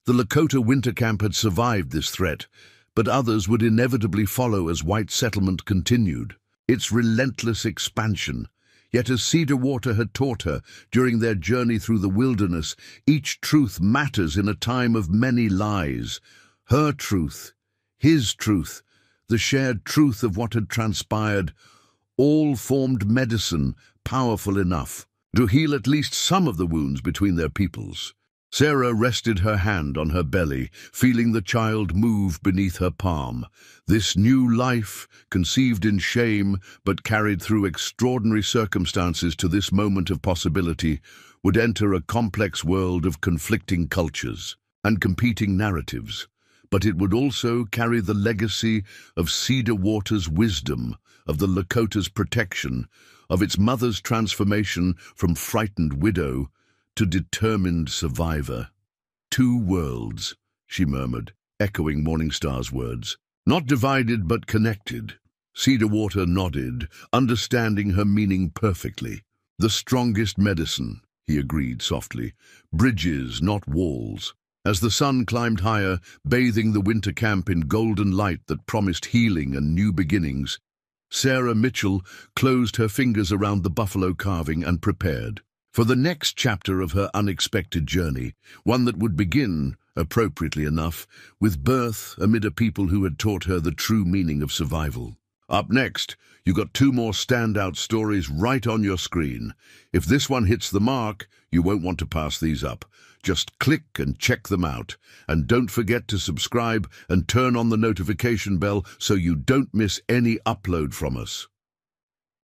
The Lakota winter camp had survived this threat, but others would inevitably follow as white settlement continued. Its relentless expansion. Yet as Cedar Water had taught her during their journey through the wilderness, each truth matters in a time of many lies. Her truth, his truth, the shared truth of what had transpired, all formed medicine powerful enough to heal at least some of the wounds between their peoples. Sarah rested her hand on her belly, feeling the child move beneath her palm. This new life, conceived in shame but carried through extraordinary circumstances to this moment of possibility, would enter a complex world of conflicting cultures and competing narratives. But it would also carry the legacy of Cedar Water's wisdom, of the Lakota's protection, of its mother's transformation from frightened widow to determined survivor. "Two worlds," she murmured, echoing Morningstar's words. "Not divided but connected." Cedar Water nodded, understanding her meaning perfectly. "The strongest medicine," he agreed softly. "Bridges, not walls." As the sun climbed higher, bathing the winter camp in golden light that promised healing and new beginnings, Sarah Mitchell closed her fingers around the buffalo carving and prepared for the next chapter of her unexpected journey, one that would begin, appropriately enough, with birth amid a people who had taught her the true meaning of survival. Up next, you got two more standout stories right on your screen. If this one hits the mark, you won't want to pass these up. Just click and check them out. And don't forget to subscribe and turn on the notification bell so you don't miss any upload from us.